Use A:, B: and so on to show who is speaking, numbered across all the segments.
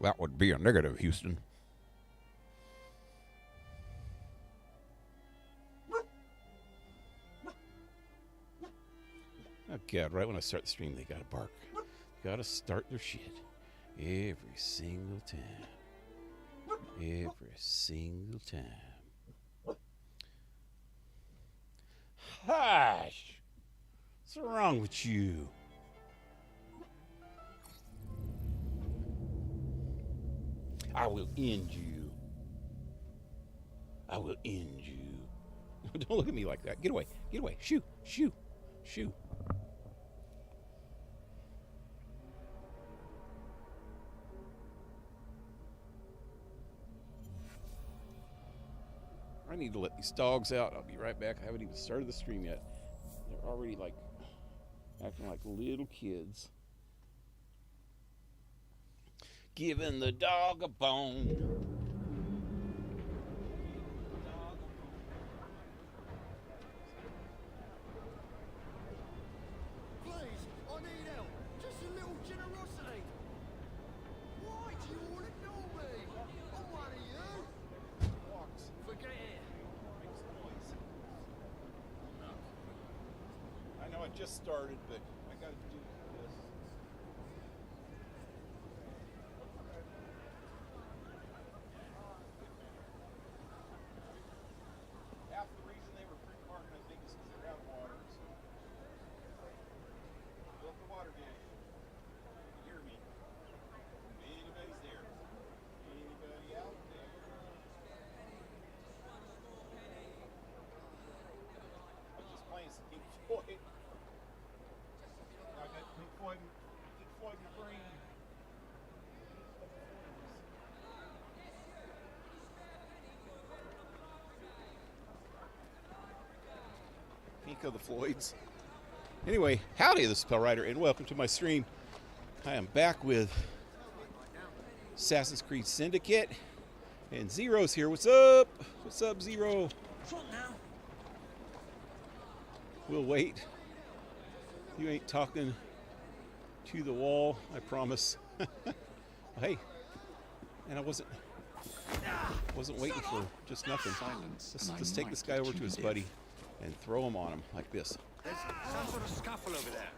A: That would be a negative, Houston. Oh, God, right when I start the stream, they gotta bark. Gotta start their shit. Every single time. Every single time. Hush! What's wrong with you? I will end you. I will end you. Don't look at me like that. Get away. Get away. Shoo. Shoo. Shoo. I need to let these dogs out. I'll be right back. I haven't even started the stream yet. They're already like acting like little kids. Giving the dog a bone.
B: Please, I need help. Just a little generosity. Why do you all ignore me? I'm one of you. Forget it.
A: I know I just started, but I gotta do this. Half the reason they were free parking, I think, is because they're out of water. So. Fill up the water dish. You hear me? Anybody's there? Anybody out there? I was just playing some Pink Floyd. I got Pink Floyd in the brain. Pink of the Floyds. Anyway, howdy, this is PaleRider, and welcome to my stream. I am back with Assassin's Creed Syndicate, and Zero's here. What's up? What's up, Zero? We'll wait. You ain't talking to the wall, I promise. Hey, and I wasn't waiting for just nothing. Let's take this guy over to his buddy and throw him on him like this.
B: There's some sort of scuffle over there.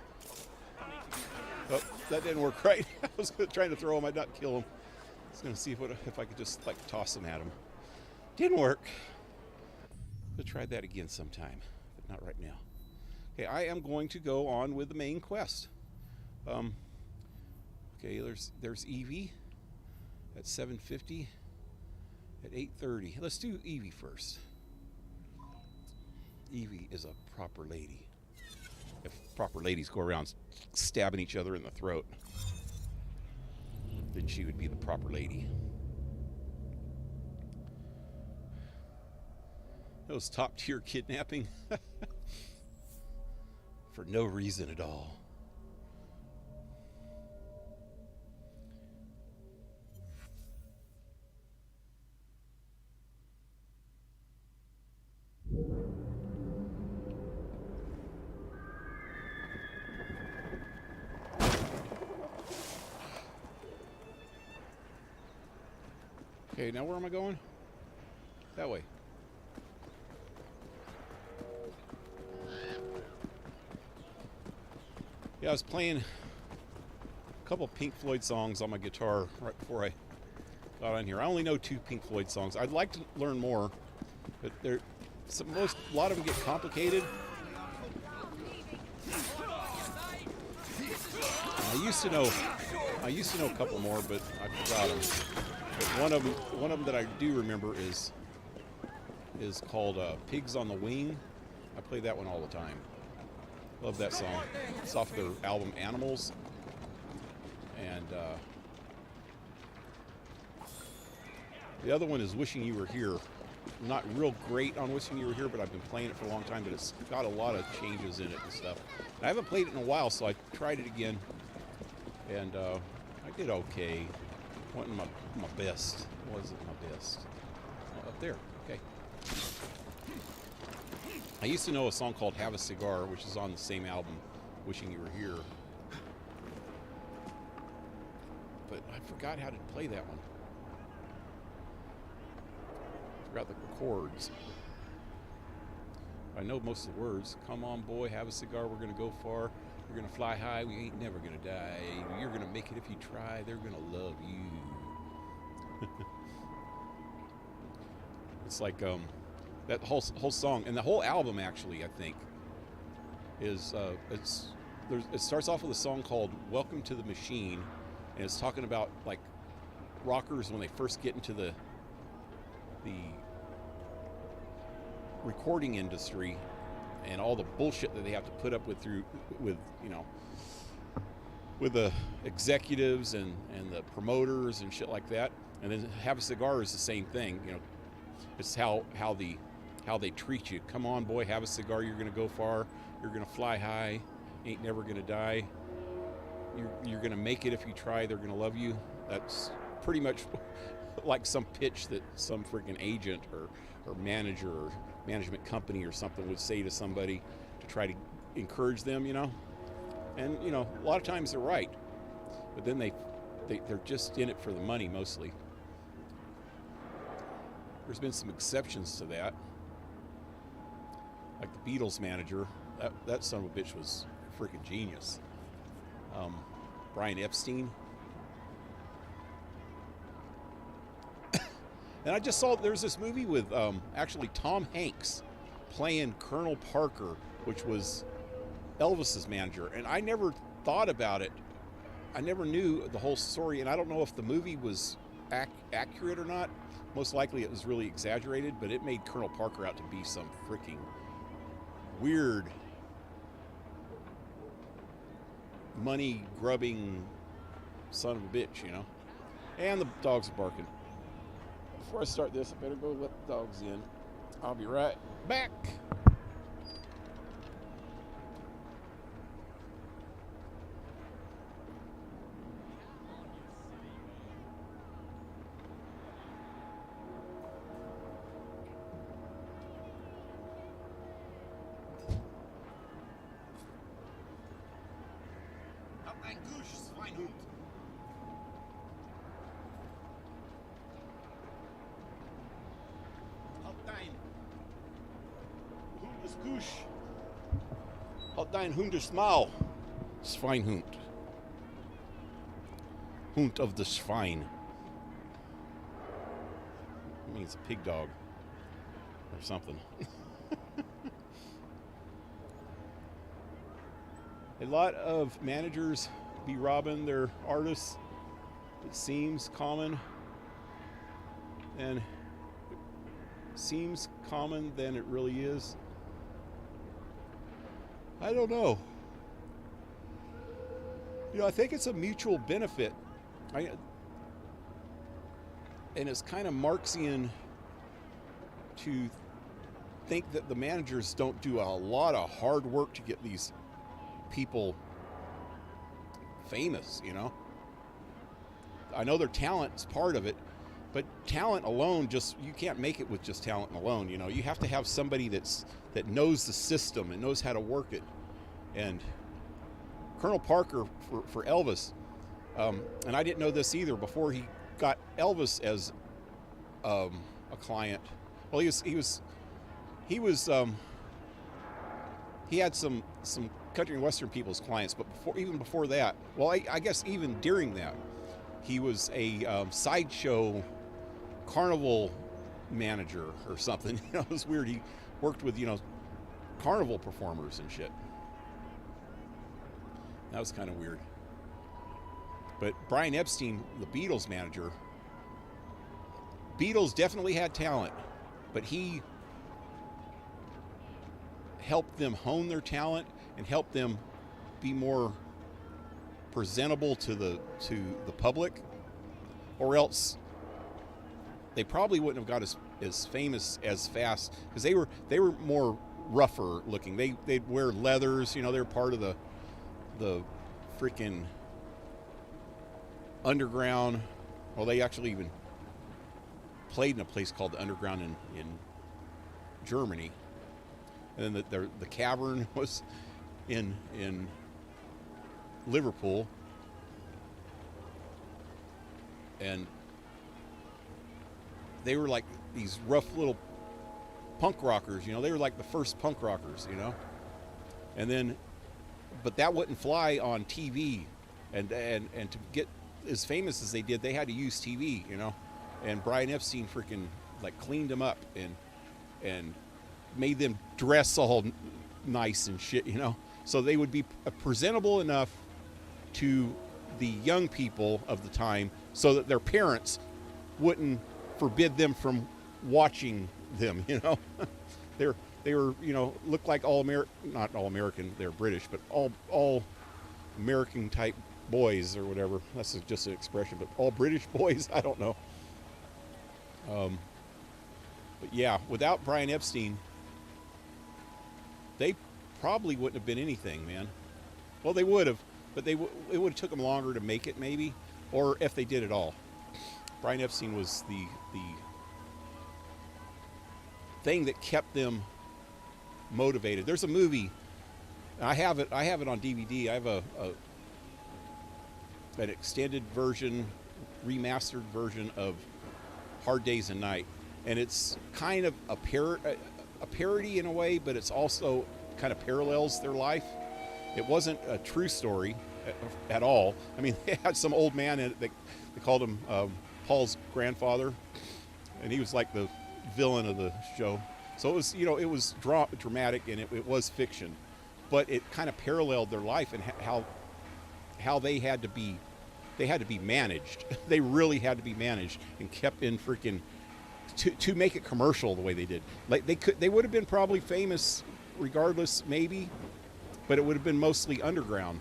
A: Oh, that didn't work right. I was trying to throw him. I'd not kill him. I was going to see if I could just like toss him at him. Didn't work. We'll try that again sometime, but not right now. Okay, I am going to go on with the main quest. Okay, there's Evie at 7:50. At 8:30. Let's do Evie first. Evie is a proper lady. If proper ladies go around stabbing each other in the throat, then she would be the proper lady. That was top tier kidnapping. For no reason at all. Okay, now where am I going? That way. Yeah, I was playing a couple Pink Floyd songs on my guitar right before I got on here. I only know 2 Pink Floyd songs. I'd like to learn more, but a lot of them get complicated. I used to know a couple more, but I forgot them. But one of them that I do remember is called "Pigs on the Wing." I play that one all the time. Love that song. It's off their album Animals. And the other one is Wishing You Were Here. I'm not real great on Wishing You Were Here, but I've been playing it for a long time, but it's got a lot of changes in it and stuff. And I haven't played it in a while, so I tried it again. And I did okay. Wasn't my best. Wasn't my best. Oh, up there. Okay. I used to know a song called Have a Cigar, which is on the same album, Wishing You Were Here. but I forgot how to play that one. Forgot the chords. I know most of the words. Come on, boy, have a cigar. We're gonna go far. We're gonna fly high. We ain't never gonna die. You're gonna make it if you try. They're gonna love you. It's like that whole song and the whole album actually, I think, is it starts off with a song called "Welcome to the Machine," and it's talking about like rockers when they first get into the recording industry and all the bullshit that they have to put up with with the executives and the promoters and shit like that. And then Have a Cigar is the same thing. It's how they treat you. Come on, boy, have a cigar. You're gonna go far. You're gonna fly high. Ain't never gonna die. You're gonna make it if you try. They're gonna love you. That's pretty much like some pitch that some freaking agent or manager or management company or something would say to somebody to try to encourage them, And a lot of times they're right, but then they're just in it for the money mostly. There's been some exceptions to that, like the Beatles manager. That son of a bitch was a freaking genius. Brian Epstein. And I just saw there's this movie with actually Tom Hanks playing Colonel Parker, which was Elvis's manager. And I never thought about it. I never knew the whole story, and I don't know if the movie was accurate or not. Most likely it was really exaggerated, but it made Colonel Parker out to be some freaking weird, money-grubbing son of a bitch, And the dogs are barking. Before I start this, I better go let the dogs in. I'll be right back. Halt dein Hundesmaul. Schweinhund. Hund of the Schwein. It means a pig dog. Or something. A lot of managers be robbing their artists. It seems common. And it seems common than it really is. I don't know. I think it's a mutual benefit. And it's kind of Marxian to think that the managers don't do a lot of hard work to get these people famous, I know their talent's part of it, but talent alone you can't make it with just talent alone, You have to have somebody that knows the system and knows how to work it. And Colonel Parker for Elvis, and I didn't know this either before he got Elvis as a client. Well, he had some country and western people's clients, but even before that, well, I guess even during that, he was a sideshow carnival manager or something. It was weird. He worked with carnival performers and shit. That was kind of weird. But Brian Epstein, the Beatles manager, Beatles definitely had talent, but he helped them hone their talent and helped them be more presentable to the public, or else they probably wouldn't have got as famous as fast, because they were more rougher looking. They'd wear leathers, they're part of the freaking underground. Well, they actually even played in a place called the Underground in Germany, and then the Cavern was in Liverpool. and they were like these rough little punk rockers, you know. They were like the first punk rockers, you know. And then, but that wouldn't fly on TV, and to get as famous as they did, they had to use TV, you know. And Brian Epstein freaking like cleaned them up and made them dress all nice and shit, you know, so they would be presentable enough to the young people of the time, so that their parents wouldn't forbid them from watching them, you know. they were, you know, looked like not all American, they're British, but all American type boys or whatever. That's just an expression, but all British boys, I don't know. But yeah, without Brian Epstein, they probably wouldn't have been anything, man. Well, they would have, but it would have took them longer to make it, maybe, or if they did at all. Brian Epstein was the thing that kept them motivated. There's a movie. I have it on DVD. I have an extended version, remastered version of Hard Days and Night, and it's kind of a parody in a way, but it's also kind of parallels their life. It wasn't a true story at all. I mean, they had some old man in it. They called him Paul's grandfather, and he was like the villain of the show. So it was, you know, it was dramatic, and it was fiction, but it kind of paralleled their life and how they had to be managed. They really had to be managed and kept in freaking to make it commercial the way they did. Like they would have been probably famous regardless, maybe, but it would have been mostly underground.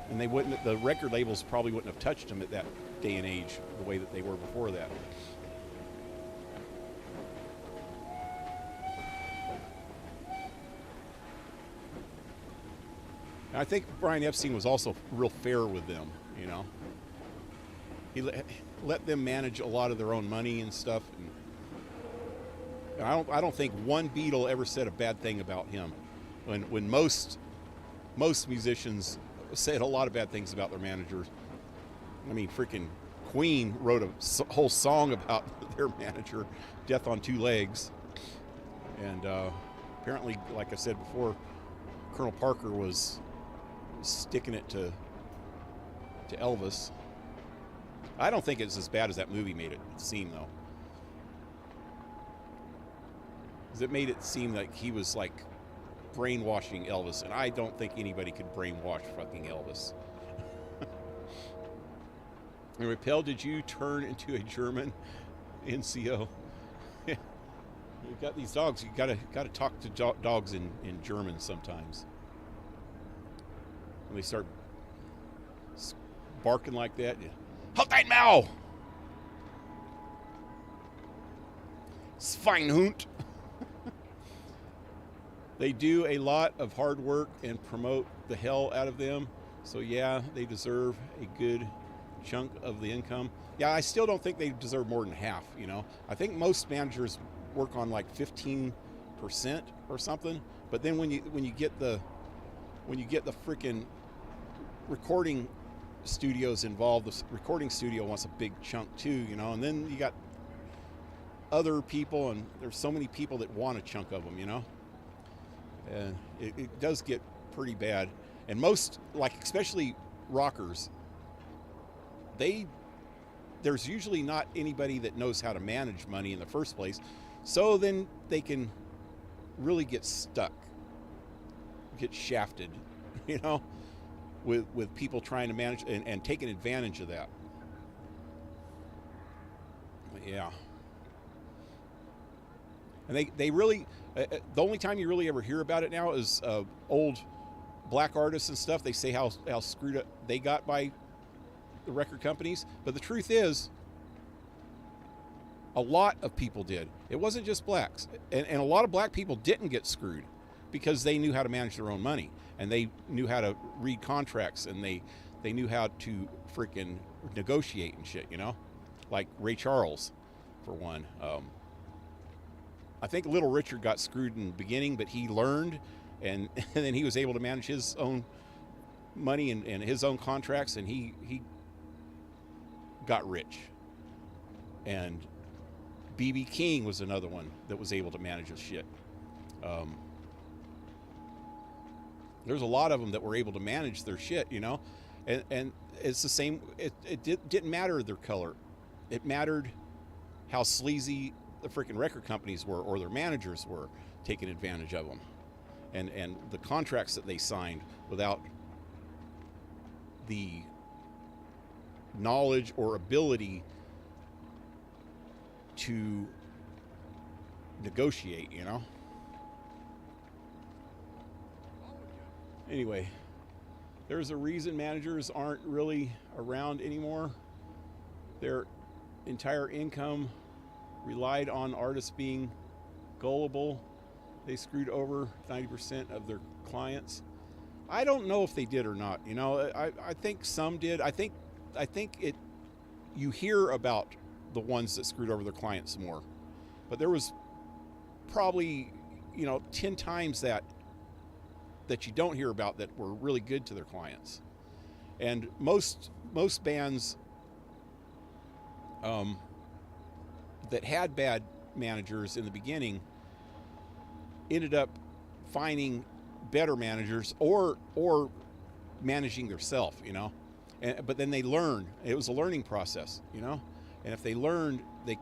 A: And the record labels probably wouldn't have touched them at that day and age the way that they were before that. And I think Brian Epstein was also real fair with them, you know. He let them manage a lot of their own money and stuff. And I don't think one Beatle ever said a bad thing about him. When most musicians said a lot of bad things about their managers. I mean, freaking Queen wrote a whole song about their manager, Death on Two Legs. And apparently, like I said before, Colonel Parker was sticking it to Elvis. I don't think it's as bad as that movie made it seem, though. Because it made it seem like he was like brainwashing Elvis, and I don't think anybody could brainwash fucking Elvis. And Repel, did you turn into a German NCO? You've got these dogs. You gotta talk to dogs in German sometimes. When they start barking like that, halt dein Maul! Schweinhund! They do a lot of hard work and promote the hell out of them. So yeah, they deserve a good chunk of the income. Yeah, I still don't think they deserve more than half, you know. I think most managers work on like 15% or something. But then when you get the freaking recording studios involved, the recording studio wants a big chunk too, you know. And then you got other people, and there's so many people that want a chunk of them, you know. And it does get pretty bad. And most, like especially rockers, there's usually not anybody that knows how to manage money in the first place. So then they can really get stuck, get shafted, you know, with people trying to manage and taking advantage of that. But yeah. And they really, the only time you really ever hear about it now is old black artists and stuff. They say how screwed up they got by the record companies. But the truth is, a lot of people did. It wasn't just blacks. And a lot of black people didn't get screwed because they knew how to manage their own money. And they knew how to read contracts. And they knew how to freaking negotiate and shit, you know? Like Ray Charles, for one. I think Little Richard got screwed in the beginning, but he learned, and then he was able to manage his own money and his own contracts, and he got rich. And BB King was another one that was able to manage his shit. There's a lot of them that were able to manage their shit, you know, and it's the same. It didn't matter their color. It mattered how sleazy the freaking record companies were, or their managers were taking advantage of them, and the contracts that they signed without the knowledge or ability to negotiate, you know. Anyway, there's a reason managers aren't really around anymore. Their entire income relied on artists being gullible. They screwed over 90% of their clients. I don't know if they did or not. You know, I think some did. I think it. You hear about the ones that screwed over their clients more, but there was probably, you know, 10 times that you don't hear about that were really good to their clients. And most bands that had bad managers in the beginning ended up finding better managers or managing themselves, you know. But then they learned. It was a learning process, you know. And if they learned, they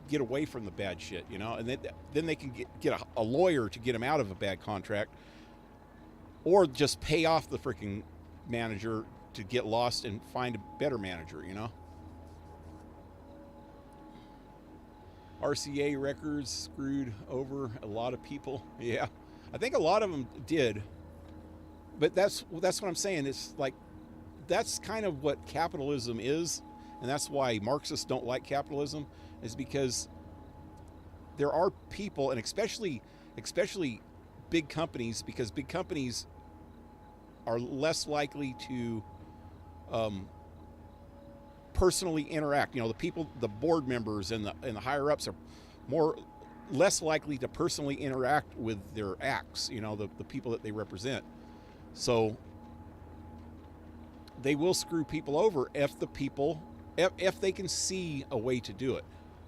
A: get away from the bad shit, you know. And then they can get a lawyer to get them out of a bad contract, or just pay off the freaking manager to get lost and find a better manager, you know. RCA Records screwed over a lot of people. Yeah, I think a lot of them did. But that's what I'm saying. It's like, that's kind of what capitalism is, and that's why Marxists don't like capitalism, is because there are people, and especially big companies, because big companies are less likely to personally interact. You know, the people, the board members and the higher ups are less likely to personally interact with their acts, you know, the people that they represent. So they will screw people over if they can see a way to do it.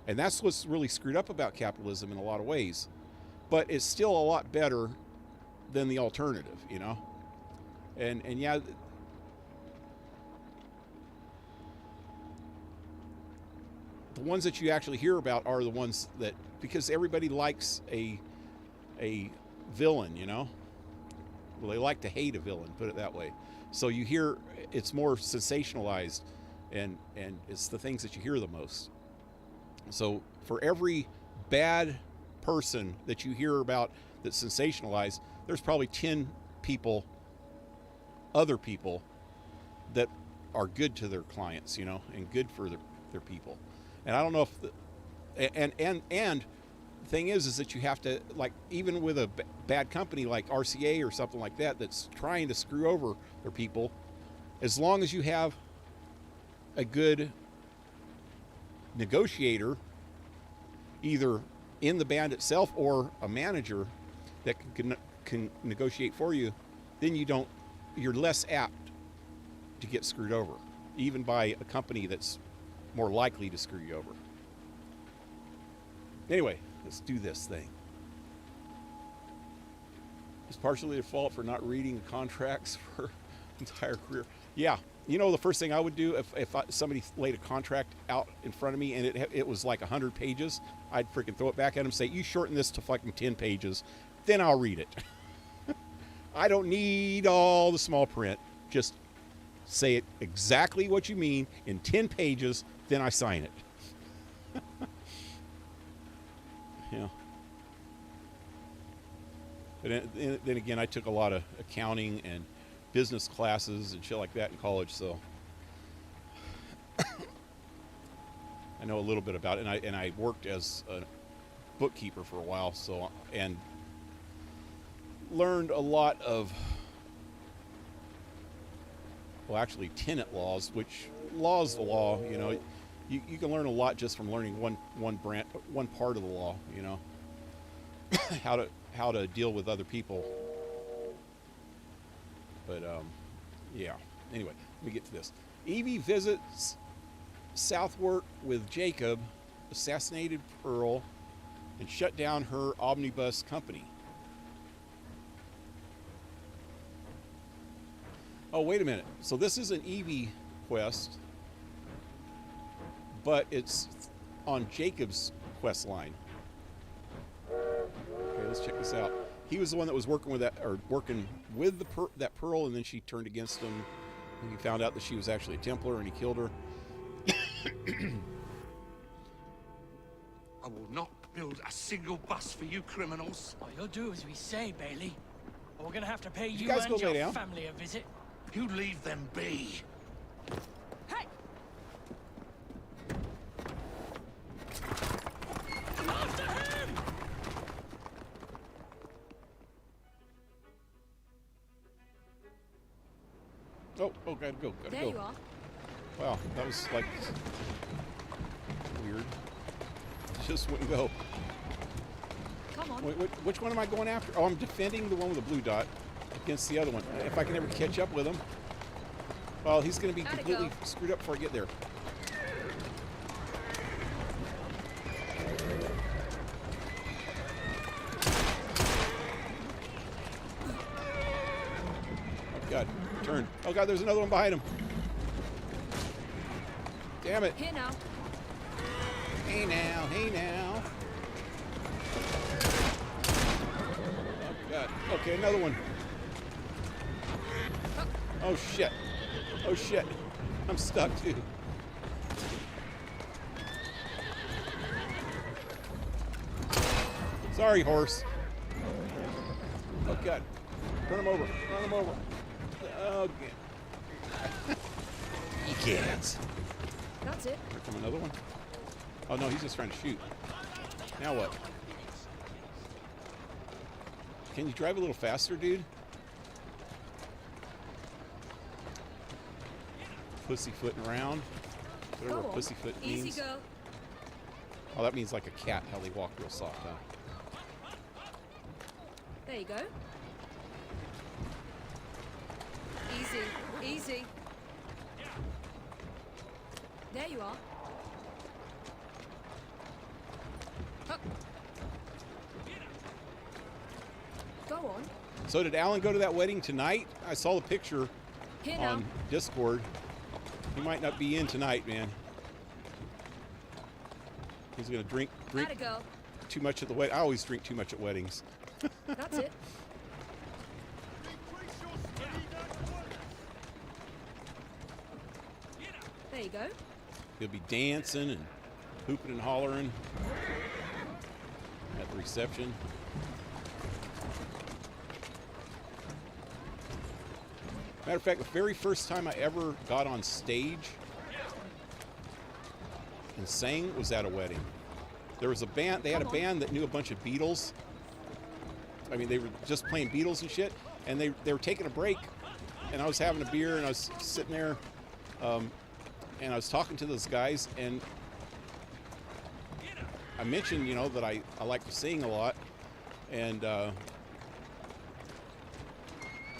A: And that's what's really screwed up about capitalism in a lot of ways. But it's still a lot better than the alternative, you know. And yeah, the ones that you actually hear about are the ones that, because everybody likes a villain, you know. Well, they like to hate a villain, put it that way. So you hear, it's more sensationalized, and it's the things that you hear the most. So for every bad person that you hear about that's sensationalized, there's probably 10 people, other people, that are good to their clients, you know, and good for their people. And I don't know if and the thing is that you have to, like, even with a bad company like RCA or something like that that's trying to screw over their people, as long as you have a good negotiator, either in the band itself or a manager that can negotiate for you, then you're less apt to get screwed over, even by a company that's more likely to screw you over. Anyway, let's do this thing. It's partially their fault for not reading contracts for entire career. Yeah, you know, the first thing I would do if somebody laid a contract out in front of me and it was like 100 pages, I'd freaking throw it back at them and say, you shorten this to fucking 10 pages, then I'll read it. I don't need all the small print. Just say it exactly what you mean in 10 pages, then I sign it. Yeah. But then again, I took a lot of accounting and business classes and shit like that in college, so I know a little bit about it. And I worked as a bookkeeper for a while, so, and learned a lot of, well, actually tenant laws, which law's the law, you know. You can learn a lot just from learning one part of the law, you know. how to deal with other people. But Yeah. Anyway, let me get to this. Evie visits Southwark with Jacob, assassinated Pearl, and shut down her omnibus company. Oh, wait a minute. So this is an Evie quest, but it's on Jacob's quest line. Okay, let's check this out. He was the one that was working with that Pearl, and then she turned against him. And he found out that she was actually a Templar, and he killed her.
C: I will not build a single bus for you criminals.
D: Oh, you'll do as we say, Bailey. Or we're gonna have to pay you
A: guys go
D: and
A: lay
D: your
A: down?
D: family a visit.
C: You leave them be.
D: Hey! After him!
A: Oh, gotta go.
E: There you are.
A: Wow, that was like weird. Just wouldn't go.
E: Come on.
A: Wait, which one am I going after? Oh, I'm defending the one with the blue dot against the other one. If I can ever catch up with him. Well, he's going to be
E: Gotta
A: completely
E: go.
A: screwed up before I get there. Oh, God. Turn. Oh, God, there's another one behind him. Damn it.
E: Here now.
A: Hey now, hey now. Oh, God. Okay, another one. Oh, shit. Oh, shit. I'm stuck, too. Sorry, horse. Oh, God. Run him over. Run him over. Oh, God. You can't.
E: That's it.
A: Here come another one. Oh, no, he's just trying to shoot. Now what? Can you drive a little faster, dude? Pussyfooting around. Whatever
E: Go on.
A: pussyfoot means.
E: Easy girl.
A: Oh, that means like a cat, how they walk real soft, huh?
E: There you go. Easy. Easy. There you are. Hup. Go on.
A: So did Alan go to that wedding tonight? I saw the picture
E: Here now.
A: on Discord. He might not be in tonight, man. He's gonna drink
E: Atta girl.
A: too much at the wedding. I always drink too much at weddings.
E: That's it.
B: Increase your speed at once.
E: There you go.
A: He'll be dancing and hooping and hollering at the reception. Matter of fact, the very first time I ever got on stage and sang was at a wedding. There was a band, they had a
E: Come on.
A: band that knew a bunch of Beatles. I mean, they were just playing Beatles and shit, and they were taking a break, and I was having a beer, and I was sitting there, and I was talking to those guys, and I mentioned, you know, that I like to sing a lot, and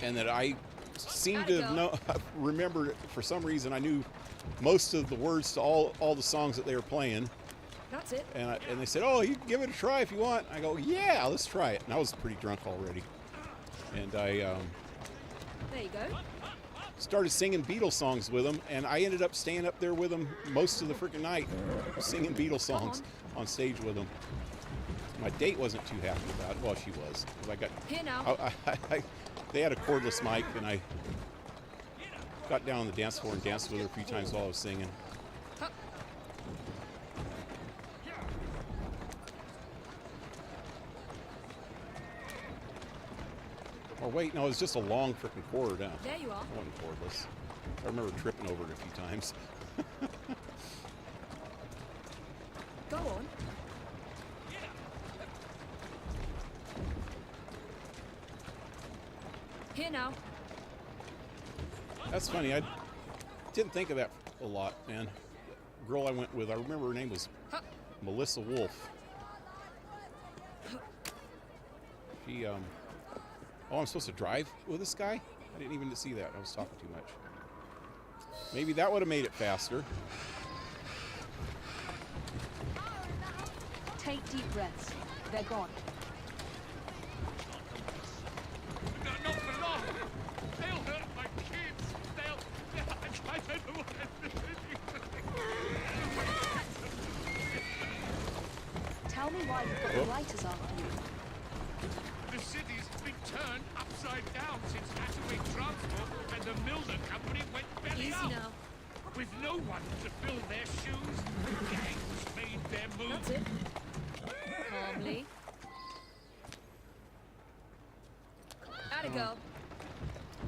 A: that I seemed to know, remember, for some reason, I knew most of the words to all the songs that they were playing,
E: That's it.
A: and they said, "Oh, you can give it a try if you want." I go, "Yeah, let's try it." And I was pretty drunk already, and I
E: There you go.
A: started singing Beatles songs with them, and I ended up staying up there with them most of the freaking night, singing Beatles songs on stage with them. My date wasn't too happy about it. Well, she was. 'Cause I got,
E: Here now.
A: they had a cordless mic, and I got down on the dance floor and danced with her a few times while I was singing.
E: Hup.
A: Or wait, no, it was just a long freaking cord.
E: There you are.
A: It wasn't cordless. I remember tripping over it a few times.
E: Go on. Here now.
A: That's funny. I didn't think of that a lot, man. The girl I went with, I remember her name was
E: Hup.
A: Melissa Wolf. She, oh, I'm supposed to drive with this guy? I didn't even see that. I was talking too much. Maybe that would have made it faster.
F: Take deep breaths. They're gone.
C: Not for long. They'll hurt my kids. I don't know what I'm
F: Tell me why you've got the writers after you.
C: The city's been turned upside down since Hathaway Transport and the Milner Company went belly
E: Easy
C: up.
E: now.
C: With no one to fill their shoes, gangs made their move.
E: That's it. Calmly. Atta go.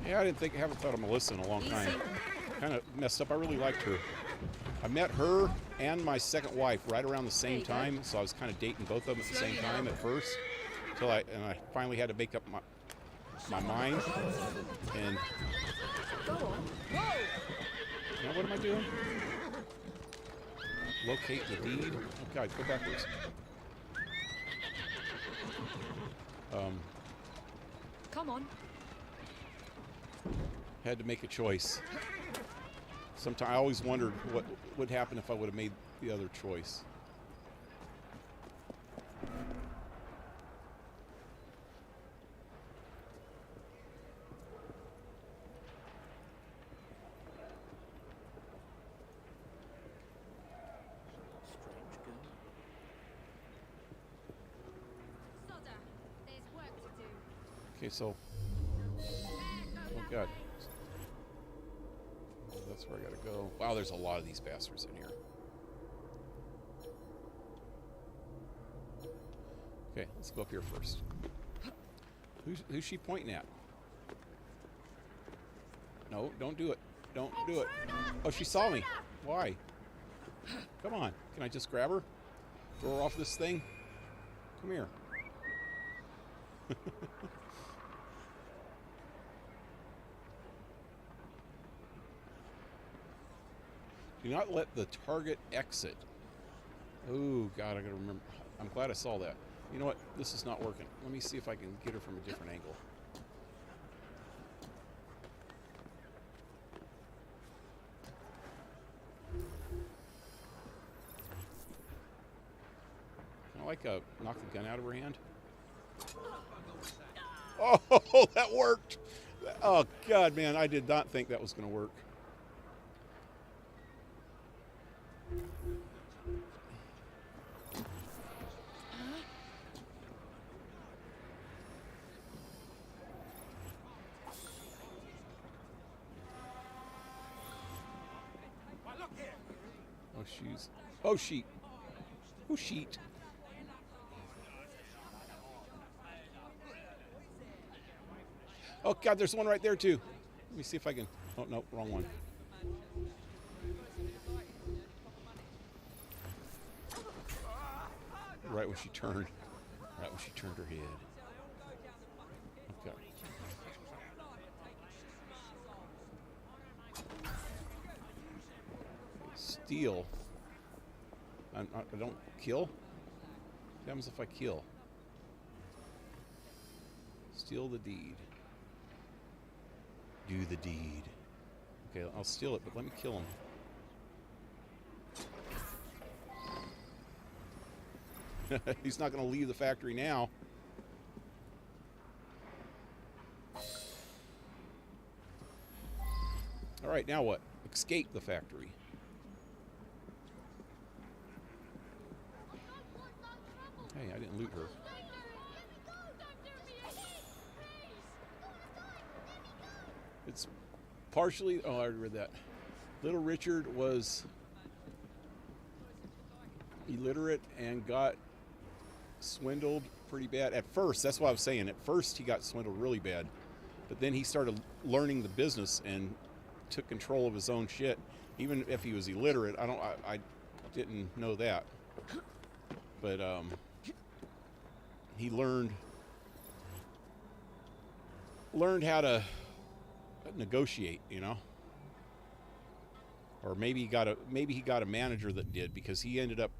A: Yeah, I haven't thought of Melissa in a long time.
E: Easy.
A: Kind of messed up. I really liked her. I met her and my second wife right around the same
E: There you go.
A: time, so I was kind of dating both of them at the same
E: Slowly now.
A: time at first, till I finally had to make up my mind. And
E: Go on. Whoa!
A: now what am I doing? Locate the deed. Oh God, go backwards.
E: Come on.
A: Had to make a choice. Sometimes I always wondered what would happen if I would have made the other choice. Okay, so oh God. Oh, that's where I gotta go. Wow, there's a lot of these bastards in here. Okay, let's go up here first. Who's she pointing at? No, don't do it. Don't do it. Oh, she saw me. Why? Come on. Can I just grab her? Throw her off this thing? Come here. Do not let the target exit. Oh, God, I gotta remember. I'm glad I saw that. You know what? This is not working. Let me see if I can get her from a different angle. Can I knock the gun out of her hand? Oh, that worked! Oh, God, man, I did not think that was going to work. Oh, shoes. Oh, sheet. Oh, sheet. Oh, God, there's one right there, too. Let me see if I can... Oh, no, wrong one. Right when she turned. Right when she turned her head. Okay. Steal. I don't kill? What happens if I kill? Steal the deed. Do the deed. Okay, I'll steal it, but let me kill him. He's not going to leave the factory now. All right, now what? Escape the factory. Hey, I didn't loot her. It's partially... Oh, I already read that. Little Richard was illiterate and got swindled pretty bad. At first, that's what I was saying. At first, he got swindled really bad. But then he started learning the business and took control of his own shit. Even if he was illiterate, I didn't know that. But he learned how to negotiate, you know. Or maybe he got a manager that did, because he ended up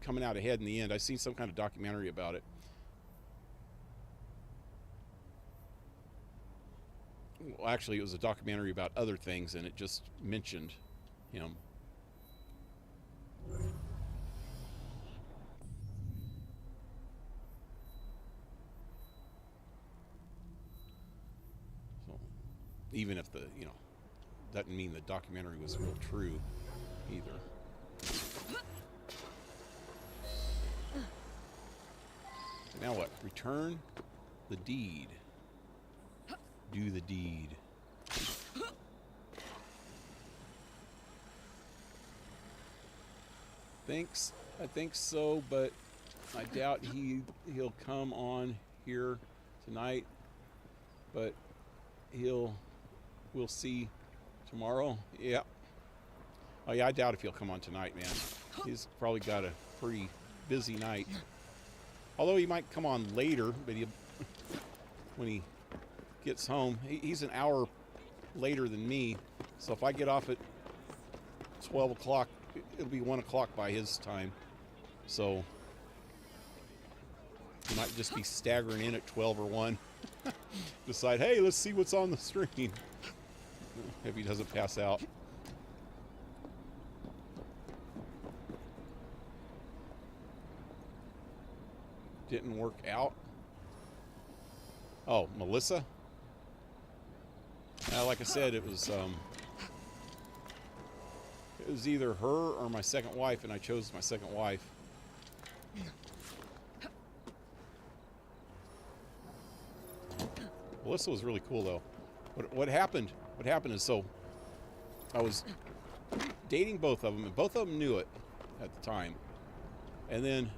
A: coming out ahead in the end. I've seen some kind of documentary about it. well, actually, it was a documentary about other things, and it just mentioned him. So, even if the, doesn't mean the documentary was real true either. Now what? Return the deed. Do the deed. I think so, but I doubt he'll come on here tonight. But we'll see tomorrow. Yeah. Oh yeah, I doubt if he'll come on tonight, man. He's probably got a pretty busy night. Although he might come on later, but when he gets home, he's an hour later than me. So if I get off at 12 o'clock, it'll be 1 o'clock by his time. So he might just be staggering in at 12 or 1. Decide, hey, let's see what's on the screen. If he doesn't pass out. Didn't work out. Oh, Melissa? Like I said, it was either her or my second wife, and I chose my second wife. Melissa was really cool, though. What happened is, so I was dating both of them, and both of them knew it at the time. And then,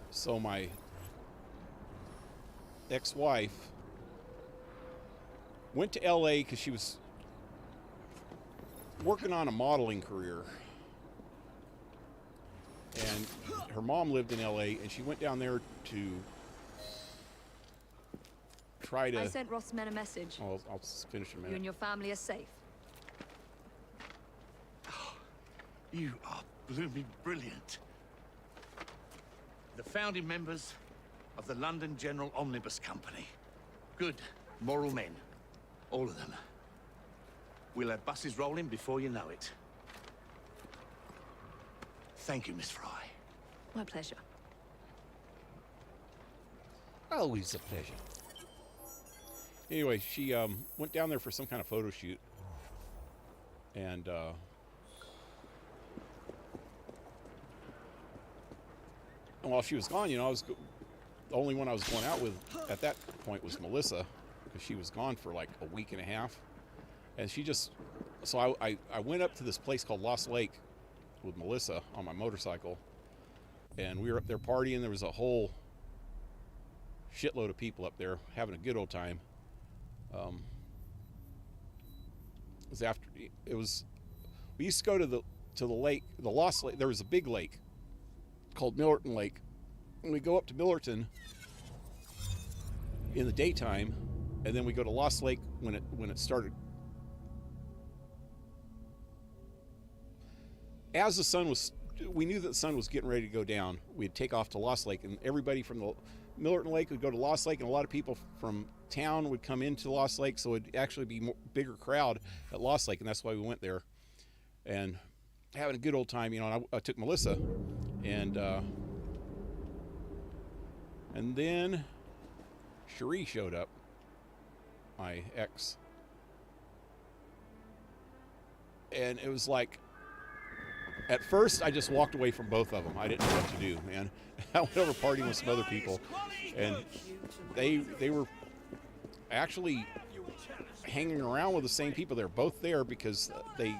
A: so my ex-wife went to LA because she was working on a modeling career. And her mom lived in LA, and she went down there to try to...
E: I sent Rossman a message.
A: Oh, I'll finish in a
E: You
A: minute.
E: and your family are safe.
C: You are blooming brilliant. The founding members of the London General Omnibus Company. Good, moral men. All of them. We'll have buses rolling before you know it. Thank you, Miss Fry.
E: My pleasure.
A: Always a pleasure. Anyway, she went down there for some kind of photo shoot. And while she was gone, the only one I was going out with at that point was Melissa, because she was gone for like a week and a half. And she just, so I went up to this place called Lost Lake with Melissa on my motorcycle, and we were up there partying. There was a whole shitload of people up there having a good old time. We used to go to the lake, the Lost Lake. There was a big lake called Millerton Lake, and we go up to Millerton in the daytime, and then we go to Lost Lake when it started. As the sun was, we knew that the sun was getting ready to go down. We'd take off to Lost Lake, and everybody from the Millerton Lake would go to Lost Lake, and a lot of people from town would come into Lost Lake, so it'd actually be a bigger crowd at Lost Lake, and that's why we went there. And having a good old time, and I took Melissa, and then Cherie showed up, my ex, and it was like, at first I just walked away from both of them. I didn't know what to do, man. I went over partying with some other people, and they were actually hanging around with the same people. They're both there because the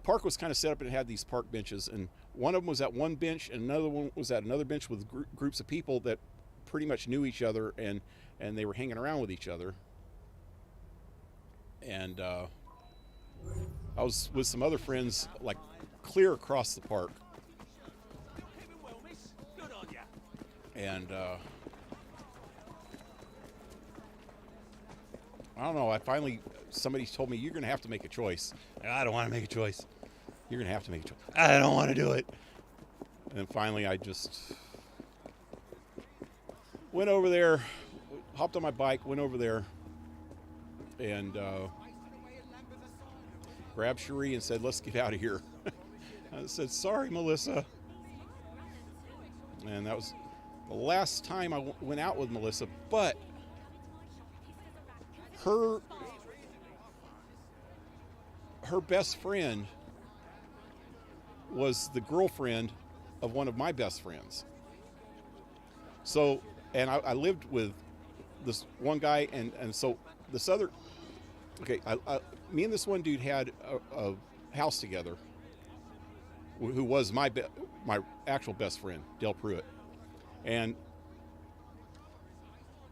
A: park was kind of set up, and it had these park benches, and one of them was at one bench, and another one was at another bench with groups of people that pretty much knew each other, and they were hanging around with each other. And I was with some other friends, like clear across the park. And I don't know, somebody told me, you're going to have to make a choice. And I don't want to make a choice. You're going to have to make a choice. I don't want to do it. And then finally I just went over there, hopped on my bike, went over there, and grabbed Cherie and said, let's get out of here. I said, sorry, Melissa. And that was the last time I went out with Melissa, but her best friend was the girlfriend of one of my best friends. So, and I lived with this one guy, and so this other, okay, me and this one dude had a house together, who was my actual best friend, Dale Pruitt. And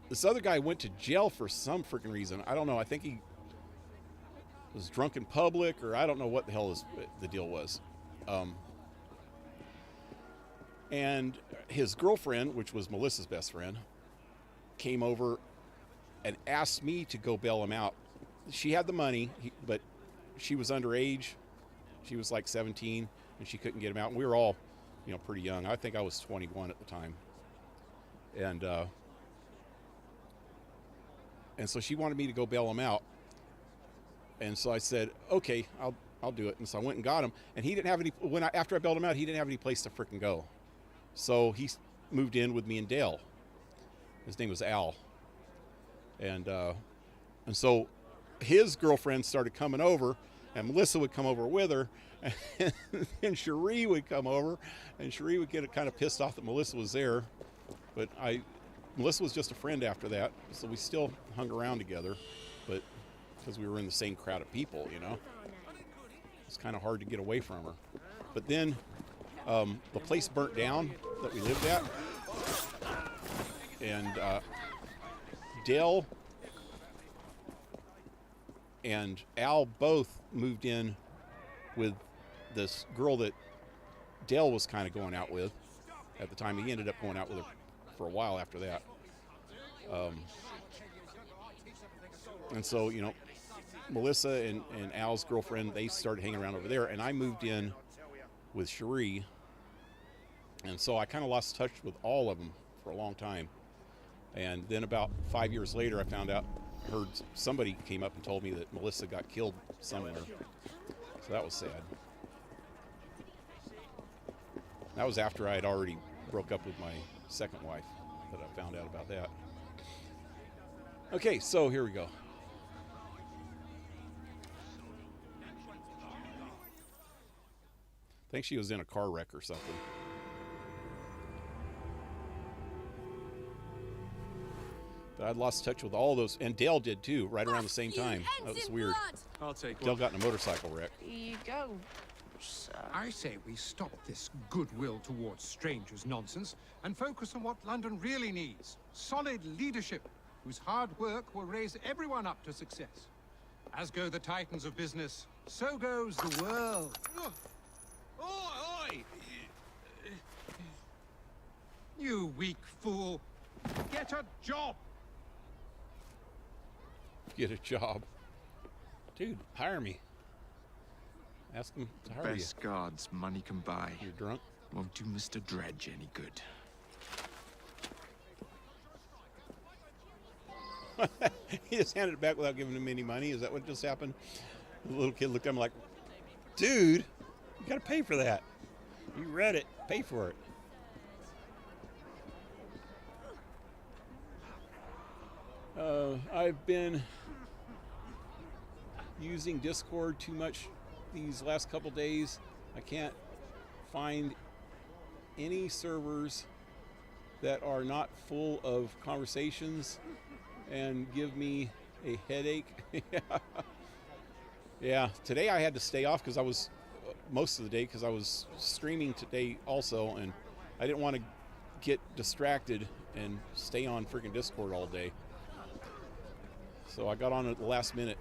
A: this other guy went to jail for some freaking reason. I don't know. I think he was drunk in public, or I don't know what the hell the deal was. And his girlfriend, which was Melissa's best friend, came over and asked me to go bail him out. She had the money, but she was underage. She was like 17, and she couldn't get him out. And we were all, pretty young. I think I was 21 at the time. And so she wanted me to go bail him out. And so I said, okay, I'll do it. And so I went and got him. And he didn't have any, after I bailed him out, he didn't have any place to frickin' go. So he moved in with me and Dale. His name was Al. And so his girlfriend started coming over, and Melissa would come over with her, and Cherie would come over, and Cherie would get kind of pissed off that Melissa was there. But Melissa was just a friend after that, so we still hung around together, but because we were in the same crowd of people, it's kind of hard to get away from her. But then the place burnt down that we lived at, and Dale and Al both moved in with this girl that Dale was kind of going out with at the time. He ended up going out with her for a while after that. And so, Melissa and Al's girlfriend, they started hanging around over there, and I moved in with Cherie. And so I kind of lost touch with all of them for a long time. And then about 5 years later, I heard somebody came up and told me that Melissa got killed somewhere. So that was sad. That was after I had already broke up with my second wife that I found out about that. Okay, so here we go. I think she was in a car wreck or something. But I'd lost touch with all those, and Dale did too, right around the same time. That was weird.
G: I'll take
A: Dale
G: one.
A: got in a motorcycle wreck.
F: Here you go, sir.
H: I say we stop this goodwill towards strangers nonsense and focus on what London really needs. Solid leadership, whose hard work will raise everyone up to success. As go the titans of business, so goes the world.
C: Oi!
H: You weak fool. Get a job.
A: Get a job. Dude, hire me. Ask him to hire you.
G: Best guards money can buy.
A: You're drunk?
G: Won't do Mr. Dredge any good.
A: He just handed it back without giving him any money. Is that what just happened? The little kid looked at him like, dude, you gotta pay for that. You read it. Pay for it. I've been using Discord too much these last couple days. I can't find any servers that are not full of conversations and give me a headache. Yeah, today I had to stay off because I was most of the day because I was streaming today also, and I didn't want to get distracted and stay on freaking Discord all day. So I got on at the last minute.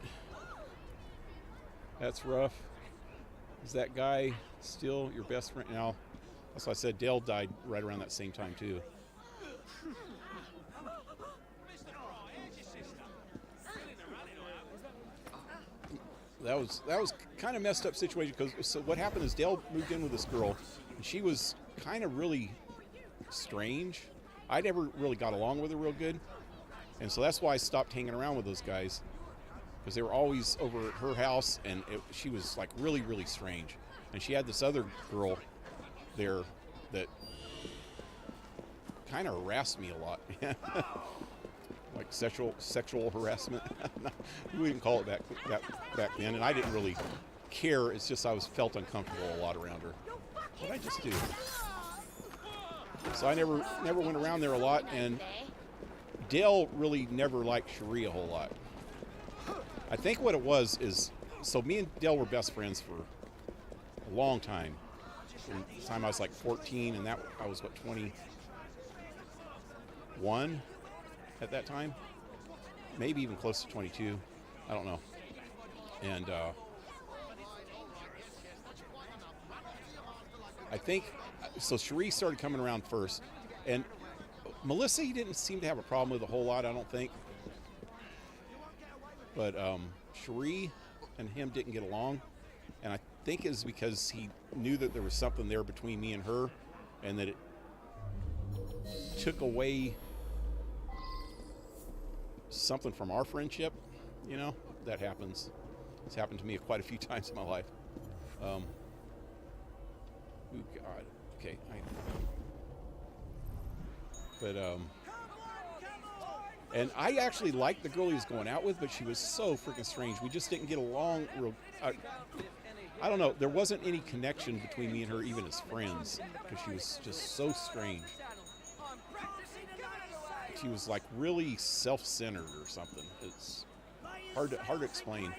A: That's rough. Is that guy still your best friend? Now, that's why I said Dale died right around that same time too. That was kind of messed up situation because so what happened is Dale moved in with this girl, and she was kind of really strange. I never really got along with her real good. And so that's why I stopped hanging around with those guys, because they were always over at her house, and she was like really, really strange. And she had this other girl there that kind of harassed me a lot. Like sexual harassment. We wouldn't call it back then, and I didn't really care. It's just I felt uncomfortable a lot around her. What did I just do? So I never went around there a lot, and Dale really never liked Cherie a whole lot. I think what it was is, so me and Dale were best friends for a long time. From the time I was like 14, and I was what, 21 at that time, maybe even close to 22. I don't know. And I think so. Cherie started coming around first, and Melissa he didn't seem to have a problem with a whole lot, I don't think. But Cherie and him didn't get along, and I think it's because he knew that there was something there between me and her, and that it took away something from our friendship. You know, that happens. It's happened to me quite a few times in my life. Oh God. Okay. And I actually liked the girl he was going out with, but she was so freaking strange. We just didn't get along real. I don't know. There wasn't any connection between me and her, even as friends, because she was just so strange. She was like really self-centered or something. It's hard to explain.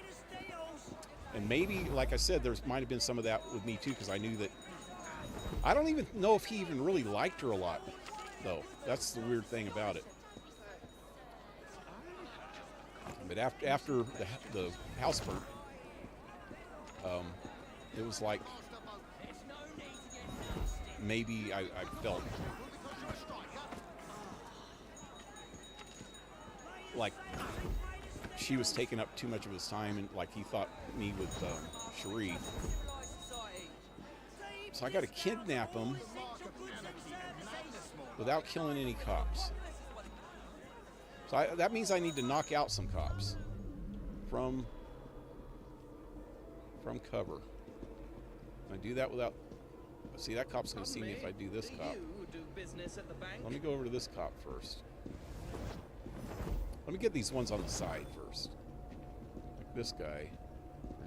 A: And maybe, like I said, there might have been some of that with me too, because I knew that. I don't even know if he even really liked her a lot, though. That's the weird thing about it. But after the house burnt, it was like maybe I felt like she was taking up too much of his time, and like he thought me with Cherie. So I got to kidnap him without killing any cops. So that means I need to knock out some cops from cover. I do that without. See, that cop's going to see me if I do this cop. Let me go over to this cop first. Let me get these ones on the side first. Like this guy.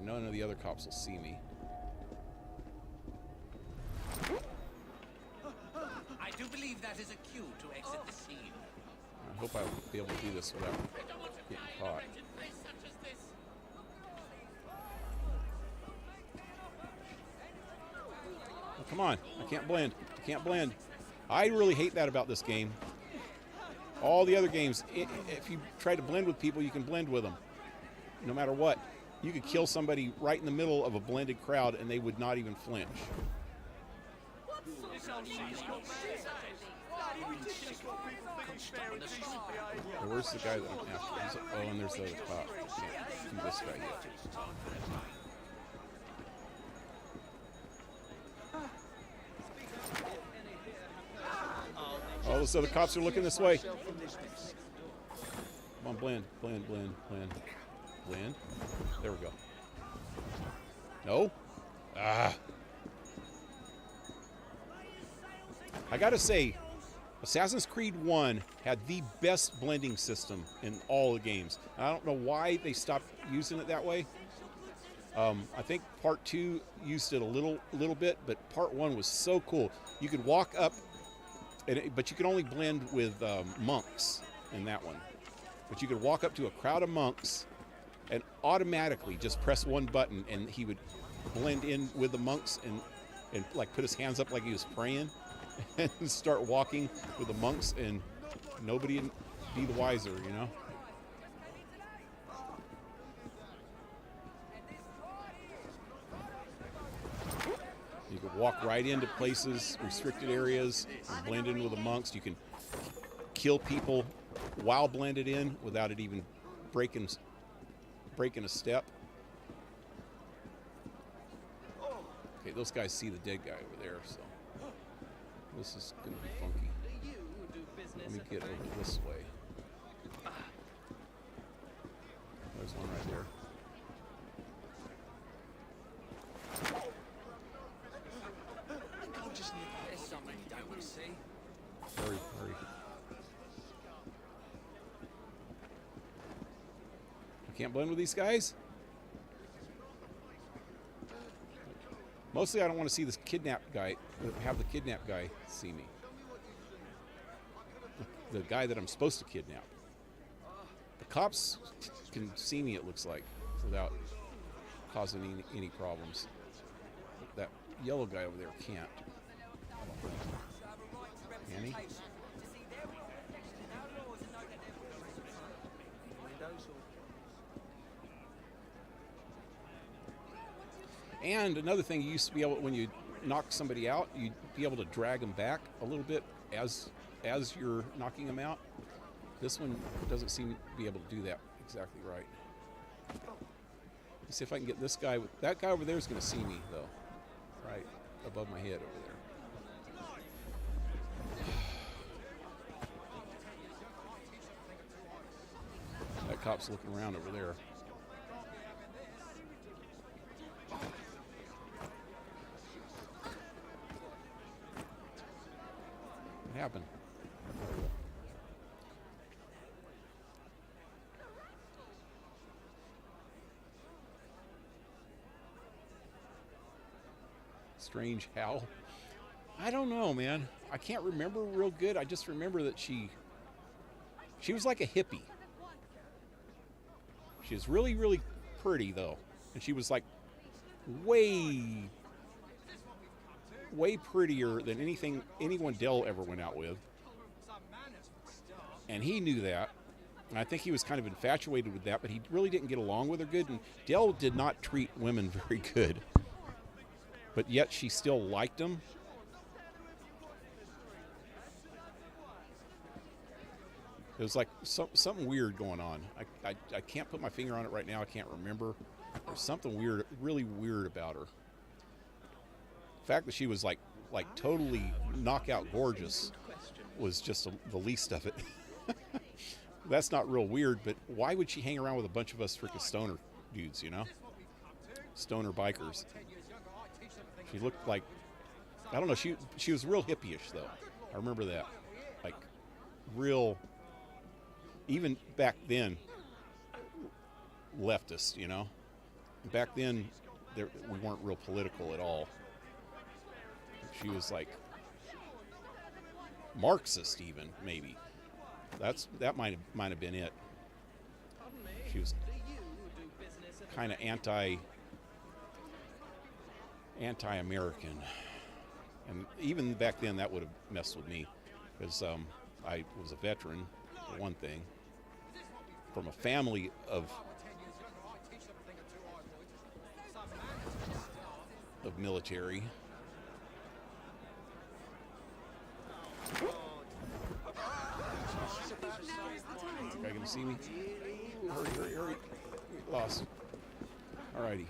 A: None of the other cops will see me.
I: I do believe that is a cue to exit the scene.
A: I hope I'll be able to do this without getting caught. Oh, come on. I can't blend. I can't blend. I really hate that about this game. All the other games, if you try to blend with people, you can blend with them. No matter what. You could kill somebody right in the middle of a blended crowd and they would not even flinch. Where's the guy that I'm after? Oh, and there's the other cop. Can't do this guy yet. Oh, those other cops are looking this way. Come on, blend. Blend. There we go. No? Ah. I gotta say, Assassin's Creed 1 had the best blending system in all the games. And I don't know why they stopped using it that way. I think Part 2 used it a little bit, but Part 1 was so cool. You could walk up, but you could only blend with monks in that one. But you could walk up to a crowd of monks and automatically just press one button, and he would blend in with the monks and like put his hands up like he was praying. And start walking with the monks, and nobody would be the wiser, you know? You could walk right into places, restricted areas, and blend in with the monks. You can kill people while blended in without it even breaking a step. Okay, those guys see the dead guy over there, so this is going to be funky. Let me get over this way. There's one right there.
I: There's something you don't want to see.
A: Hurry, hurry. I can't blend with these guys? Mostly I don't want to see this kidnapped guy, have the kidnapped guy see me. The guy that I'm supposed to kidnap. The cops can see me, it looks like, without causing any problems. That yellow guy over there can't. Can he? And another thing, you used to be able, when you knock somebody out, you'd be able to drag them back a little bit as you're knocking them out. This one doesn't seem to be able to do that exactly right. Let's see if I can get this guy. That guy over there is going to see me, though. Right above my head over there. That cop's looking around over there. What happened? Strange how? I don't know, man. I can't remember real good. I just remember that she was like a hippie. She was really, really pretty, though. And she was like way prettier than anyone Dell ever went out with. And he knew that. And I think he was kind of infatuated with that, but he really didn't get along with her good. And Dell did not treat women very good. But yet she still liked him. It was like something weird going on. I can't put my finger on it right now. I can't remember. There's something weird, really weird about her. The fact that she was like totally knockout gorgeous was just the least of it. That's not real weird, but why would she hang around with a bunch of us freaking stoner dudes, you know? Stoner bikers. She looked like, I don't know, she was real hippie-ish, though. I remember that. Like, real, even back then, leftist, you know? Back then, we weren't real political at all. She was like Marxist, even, maybe. That might have been it. She was kind of anti-American, and even back then that would have messed with me, because I was a veteran, for one thing, from a family of military. Guy gonna see me? Hurry. Get lost. Alrighty.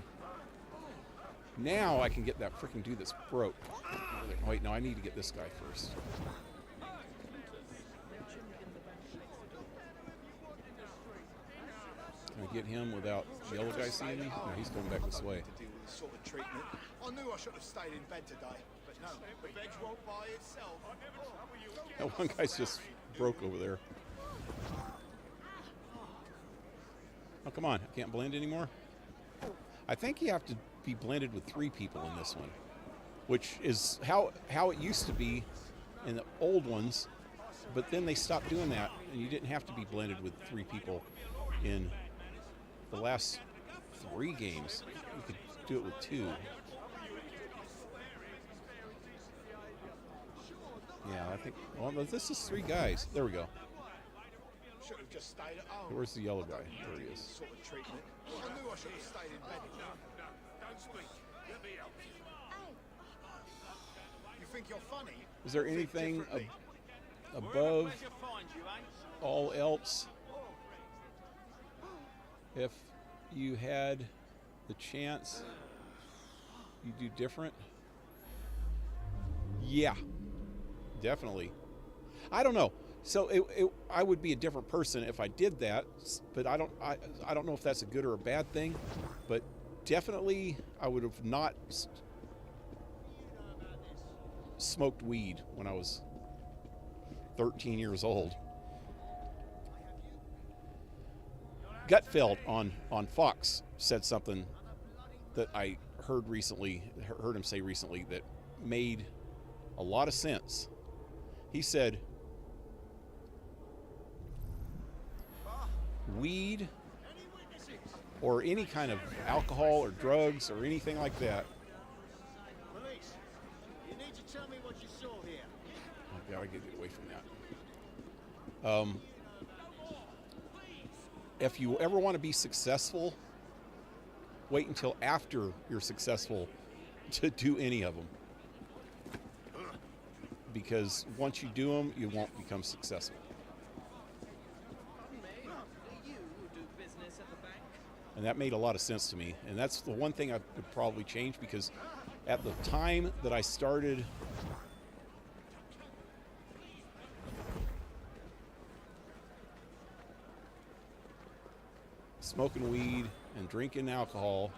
A: Now I can get that freaking dude that's broke. Wait, no, I need to get this guy first. Can I get him without the yellow guy seeing me? No, he's coming back this way.
B: Sort of treatment. I knew I should have stayed in bed today, but no, the veg won't buy itself.
A: That one guy's just broke over there. Oh, come on. I can't blend anymore? I think you have to be blended with 3 people in this one, which is how it used to be in the old ones, but then they stopped doing that, and you didn't have to be blended with 3 people in the last 3 games. You could do it with 2. Yeah, I think, well, this is 3 guys. There we go.
B: Should have just stayed at home.
A: Where's the yellow guy? There he is.
B: Sort of treatment. I knew I should have stayed in bed.
C: Don't speak. Let me help you.
B: You think you're funny?
A: Is there anything above all else? If you had the chance, you do different? Yeah, definitely. I don't know. So I would be a different person if I did that, but I don't know if that's a good or a bad thing, but definitely I would have not smoked weed when I was 13 years old. Gutfeld on Fox said something that I heard him say recently that made a lot of sense. He said, weed or any kind of alcohol or drugs or anything like that.
B: Police, you need to tell me what you saw here.
A: I gotta get away from that. If you ever want to be successful, wait until after you're successful to do any of them. Because once you do them, you won't become successful.
I: Pardon me, do you do business at the bank?
A: And that made a lot of sense to me. And that's the one thing I would probably change, because at the time that I started smoking weed and drinking alcohol,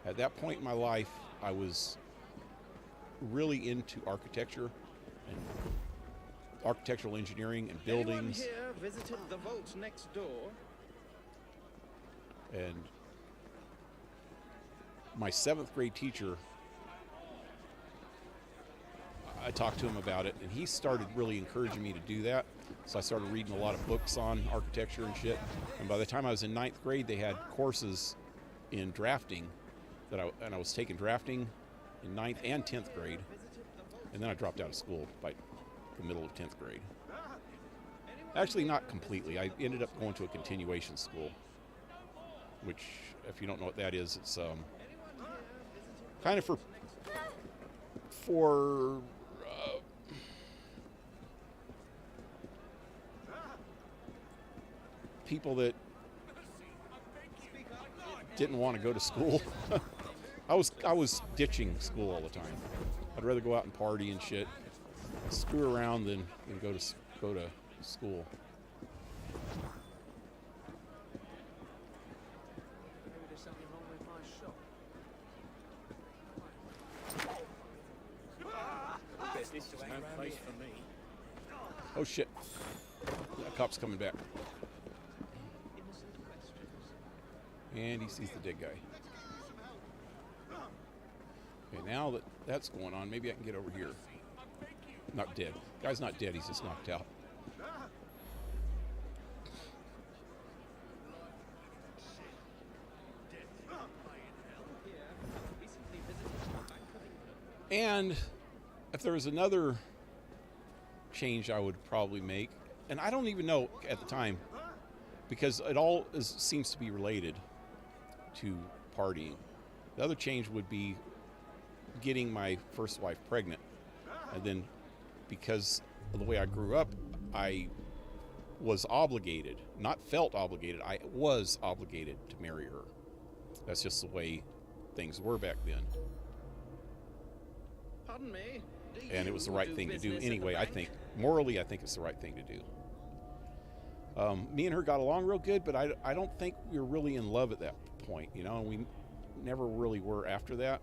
A: at that point in my life, I was really into architecture and architectural engineering and buildings.
I: Anyone here visited the vault next door?
A: And my 7th grade teacher, I talked to him about it, and he started really encouraging me to do that. So I started reading a lot of books on architecture and shit. And by the time I was in 9th grade, they had courses in drafting I was taking drafting in 9th and 10th grade. And then I dropped out of school by the middle of 10th grade. Actually, not completely. I ended up going to a continuation school, which, if you don't know what that is, it's kind of for people that didn't want to go to school. I was ditching school all the time. I'd rather go out and party and shit, screw around than go to school.
I: Maybe there's something wrong with my shop. Business to hang around here. For me.
A: Oh shit! That cop's coming back, and he sees the dead guy. Okay, now that that's going on, maybe I can get over here. Not dead. Guy's not dead. He's just knocked out. And if there was another change I would probably make, and I don't even know at the time, because it all seems to be related to partying. The other change would be getting my first wife pregnant. And then, because of the way I grew up, I was obligated, not felt obligated, I was obligated to marry her. That's just the way things were back then.
I: Pardon me.
A: And it was the right thing to do anyway. I think, morally, I think it's the right thing to do. Me and her got along real good, but I don't think we were really in love at that point, you know, and we never really were after that.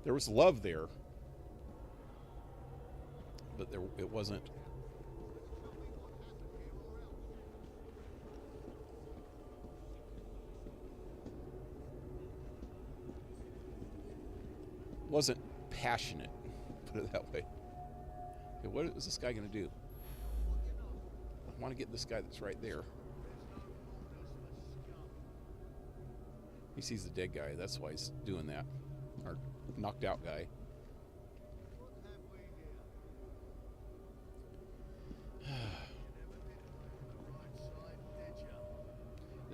A: There was love there, but it wasn't. Wasn't passionate, put it that way. Okay, what is this guy going to do? I want to get this guy that's right there. He sees the dead guy. That's why he's doing that. Or knocked out guy.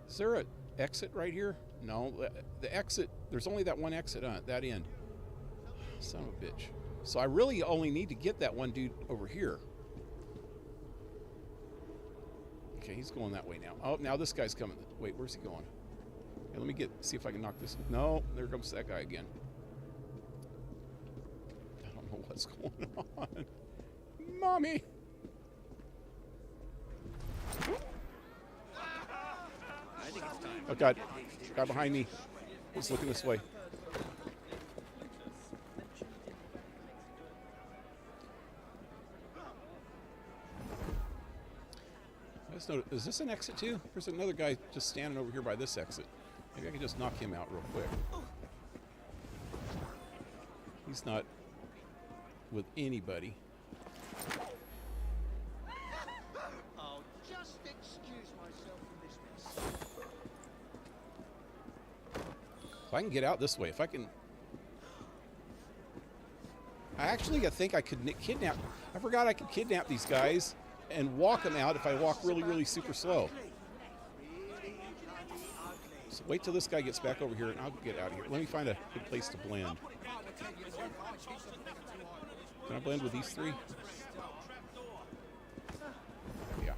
A: Is there an exit right here? No, the exit, there's only that one exit on that end. Son of a bitch. So I really only need to get that one dude over here. Okay, he's going that way now. Oh, now this guy's coming. Wait, where's he going? Okay, let me see if I can knock this. No, there comes that guy again. I don't know what's going on. Mommy! Oh God, guy behind me. He's looking this way. I just noticed, is this an exit too? There's another guy just standing over here by this exit. Maybe I can just knock him out real quick. He's not with anybody.
B: I'll just excuse myself from this mess.
A: If I can get out this way, if I can... I think I could kidnap... I forgot I could kidnap these guys and walk them out if I walk really, really super slow. So wait till this guy gets back over here and I'll get out of here. Let me find a good place to blend. Can I blend with these three? Yeah.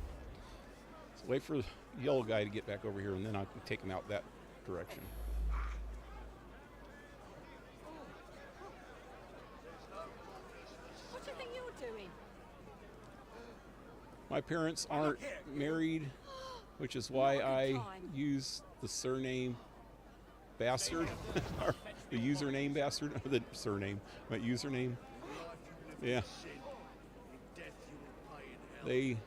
A: So wait for the yellow guy to get back over here and then I can take him out that direction.
E: What do you think you're doing?
A: My parents aren't married, which is why I use the surname Bastard, or the username Bastard, the surname, my username. Yeah. They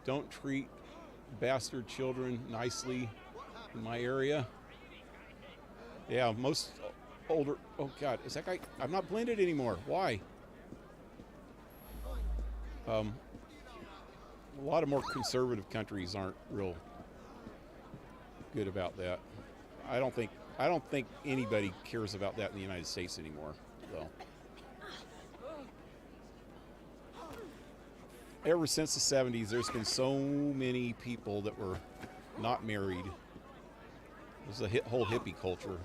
A: don't treat bastard children nicely in my area. Yeah, most older, oh God, is that guy, I'm not blended anymore. Why? A lot of more conservative countries aren't real good about that. I don't think anybody cares about that in the United States anymore. So ever since the 70s, there's been so many people that were not married. There's a whole hippie culture.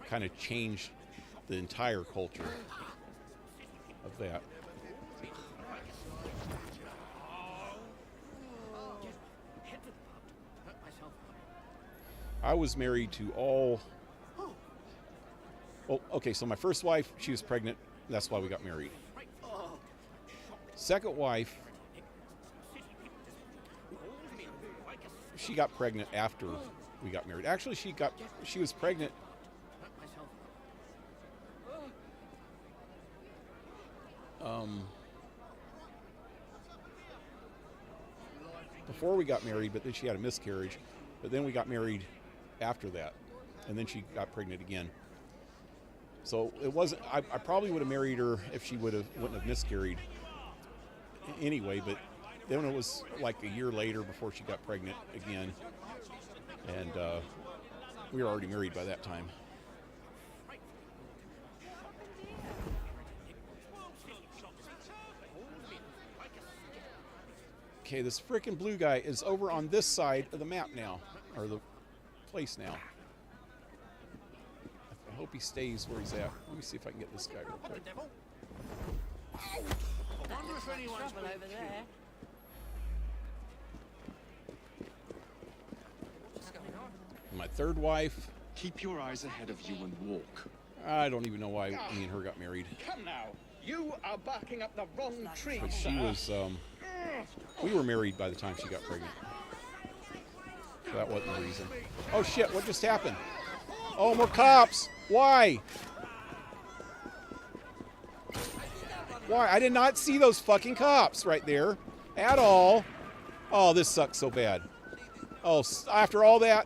A: Kind of changed the entire culture of that. I was married to all... Oh, okay, so my first wife, she was pregnant. That's why we got married. Second wife, she got pregnant after we got married. Actually, she was pregnant. Before we got married, but then she had a miscarriage. But then we got married after that, and then she got pregnant again. So it wasn't. I probably would have married her if she wouldn't have miscarried anyway. But then it was like a year later before she got pregnant again, and we were already married by that time. Okay, this frickin' blue guy is over on this side of the map now, or the place now. I hope he stays where he's at. Let me see if I can get this guy real quick.
F: Trouble over there.
A: My third wife,
G: Keep your eyes ahead of you and walk.
A: I don't even know why me and her got married.
J: Come now, you are barking up the wrong tree,
A: But
J: sir.
A: she was, we were married by the time she got pregnant. So that wasn't the reason. Oh shit, what just happened? Oh, more cops! Why? Why? I did not see those fucking cops right there at all. Oh, this sucks so bad. Oh, after all that?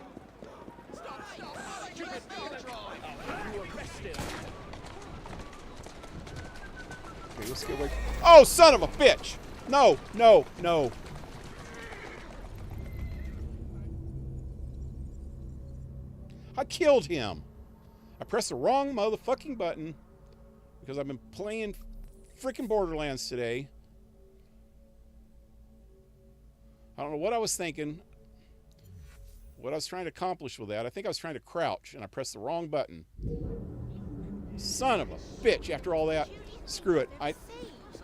A: Okay, let's get away. Oh, son of a bitch! No, no, no. I killed him. I pressed the wrong motherfucking button because I've been playing freaking Borderlands today. I don't know what I was thinking, what I was trying to accomplish with that. I think I was trying to crouch and I pressed the wrong button. Son of a bitch, after all that. Screw it.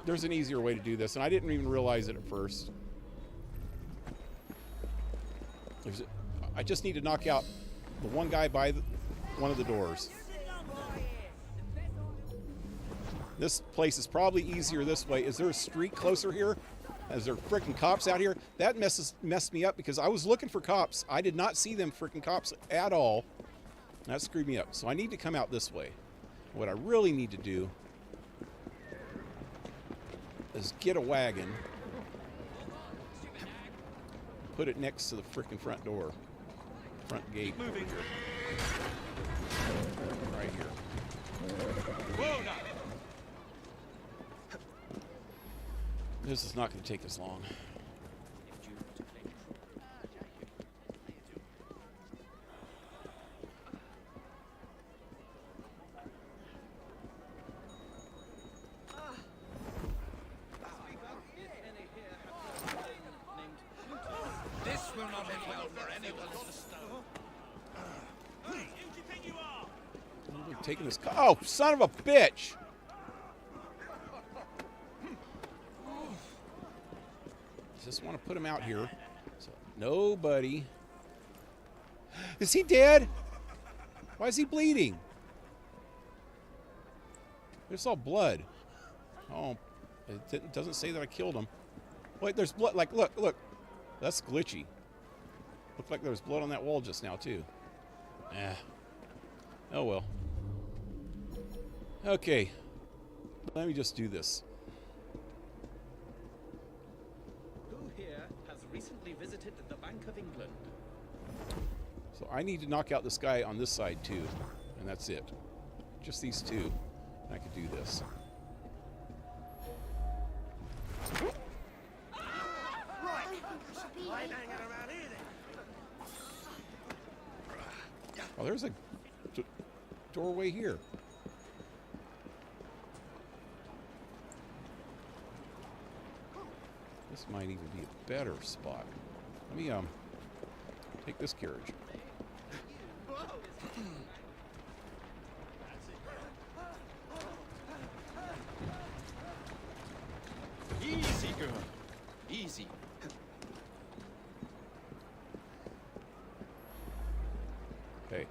A: There's an easier way to do this, and I didn't even realize it at first. I just need to knock out the one guy by one of the doors. This place is probably easier this way. Is there a street closer here? As there freaking cops out here, that messed me up because I was looking for cops. I did not see them freaking cops at all. That screwed me up. So I need to come out this way. What I really need to do is get a wagon, put it next to the freaking front door, front gate.
C: Moving.
A: Right here.
C: Whoa, now.
A: This is not going to take us long.
I: This will not end well for anyone.
A: I'm taking this. Oh, son of a bitch! Just want to put him out here. So nobody. Is he dead? Why is he bleeding? There's all blood. Oh, it doesn't say that I killed him. Wait, there's blood. Like, look. That's glitchy. Looked like there was blood on that wall just now, too. Oh, well. Okay. Let me just do this.
J: Who here has recently visited the Bank of England?
A: So I need to knock out this guy on this side, too. And that's it. Just these two. And I could do this. Oh, there's a doorway here. This might even be a better spot. Let me take this carriage.
G: Easy, girl. Easy.
A: Okay.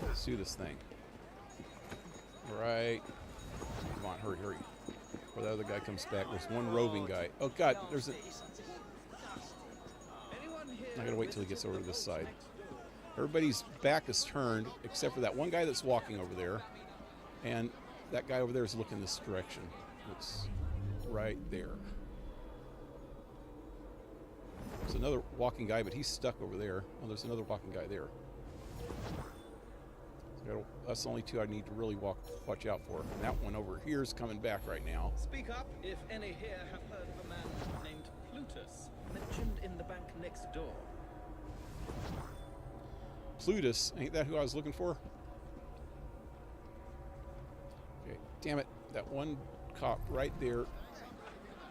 A: Let's do this thing. Right. Come on, hurry. Before the other guy comes back. There's one roving guy. Oh, God. There's a... I gotta wait till he gets over to this side. Everybody's back is turned, except for that one guy that's walking over there. And that guy over there is looking this direction. It's right there. There's another walking guy, but he's stuck over there. Oh, there's another walking guy there. So that's the only two I need to really watch out for. And that one over here is coming back right now.
J: Speak up if any here have heard of a man named Plutus, mentioned in the bank next door.
A: Plutus, ain't that who I was looking for? Okay, damn it. That one cop right there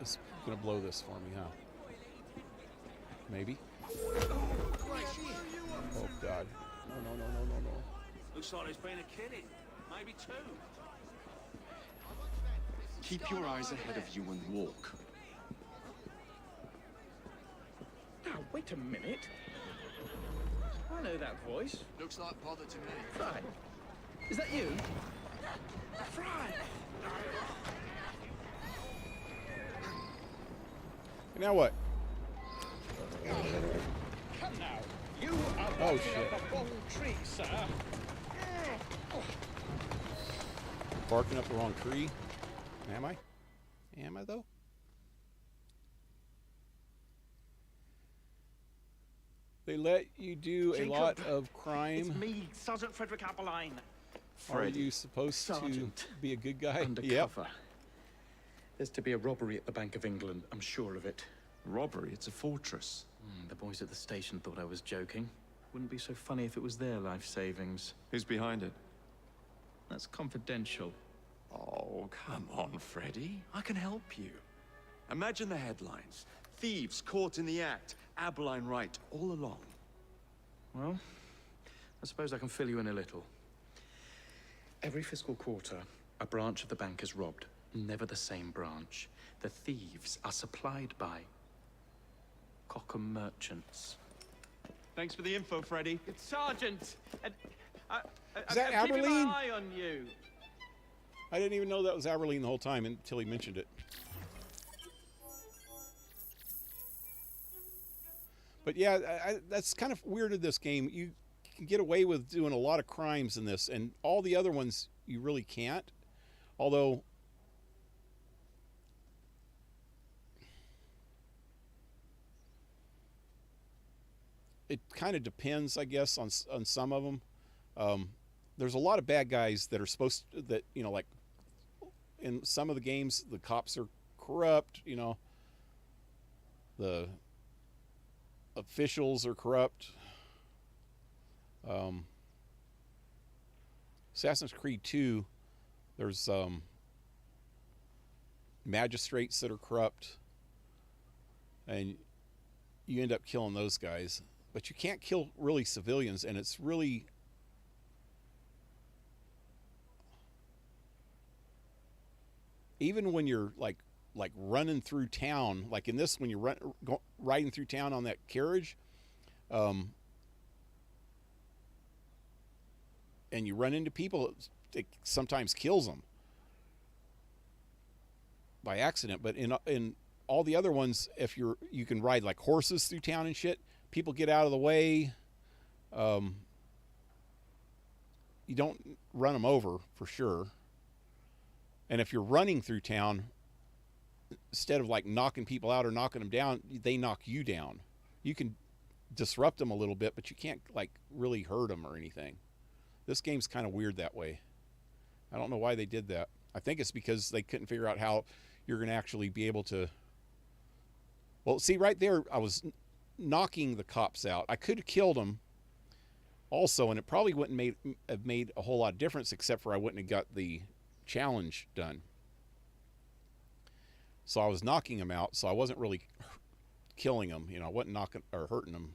A: is going to blow this for me, huh? Maybe? Oh, God. No.
C: Looks like there's been a killing. Maybe two.
G: Keep your eyes ahead of you and walk.
J: Now, wait a minute. I know that voice.
C: Looks like bother to me.
J: Fry. Is that you? Fry!
A: Now what?
J: Come now. You are
A: Oh,
J: barking
A: shit.
J: up the wrong tree, sir.
A: Barking up the wrong tree? Am I? Am I, though? They let you do a lot of
J: It's
A: crime.
J: me, Sergeant Frederick Aberline.
A: Are you supposed
J: Sergeant.
A: to be a good guy?
J: Undercover. There's to be a robbery at the Bank of England. I'm sure of it.
G: Robbery, it's a fortress.
J: The boys at the station thought I was joking. Wouldn't be so funny if it was their life savings.
G: Who's behind it?
J: That's confidential.
G: Oh, come on, Freddy. I can help you. Imagine the headlines. Thieves caught in the act. Aberline right, all along.
J: Well, I suppose I can fill you in a little. Every fiscal quarter, a branch of the bank is robbed. Never the same branch. The thieves are supplied by Cockham merchants.
G: Thanks for the info, Freddy.
J: Sergeant!
A: Is that
J: I'm keeping
A: Aberline?
J: my eye on you.
A: I didn't even know that was Aberline the whole time until he mentioned it. But yeah, that's kind of weird in this game. You can get away with doing a lot of crimes in this, and all the other ones you really can't. Although it kind of depends, I guess, on some of them. There's a lot of bad guys that are supposed to, that, you know, like in some of the games, the cops are corrupt, you know, the officials are corrupt. Assassin's Creed 2, there's magistrates that are corrupt, and you end up killing those guys. But you can't kill really civilians, and it's really... Even when you're like running through town, like in this, when you're riding through town on that carriage, and you run into people, it sometimes kills them by accident. But in all the other ones, if you can ride like horses through town and shit, people get out of the way. You don't run them over for sure. And if you're running through town, instead of like knocking people out or knocking them down, they knock you down. You can disrupt them a little bit, but you can't like really hurt them or anything. This game's kind of weird that way. I don't know why they did that. I think it's because they couldn't figure out how you're going to actually be able to... Well, see, right there, I was knocking the cops out. I could have killed them also, and it probably wouldn't have made a whole lot of difference, except for I wouldn't have got the challenge done. So I was knocking them out, so I wasn't really killing them. You know, I wasn't knocking or hurting them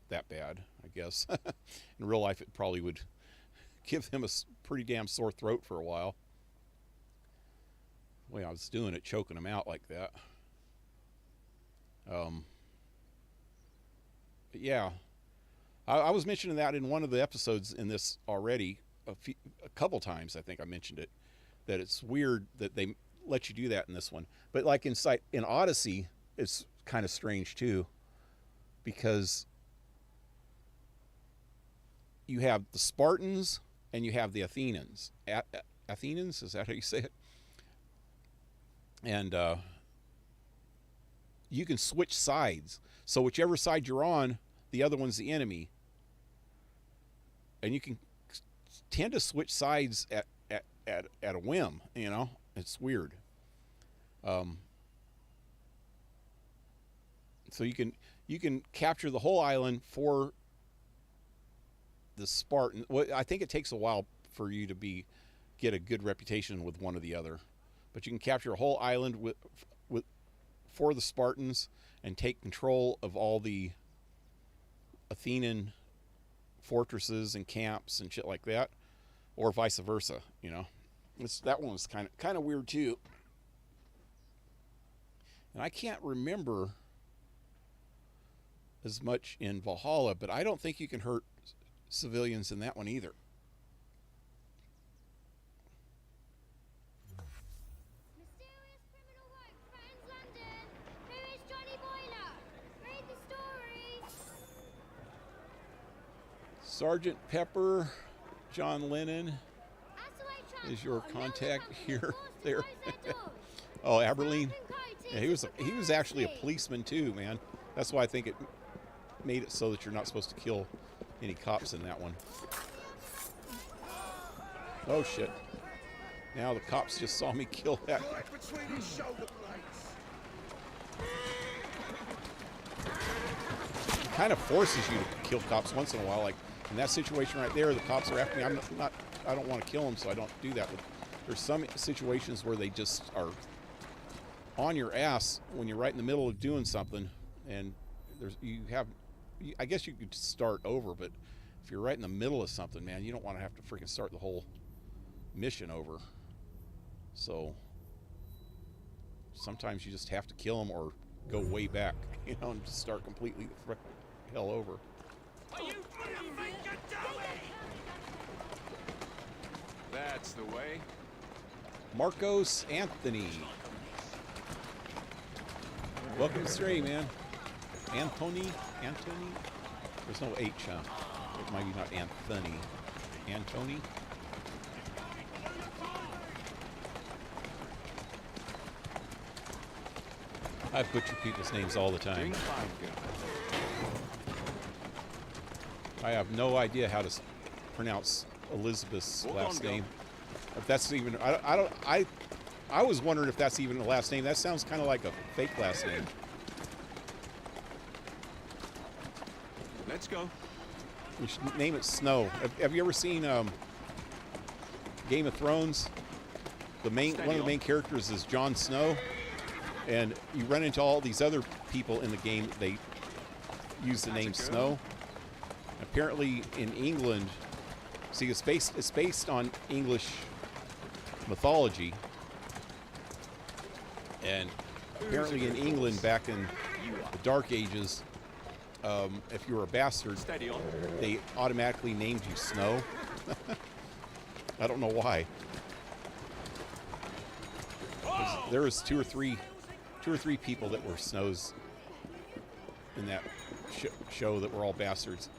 A: that bad, I guess. In real life, it probably would give them a pretty damn sore throat for a while. The way I was doing it, choking them out like that. But yeah, I was mentioning that in one of the episodes in this already. A couple times, I think I mentioned it, that it's weird that they let you do that in this one. But like in Odyssey, it's kind of strange too, because you have the Spartans and you have the Athenians. Athenians, is that how you say it? And you can switch sides. So whichever side you're on, the other one's the enemy. And you can tend to switch sides at a whim, you know. It's weird. So you can capture the whole island for the Spartan. Well, I think it takes a while for you to get a good reputation with one or the other, but you can capture a whole island for the Spartans and take control of all the Athenian fortresses and camps and shit like that, or vice versa. You know, that one was kind of weird too. And I can't remember as much in Valhalla, but I don't think you can hurt civilians in that one either.
K: Mysterious criminal work threatens London. Who is Johnny Boiler? Read the story.
A: Sergeant Pepper, John Lennon is your contact here, there. Oh, Aberline. Yeah, he was actually a policeman too, man. That's why I think it made it so that you're not supposed to kill any cops in that one. Oh shit. Now the cops just saw me kill that guy.
B: Right between his shoulder blades.
A: It kind of forces you to kill cops once in a while. Like in that situation right there, the cops are after me. I don't want to kill them, so I don't do that. But there's some situations where they just are on your ass when you're right in the middle of doing something, and I guess you could start over, but if you're right in the middle of something, man, you don't want to have to freaking start the whole mission over. So sometimes you just have to kill them or go way back, you know, and just start completely the frick hell over.
G: That's the way.
A: Marcos Anthony. Welcome to the stream, man. Anthony? There's no H, huh? It might be not Anthony. Antony? I butcher people's names all the time. I have no idea how to pronounce Elizabeth's last name. If that's even, I was wondering if that's even a last name. That sounds kind of like a fake last name.
G: Let's go.
A: You should name it Snow. Have you ever seen Game of Thrones? One of the main characters is Jon Snow, and you run into all these other people in the game. They use the name Snow. Apparently, in England, see, it's based on English mythology, and apparently in England back in the Dark Ages, if you were a bastard, they automatically named you Snow. I don't know why. There was two or three people that were Snows in that show that were all bastards,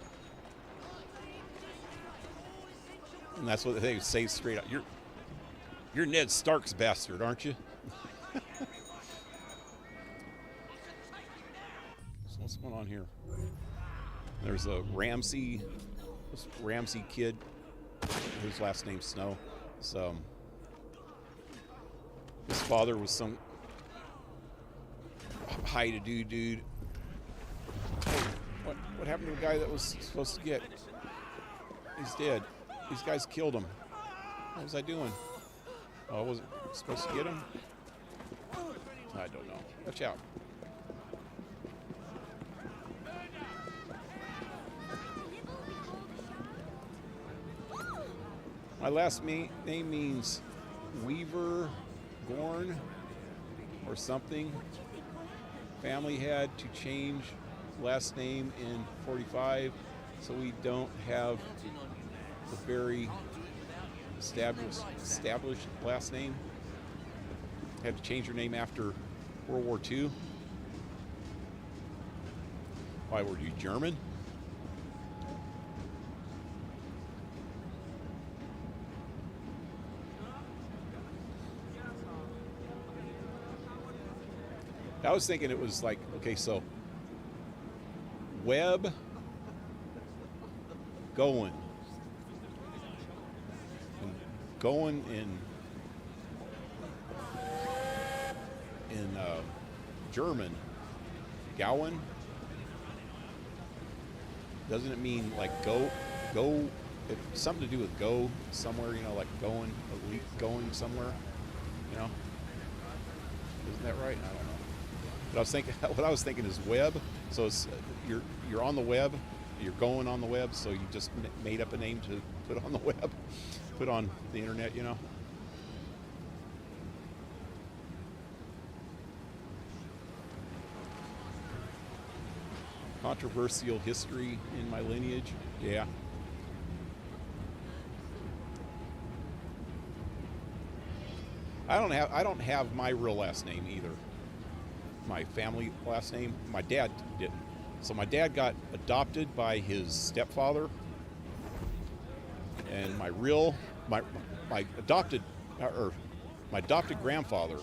A: and that's what they would say straight out. You're Ned Stark's bastard, aren't you? So what's going on here? There's a Ramsey kid whose last name's Snow. So his father was some high-to-do dude. Hey, what happened to the guy that was supposed to get? He's dead. These guys killed him. What was I doing? Oh, I wasn't supposed to get him? I don't know. Watch out. My last name means Weaver Gorn or something. Family had to change last name in 45, so we don't have a very established last name. Had to change your name after World War II. Why, were you German? I was thinking it was like, okay, so Webb going in German, Gowan, doesn't it mean like go, it's something to do with go somewhere, you know, like going somewhere, you know? Isn't that right? I don't know. But what I was thinking is web. So it's, you're on the web, you're going on the web, so you just made up a name to put on the web, put on the internet, you know? Controversial history in my lineage. Yeah. I don't have my real last name either. My family last name. My dad didn't. So my dad got adopted by his stepfather, and my adopted grandfather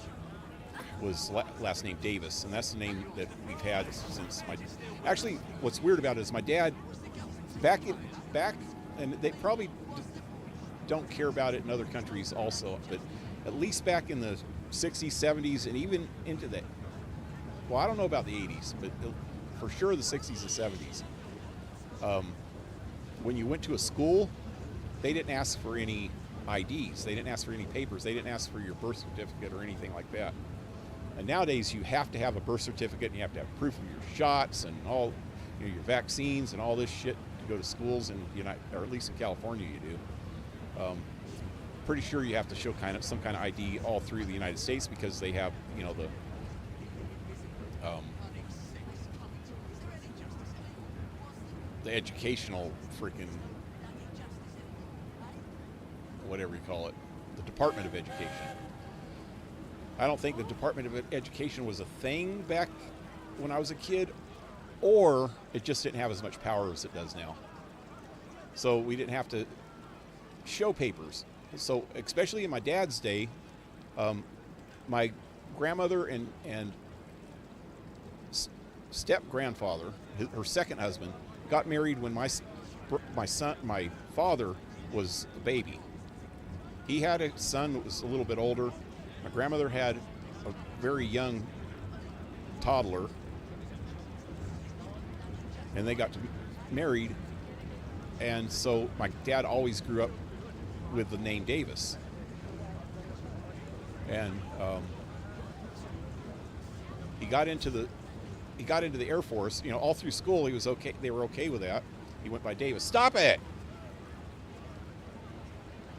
A: was last name Davis, and that's the name that we've had since actually what's weird about it is my dad back and they probably don't care about it in other countries also, but at least back in the 60s, 70s, and even into the, well, I don't know about the 80s, but for sure the 60s and 70s, when you went to a school, they didn't ask for any IDs, they didn't ask for any papers, they didn't ask for your birth certificate or anything like that. And nowadays you have to have a birth certificate, and you have to have proof of your shots and all, you know, your vaccines and all this shit to go to schools in or at least in California you do. Pretty sure you have to show some kind of ID all through the United States, because they have, you know, the educational freaking, whatever you call it, the Department of Education. I don't think the Department of Education was a thing back when I was a kid. or it just didn't have as much power as it does now. So we didn't have to show papers. So especially in my dad's day, my grandmother and step-grandfather, her second husband, got married when my father was a baby. He had a son that was a little bit older. My grandmother had a very young toddler, and they got married. And so my dad always grew up with the name Davis. And he got into the Air Force. You know, all through school he was okay. They were okay with that. He went by Davis. Stop it!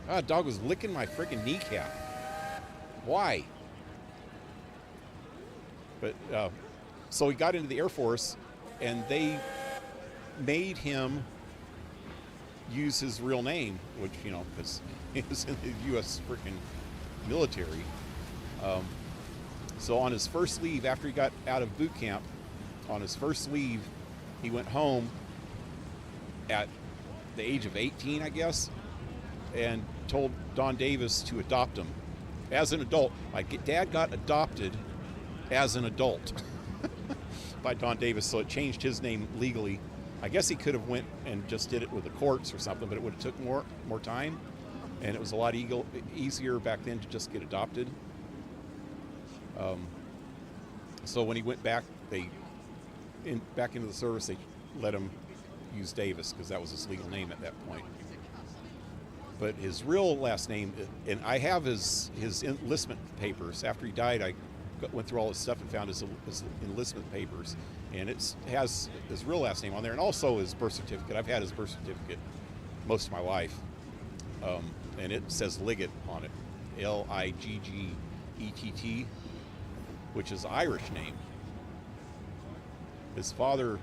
A: Ah, dog was licking my freaking kneecap. Why? But so he got into the Air Force, and they made him use his real name, which, you know, because he was in the U.S. freaking military. So on his first leave, after he got out of boot camp, on his first leave, he went home at the age of 18, I guess, and told Don Davis to adopt him as an adult. My dad got adopted as an adult by Don Davis, so it changed his name legally. I guess he could have went and just did it with the courts or something, but it would have took more time, and it was a lot easier back then to just get adopted. So when he went back, back into the service, they let him use Davis because that was his legal name at that point. But his real last name, and I have his enlistment papers. After he died, I went through all his stuff and found his enlistment papers, and it has his real last name on there, and also his birth certificate. I've had his birth certificate most of my life, and it says Liggett on it, Liggett, which is an Irish name. His father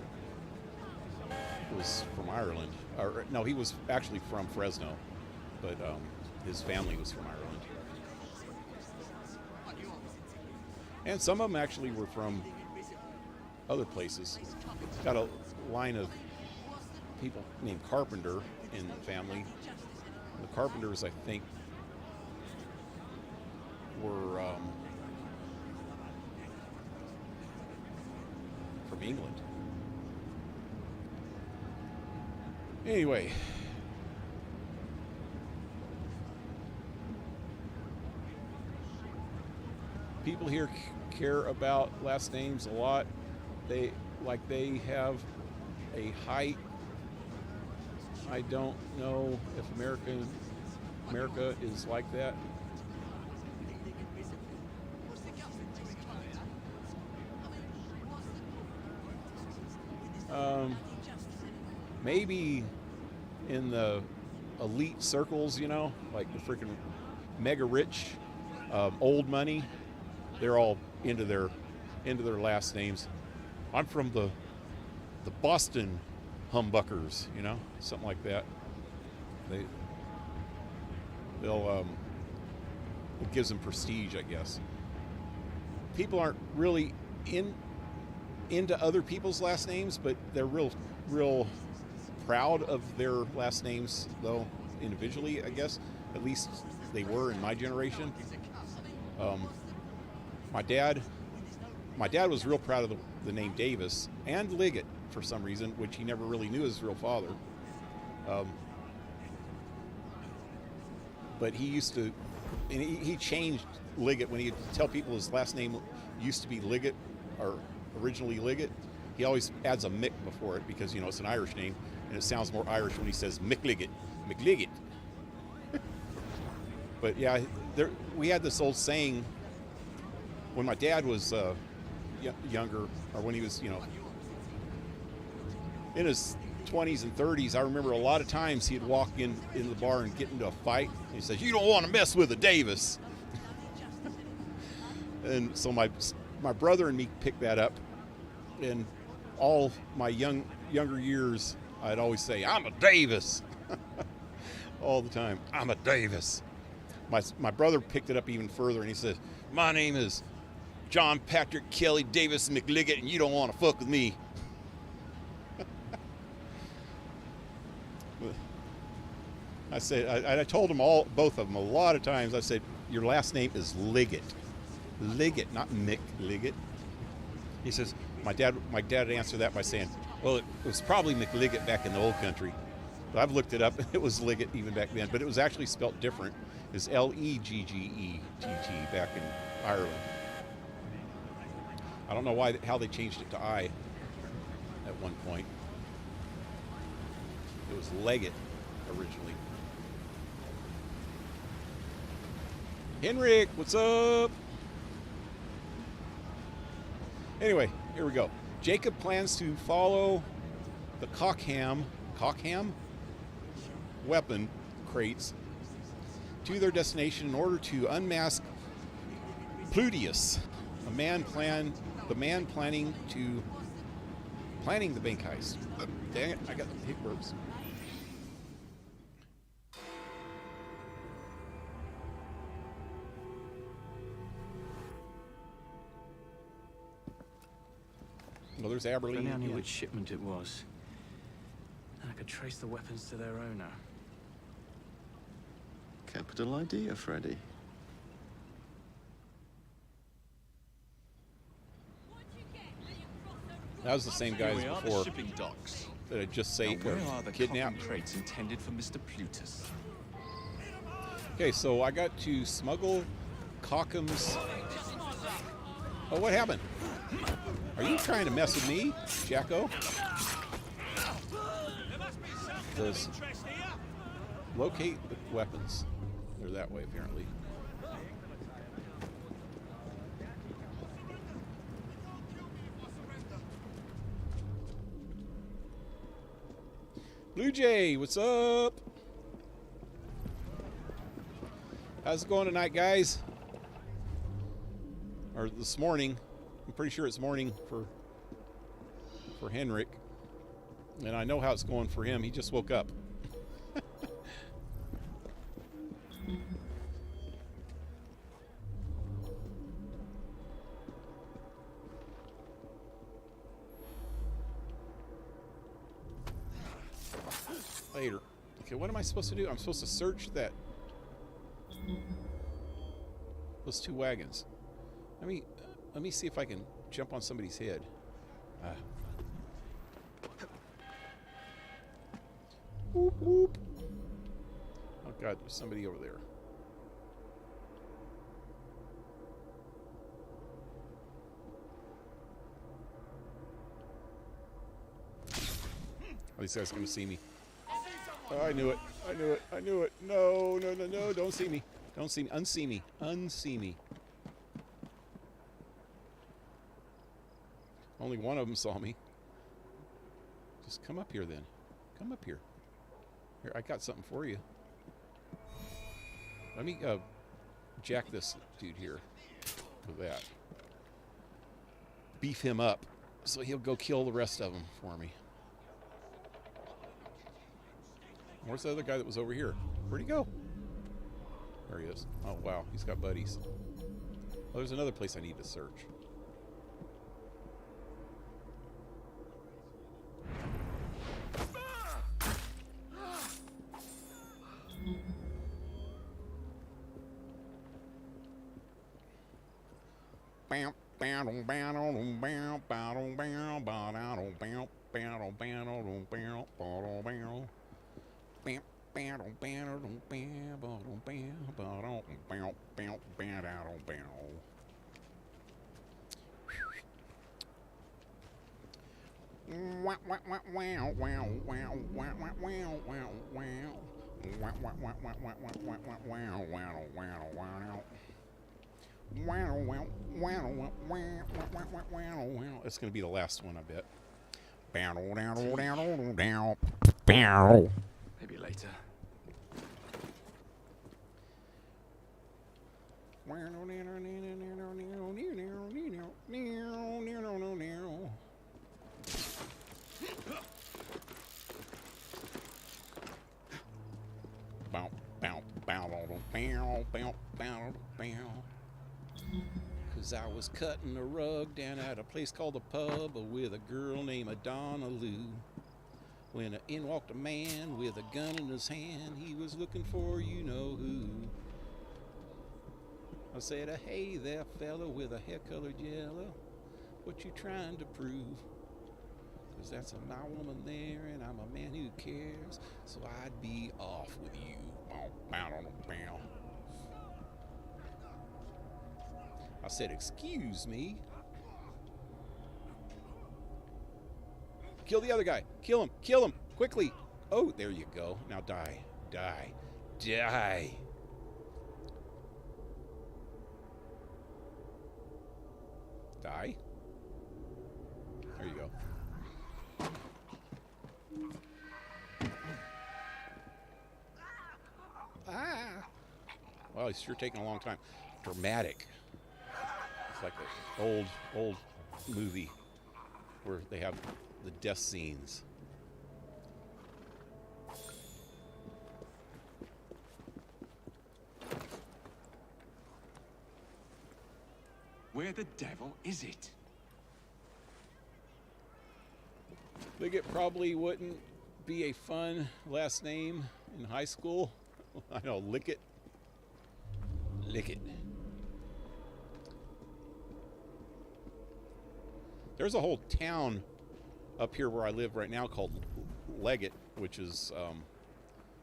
A: was from Ireland, or no, he was actually from Fresno, but his family was from Ireland. And some of them actually were from other places. Got a line of people named Carpenter in the family. The Carpenters, I think, were from England. Anyway, people here care about last names a lot. They have a height. I don't know if America is like that. Maybe in the elite circles, you know, like the freaking mega rich, old money, they're all into their last names. I'm from the Boston humbuckers, you know, something like that. They'll it gives them prestige, I guess. People aren't really into other people's last names, but they're real proud of their last names, though, individually, I guess. At least they were in my generation. My dad was real proud of the name Davis and Liggett for some reason, which he never really knew his real father. But he used to, and he changed Liggett when he'd tell people his last name used to be Liggett, or originally Liggett. He always adds a Mick before it because, you know, it's an Irish name, and it sounds more Irish when he says McLiggett. McLiggett. But yeah, we had this old saying when my dad was younger, or when he was, you know, in his 20s and 30s. I remember a lot of times he'd walk into the bar and get into a fight. And he says, "You don't want to mess with a Davis." And so my brother and me picked that up. And all my younger years, I'd always say, "I'm a Davis." All the time, "I'm a Davis." My brother picked it up even further, and he said, "My name is John Patrick Kelly Davis McLiggett, and you don't want to fuck with me." I said, I told them both of them, a lot of times. I said, your last name is Liggett. Liggett, not Mick Liggett. He says, my dad answered that by saying, well, it was probably McLiggett back in the old country. But I've looked it up, and it was Liggett even back then. But it was actually spelt different. It's Leggettt back in Ireland. I don't know how they changed it to I at one point. It was Leggett originally. Henrik, what's up? Anyway, here we go. Jacob plans to follow the Cockham weapon crates to their destination in order to unmask Pludius, the man planning the bank heist. Dang it, I got the pig burps. Well, there's Aberlin.
J: If only I knew
A: again.
J: which shipment it was, then I could trace the weapons to their owner.
G: Capital idea, Freddy.
A: That was the same guy as
L: Here we are,
A: before
L: the shipping docks.
A: that had just say
L: Now, where are the
A: kidnapped.
L: cotton crates intended for Mr. Plutus?
A: Okay, so I got to smuggle Cockham's. Oh, what happened? Are you trying to mess with me, Jacko? Does locate the weapons. They're that way, apparently. Blue Jay, what's up? How's it going tonight, guys? Or this morning. I'm pretty sure it's morning for Henrik. And I know how it's going for him. He just woke up. Later. Okay, what am I supposed to do? I'm supposed to search those two wagons. Let me see if I can jump on somebody's head. Whoop, whoop. Oh God, there's somebody over there. Oh, these guys are gonna see me. Oh, I knew it. I knew it. I knew it. No, no, no, no. Don't see me. Don't see me. Unsee me. Unsee me. Only one of them saw me. Just come up here then. Come up here. Here, I got something for you. Let me jack this dude here with that. Beef him up so he'll go kill the rest of them for me. Where's the other guy that was over here? Where'd he go? There he is. Oh, wow. He's got buddies. Oh, there's another place I need to search. It's going to be the last one, I bet.
J: Maybe later.
A: Cause I was cutting a rug down at a place called the Pub with a girl named Donna Lou. When in walked a man with a gun in his hand, he was looking for you know who. I said, hey there, fella with a hair-colored yellow, what you trying to prove? 'Cause that's my woman there, and I'm a man who cares, so I'd be off with you. I said, excuse me. Kill the other guy. Kill him, quickly. Oh, there you go. Now die, die, die. Die. There you go. Ah. Well, he's sure taking a long time. Dramatic. It's like an old movie where they have the death scenes.
L: Where the devil is it?
A: Liggett probably wouldn't be a fun last name in high school. I know, Lickett. Lickett. There's a whole town up here where I live right now called Leggett, which is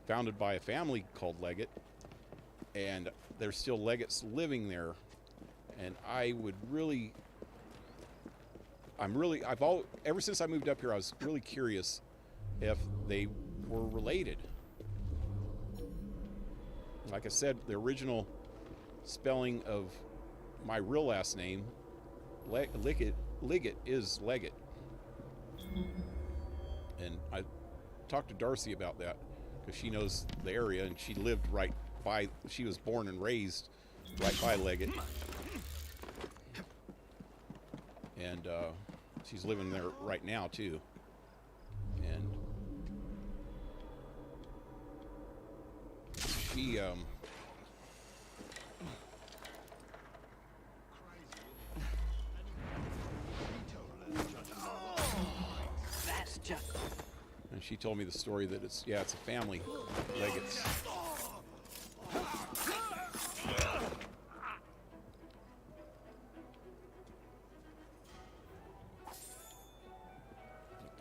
A: founded by a family called Leggett, and there's still Leggetts living there. And ever since I moved up here, I was really curious if they were related. Like I said, the original spelling of my real last name, Liggett, is Leggett. And I talked to Darcy about that because she knows the area, and she lived right by, she was born and raised right by Leggett. And she's living there right now too. And she
D: That's just.
A: and she told me the story that it's a family, Leggett's.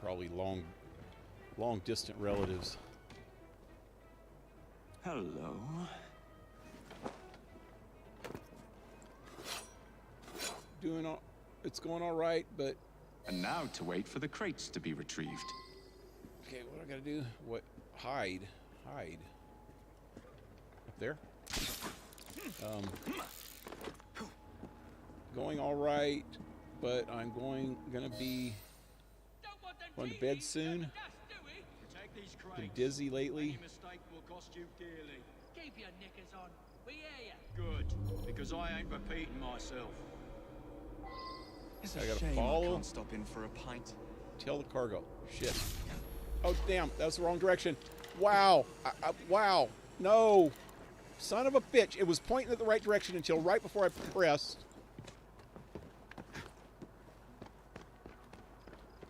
A: Probably long distant relatives.
L: Hello.
A: It's going all right, but.
L: And now to wait for the crates to be retrieved.
A: Okay, what do I gotta do? What? Hide. Up there? Going all right, but I'm gonna be going to bed soon. Been dizzy lately.
I: Any mistake will cost you dearly.
D: Keep your knickers on. We hear you.
I: Good, because I ain't repeating myself.
L: It's
A: I
L: a
A: gotta
L: shame
A: follow.
L: I can't stop in for a pint.
A: Tell the cargo. Shit. Oh, damn. That's the wrong direction. Wow. Wow. No. Son of a bitch. It was pointing at the right direction until right before I pressed.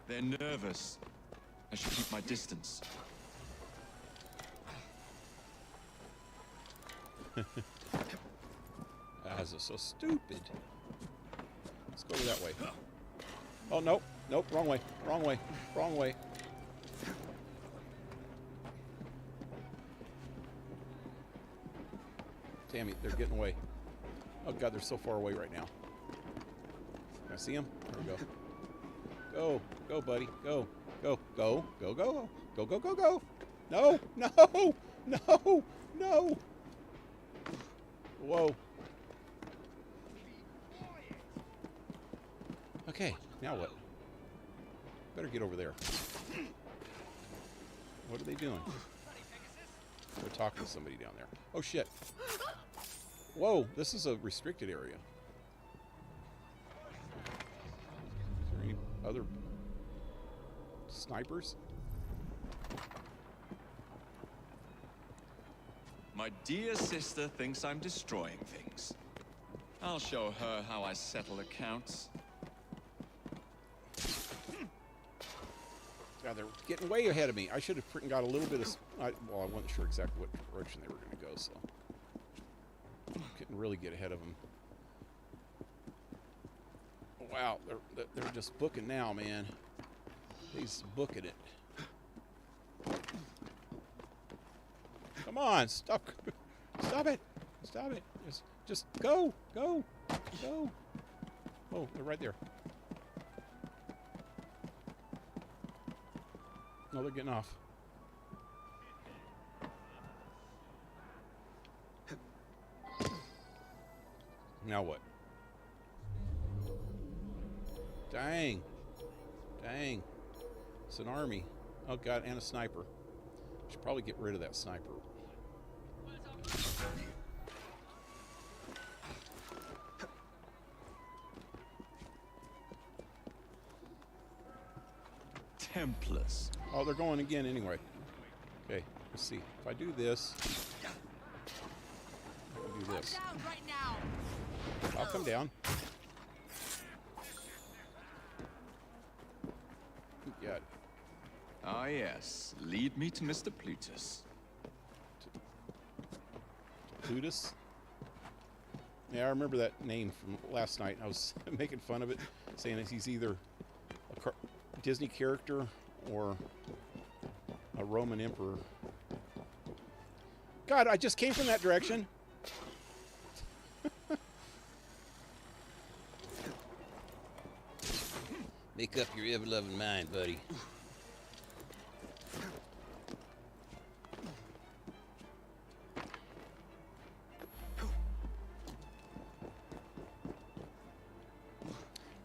L: They're nervous. I should keep my distance.
A: That's so stupid. Let's go that way. Oh, nope. Nope. Wrong way. Wrong way. Wrong way. Damn it. They're getting away. Oh, God. They're so far away right now. Can I see them? There we go. Go. Go, buddy. Go. Go. Go. Go. Go. Go. Go. Go. Go. No. No. No. No. Whoa. Okay. Now what? Better get over there. What are they doing? They're talking to somebody down there. Oh, shit. Whoa. This is a restricted area. Is there any other snipers?
G: My dear sister thinks I'm destroying things. I'll show her how I settle accounts.
A: God, they're getting way ahead of me. I should have freaking got a little bit of... well, I wasn't sure exactly what direction they were going to go, so... couldn't really get ahead of them. Wow, they're just booking now, man. He's booking it. Come on, stop it. Stop it. Just go. Oh, they're right there. No, they're getting off. Now what? Dang. It's an army. Oh god, and a sniper. Should probably get rid of that sniper.
L: Templars.
A: Oh, they're going again anyway. Okay, let's see. If I do this, I'll do this.
I: Down right now.
A: I'll come down. Yeah.
L: Ah, yes. Lead me to Mr. Plutus.
A: Plutus? Yeah, I remember that name from last night. I was making fun of it, saying that he's either a Disney character or a Roman emperor. God, I just came from that direction. Make up your ever-loving mind, buddy.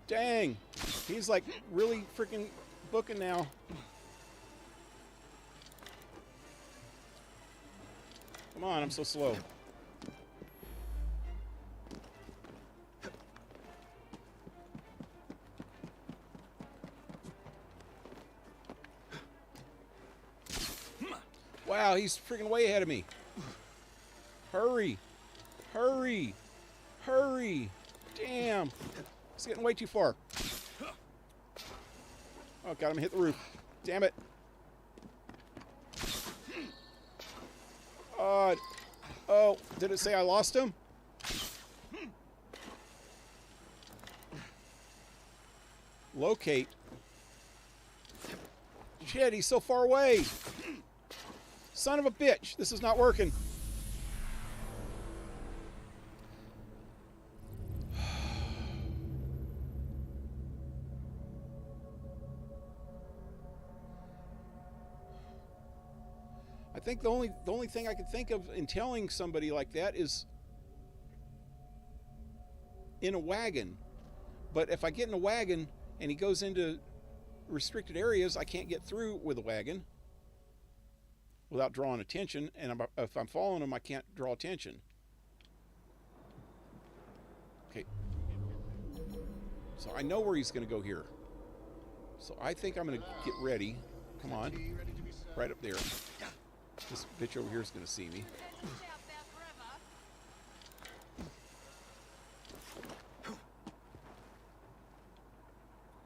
A: Dang, he's like really freaking booking now. Come on, I'm so slow. Wow, he's freaking way ahead of me. Hurry. Damn. It's getting way too far. Oh, got him hit the roof. Damn it. Oh, did it say I lost him? Locate. Shit, he's so far away. Son of a bitch. This is not working. I think the only thing I could think of in telling somebody like that is in a wagon. But if I get in a wagon and he goes into restricted areas, I can't get through with a wagon without drawing attention. And if I'm following him, I can't draw attention. Okay. So I know where he's going to go here. So I think I'm going to get ready. Come on. Right up there. This bitch over here is going to see me.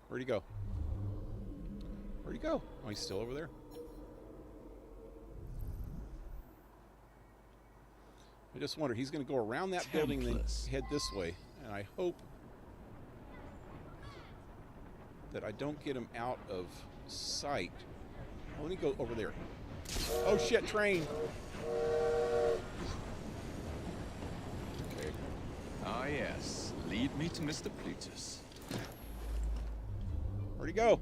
A: Where'd he go? Where'd he go? Oh, he's still over there. I just wonder, he's going to go around that building and then head this way. And I hope that I don't get him out of sight. Oh, let me go over there. Oh shit, train.
L: Okay. Ah, yes. Lead me to Mr. Plutus.
A: Where'd he go?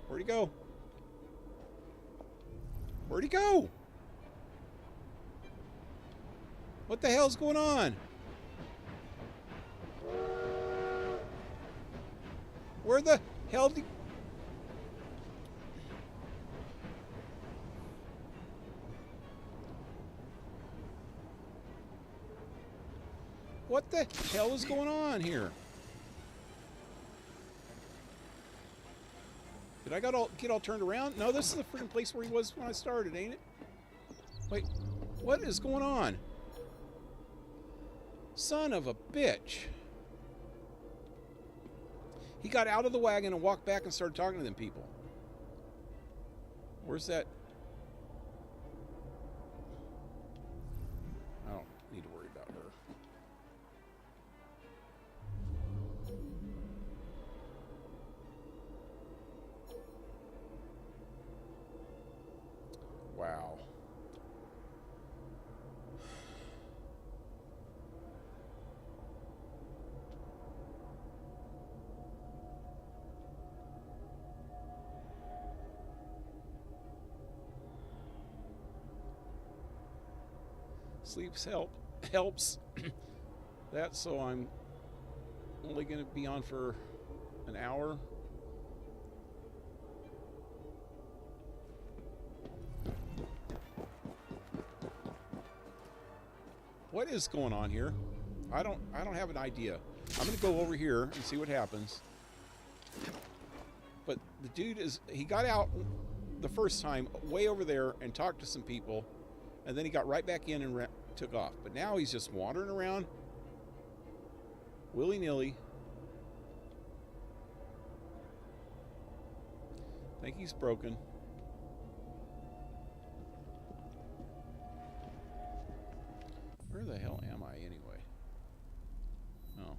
A: Where'd he go? Where'd he go? What the hell's going on? Where the hell did he... What the hell is going on here? Did I get all turned around? No, this is the freaking place where he was when I started, ain't it? Wait, what is going on? Son of a bitch. He got out of the wagon and walked back and started talking to them people. Where's that? I don't need to worry about her. Wow. Sleeps helps. That, so I'm only going to be on for an hour. What is going on here? I don't have an idea. I'm going to go over here and see what happens. But the dude he got out the first time way over there and talked to some people, and then he got right back in and took off. But now he's just wandering around willy-nilly. I think he's broken. Where the hell am I anyway? Oh,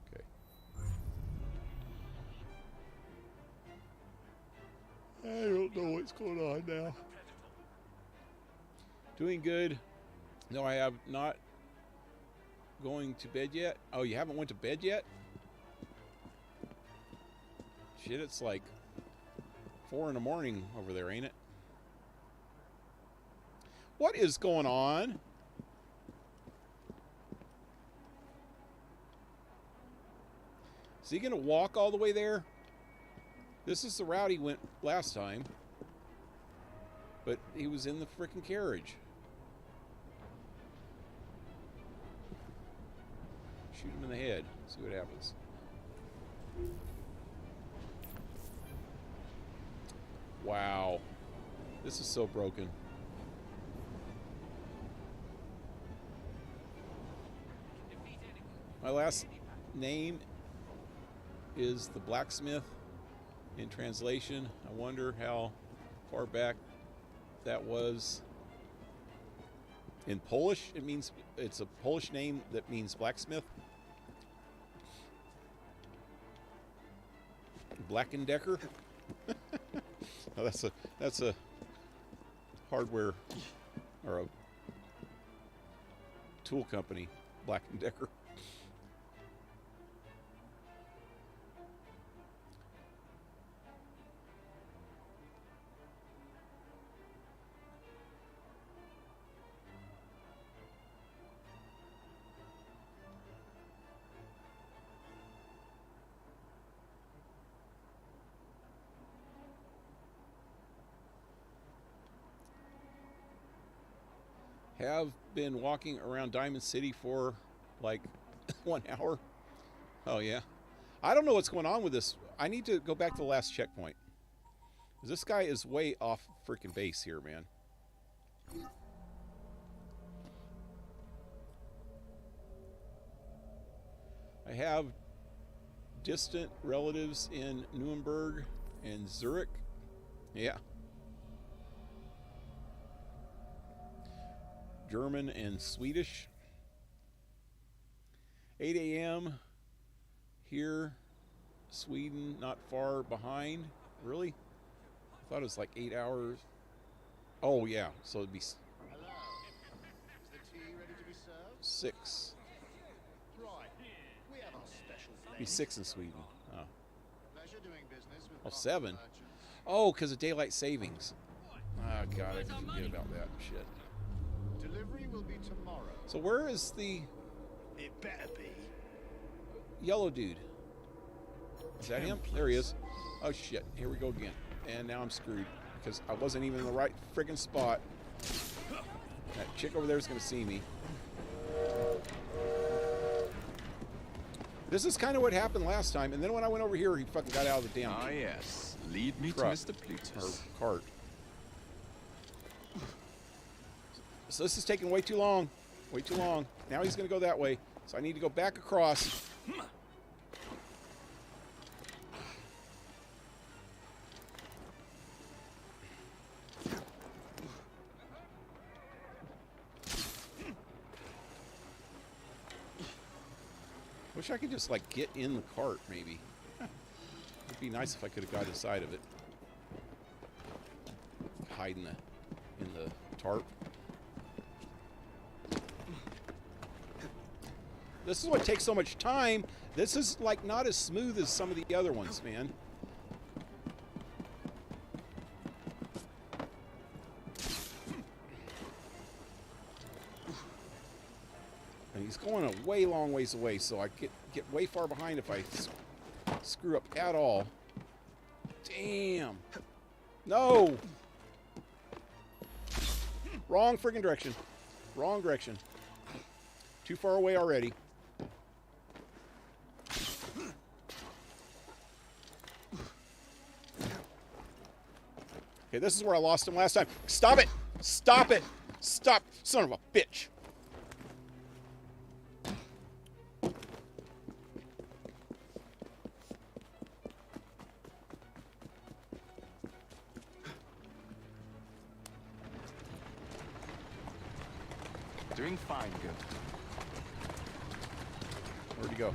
A: okay. I don't know what's going on now. Doing good. No, I have not going to bed yet. Oh, you haven't went to bed yet? Shit, it's like 4 in the morning over there, ain't it? What is going on? Is he going to walk all the way there? This is the route he went last time. But he was in the frickin' carriage. Shoot him in the head. See what happens. Wow. This is so broken. My last name is the blacksmith in translation. I wonder how far back that was. In Polish, it's a Polish name that means blacksmith. Black & Decker. No, that's a hardware or a tool company, Black & Decker. Have been walking around Diamond City for like 1 hour. Oh yeah. I don't know what's going on with this. I need to go back to the last checkpoint. This guy is way off freaking base here, man. I have distant relatives in Nuremberg and Zurich. Yeah. German and Swedish. 8 a.m. here, Sweden, not far behind. Really? I thought it was like 8 hours. Oh yeah, so it'd be
B: Hello. Is the tea ready to be served?
A: 6.
B: Right. We have our special
A: It'd be 6 in Sweden. Oh,
B: pleasure doing business with
A: oh
B: partner
A: 7.
B: merchants.
A: Oh, because of daylight savings. Oh god, I forget about that shit.
B: Delivery will be tomorrow.
A: So where is the
B: It better be.
A: yellow dude? Is that him? There he is. Oh shit, here we go again. And now I'm screwed because I wasn't even in the right friggin' spot. That chick over there is going to see me. This is kind of what happened last time, and then when I went over here, he fucking got out of the damn
L: Ah, yes. Lead me
A: truck,
L: to Mr. Plutus.
A: or cart. So this is taking way too long. Way too long. Now he's going to go that way, so I need to go back across. Wish I could just like get in the cart, maybe. It'd be nice if I could have got inside of it. Hide in the tarp. This is what takes so much time. This is like not as smooth as some of the other ones, man. And he's going a way long ways away, so I get way far behind if I screw up at all. Damn. No. Wrong friggin' direction. Wrong direction. Too far away already. Okay, this is where I lost him last time. Stop it! Stop it! Stop! Son of a bitch!
L: Doing fine, good.
A: Where'd he go?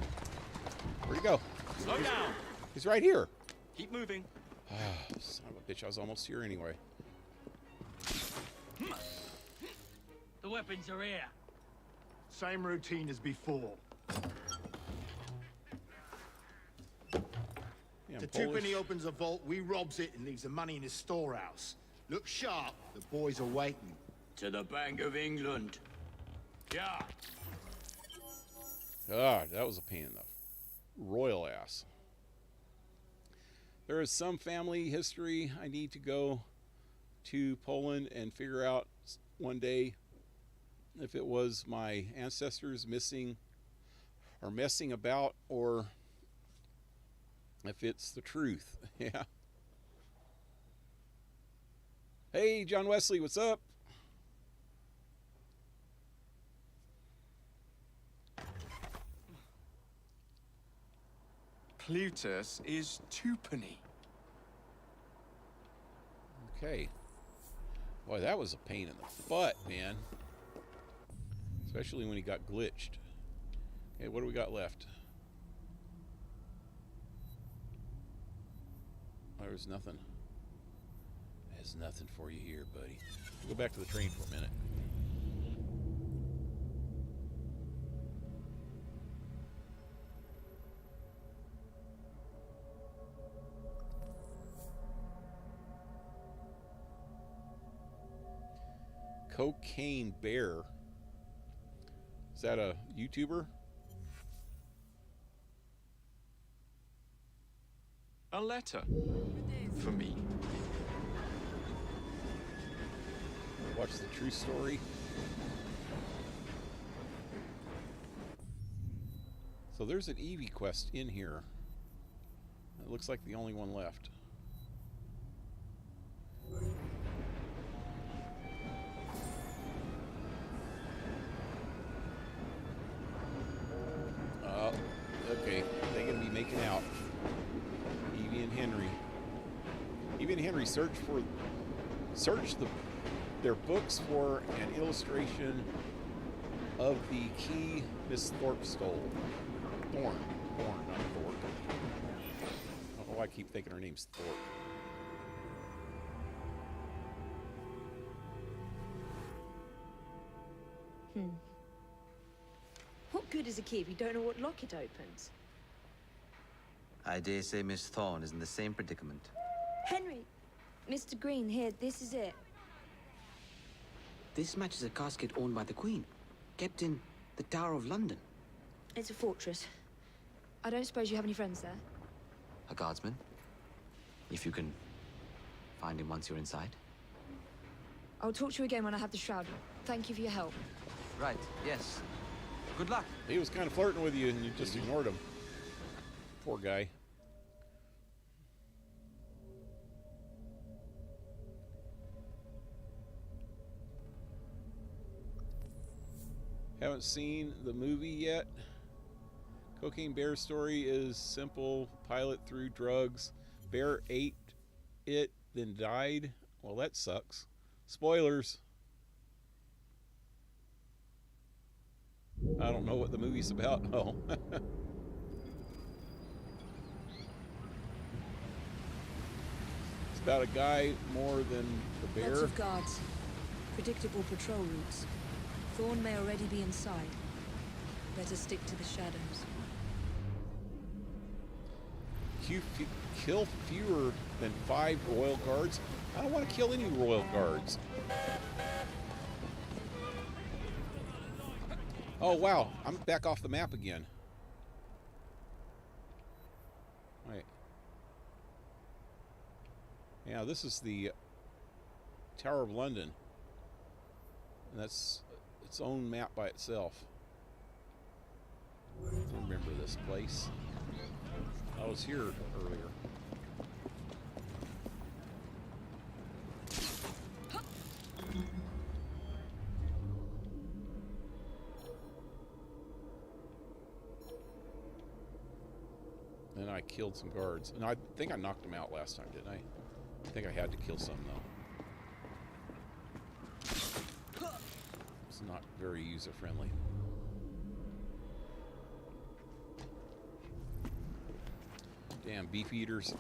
A: Where'd he go?
C: Slow down.
A: He's right here.
C: Keep moving.
A: Son of a bitch, I was almost here anyway.
D: The weapons are here.
B: Same routine as before.
A: Yeah,
B: The
A: Polish.
B: twopenny opens a vault, we robs it and leaves the money in his storehouse. Look sharp, the boys are waiting.
I: To the Bank of England.
B: Yeah.
A: God, that was a pain in the royal ass. There is some family history I need to go to Poland and figure out one day if it was my ancestors missing or messing about or if it's the truth. Yeah. Hey, John Wesley, what's up?
L: Plutus is twopenny.
A: Okay. Boy, that was a pain in the butt, man. Especially when he got glitched. Okay, what do we got left? There's nothing. There's nothing for you here, buddy. Go back to the train for a minute. Cocaine Bear. Is that a YouTuber?
L: A letter. For me.
A: Watch the true story. So there's an Eevee quest in here. It looks like the only one left. Okay, they're gonna be making out. Evie and Henry. Evie and Henry search their books for an illustration of the key Miss Thorpe stole. Thorne, not Thorpe. I don't know why I keep thinking her name's Thorpe.
E: What good is a key if you don't know what lock it opens?
M: I dare say Miss Thorne is in the same predicament.
E: Henry! Mr. Green, here, this is it.
N: This matches a casket owned by the Queen, kept in the Tower of London.
E: It's a fortress. I don't suppose you have any friends there?
M: A guardsman? If you can find him once you're inside.
E: I'll talk to you again when I have the shroud. Thank you for your help.
M: Right, yes. Good luck.
A: He was kind of flirting with you and you just ignored him. Poor guy. Haven't seen the movie yet. Cocaine Bear story is simple. Pilot threw drugs. Bear ate it, then died. Well, that sucks. Spoilers. I don't know what the movie's about. Oh. about a guy more than the bear.
E: Lots of guards. Predictable patrol routes. Thorn may already be inside. Better stick to the shadows.
A: Kill fewer than 5 royal guards? I don't want to kill any royal guards. Oh, wow. I'm back off the map again. Wait. Yeah, this is the Tower of London. And that's its own map by itself. I remember this place. I was here earlier. Then I killed some guards. And I think I knocked them out last time, didn't I? I think I had to kill some, though. It's not very user-friendly. Damn beef eaters.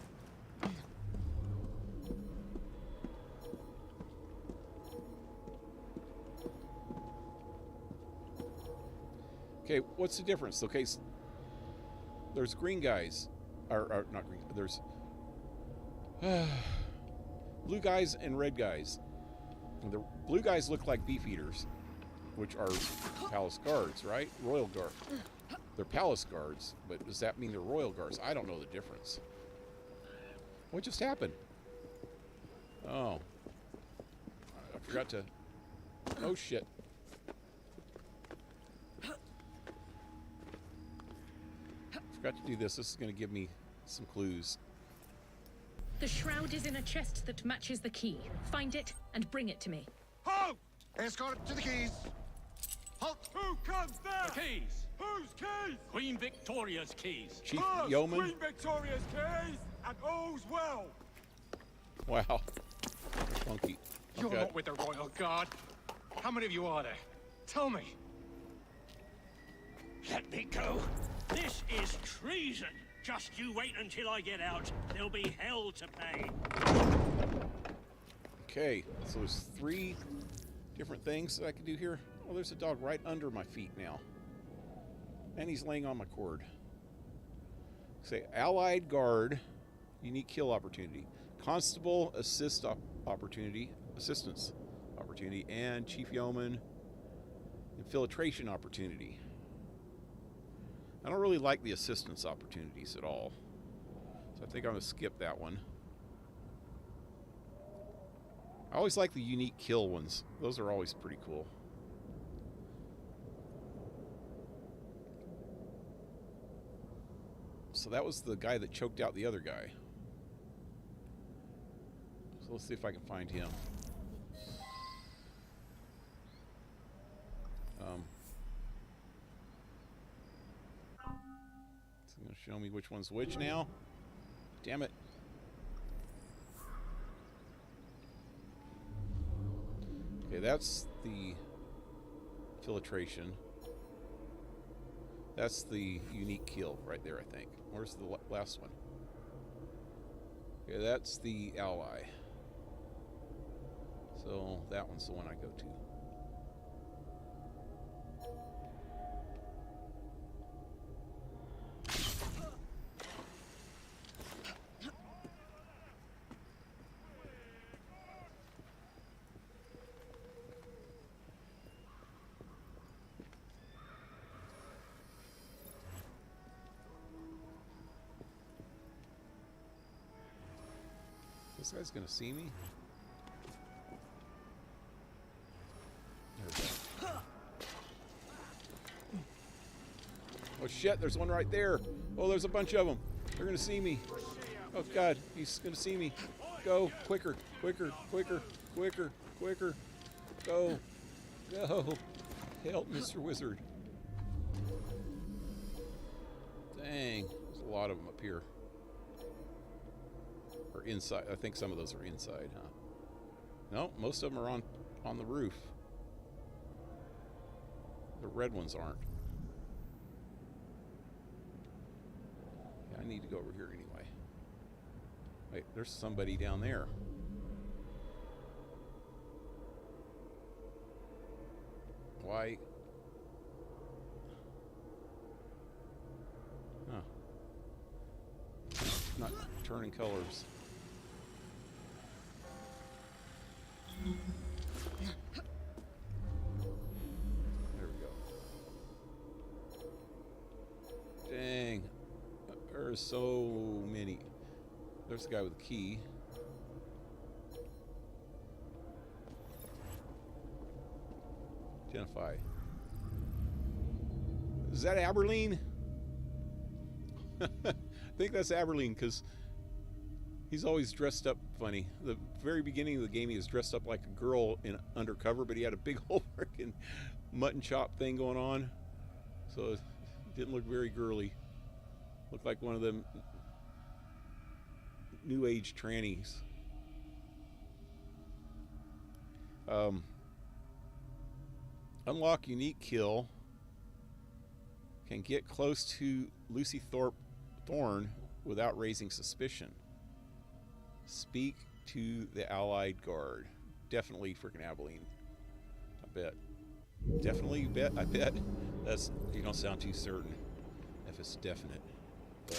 A: Okay, what's the difference? Okay, there's green guys, or not green. There's blue guys and red guys. And the blue guys look like beef eaters, which are palace guards, right? Royal guard. They're palace guards, but does that mean they're royal guards? I don't know the difference. What just happened? Oh, I forgot to. Oh shit. Forgot to do this. This is going to give me some clues.
O: The shroud is in a chest that matches the key. Find it and bring it to me.
B: Halt! Escort to the keys. Halt!
C: Who comes there?
D: The keys.
C: Whose keys?
D: Queen Victoria's keys.
A: Chief Yeoman.
C: Queen Victoria's keys, and all's well.
A: Wow. Funky.
H: You're
A: Okay.
H: not with the Royal Guard. How many of you are there? Tell me.
D: Let me go. This is treason. Just you wait until I get out. There'll be hell to pay.
A: Okay, so there's 3 different things that I can do here. Oh, there's a dog right under my feet now. And he's laying on my cord. Say, Allied Guard, unique kill opportunity. Constable assistance opportunity, and Chief Yeoman infiltration opportunity. I don't really like the assistance opportunities at all, so I think I'm going to skip that one. I always like the unique kill ones. Those are always pretty cool. So that was the guy that choked out the other guy. So let's see if I can find him. It's going to show me which one's which now. Damn it. Okay, that's the filtration. That's the unique kill right there, I think. Where's the last one? Okay, that's the ally. So that one's the one I go to. This guy's gonna see me? There we go. Oh shit, there's one right there. Oh, there's a bunch of them. They're gonna see me. Oh god, he's gonna see me. Go, quicker, quicker, quicker, quicker, quicker. Go, go. Help, Mr. Wizard. Dang, there's a lot of them up here. Or inside. I think some of those are inside, huh? No, most of them are on the roof. The red ones aren't. Yeah, I need to go over here anyway. Wait, there's somebody down there. Why? Huh. Not turning colors. There we go. Dang. There's so many. There's the guy with the key. Identify. Is that Aberline? I think that's Aberline because he's always dressed up funny. The very beginning of the game, he was dressed up like a girl in undercover, but he had a big whole freaking mutton chop thing going on, so it didn't look very girly. Looked like one of them new age trannies. Unlock unique kill. Can get close to Lucy Thorne without raising suspicion. Speak to the allied guard. Definitely freaking Abilene. I bet. Definitely bet. I bet. That's, you don't sound too certain if it's definite. But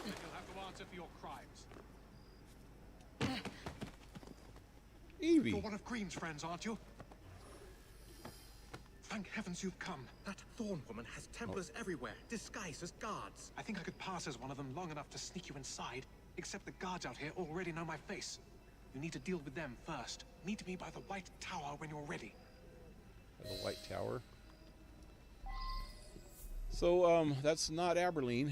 H: You'll have to answer for your crimes.
A: Evie.
H: You're one of Green's friends, aren't you? Thank heavens you've come. That Thorn woman has Templars everywhere, disguised as guards. I think I could pass as one of them long enough to sneak you inside, except the guards out here already know my face. You need to deal with them first. Meet me by the White Tower when you're ready.
A: By the White Tower? So, that's not Aberline.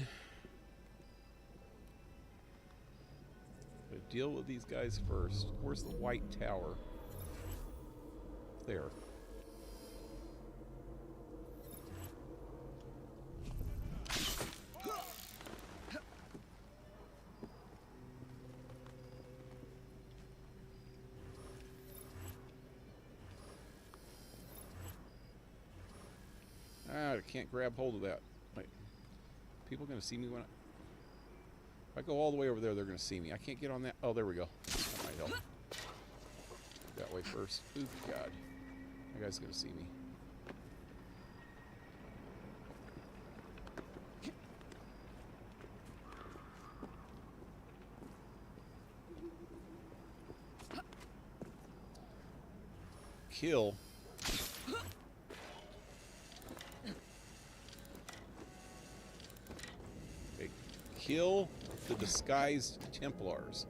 A: But deal with these guys first. Where's the White Tower? There. I can't grab hold of that. Wait. People gonna see me when if I go all the way over there, they're gonna see me. I can't get on that. Oh, there we go. That might help. That way first. Ooh, God. That guy's gonna see me. Kill. Okay. Kill the disguised Templars.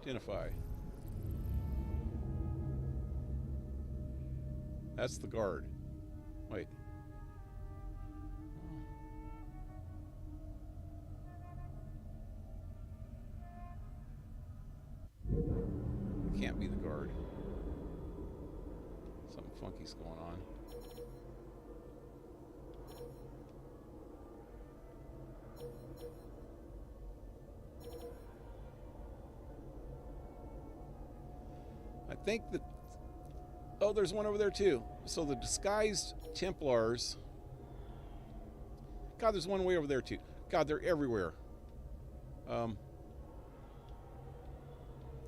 A: Identify. That's the guard. Wait. It can't be the guard. Something funky's going on. I think that... Oh, there's one over there too. So the disguised Templars... God, there's one way over there too. God, they're everywhere. I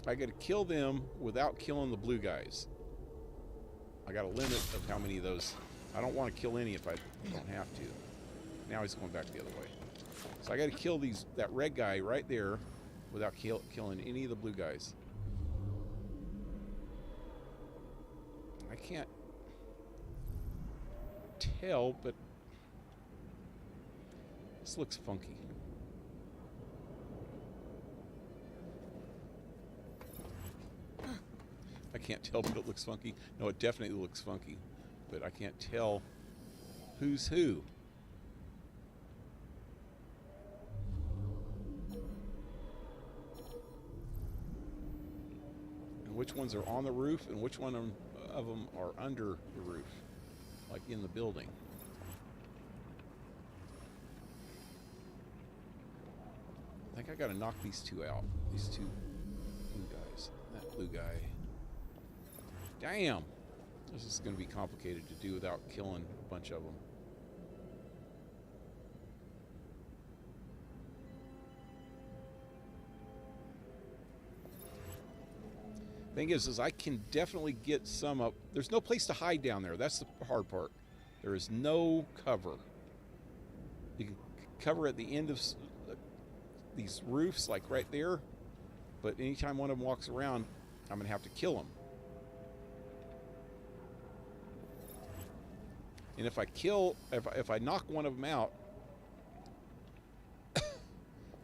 A: gotta kill them without killing the blue guys. I got a limit of how many of those... I don't want to kill any if I don't have to. Now he's going back the other way. So I gotta kill that red guy right there without killing any of the blue guys. I can't tell, but this looks funky. I can't tell, but it looks funky. No, it definitely looks funky, but I can't tell who's who. And which ones are on the roof and which one of them are under the roof, like in the building. I think I gotta knock these two out. These two blue guys. That blue guy. Damn! This is gonna be complicated to do without killing a bunch of them. Thing is I can definitely get some up. There's no place to hide down there. That's the hard part. There is no cover. You can cover at the end of these roofs, like right there. But anytime one of them walks around, I'm going to have to kill him. And if I knock one of them out,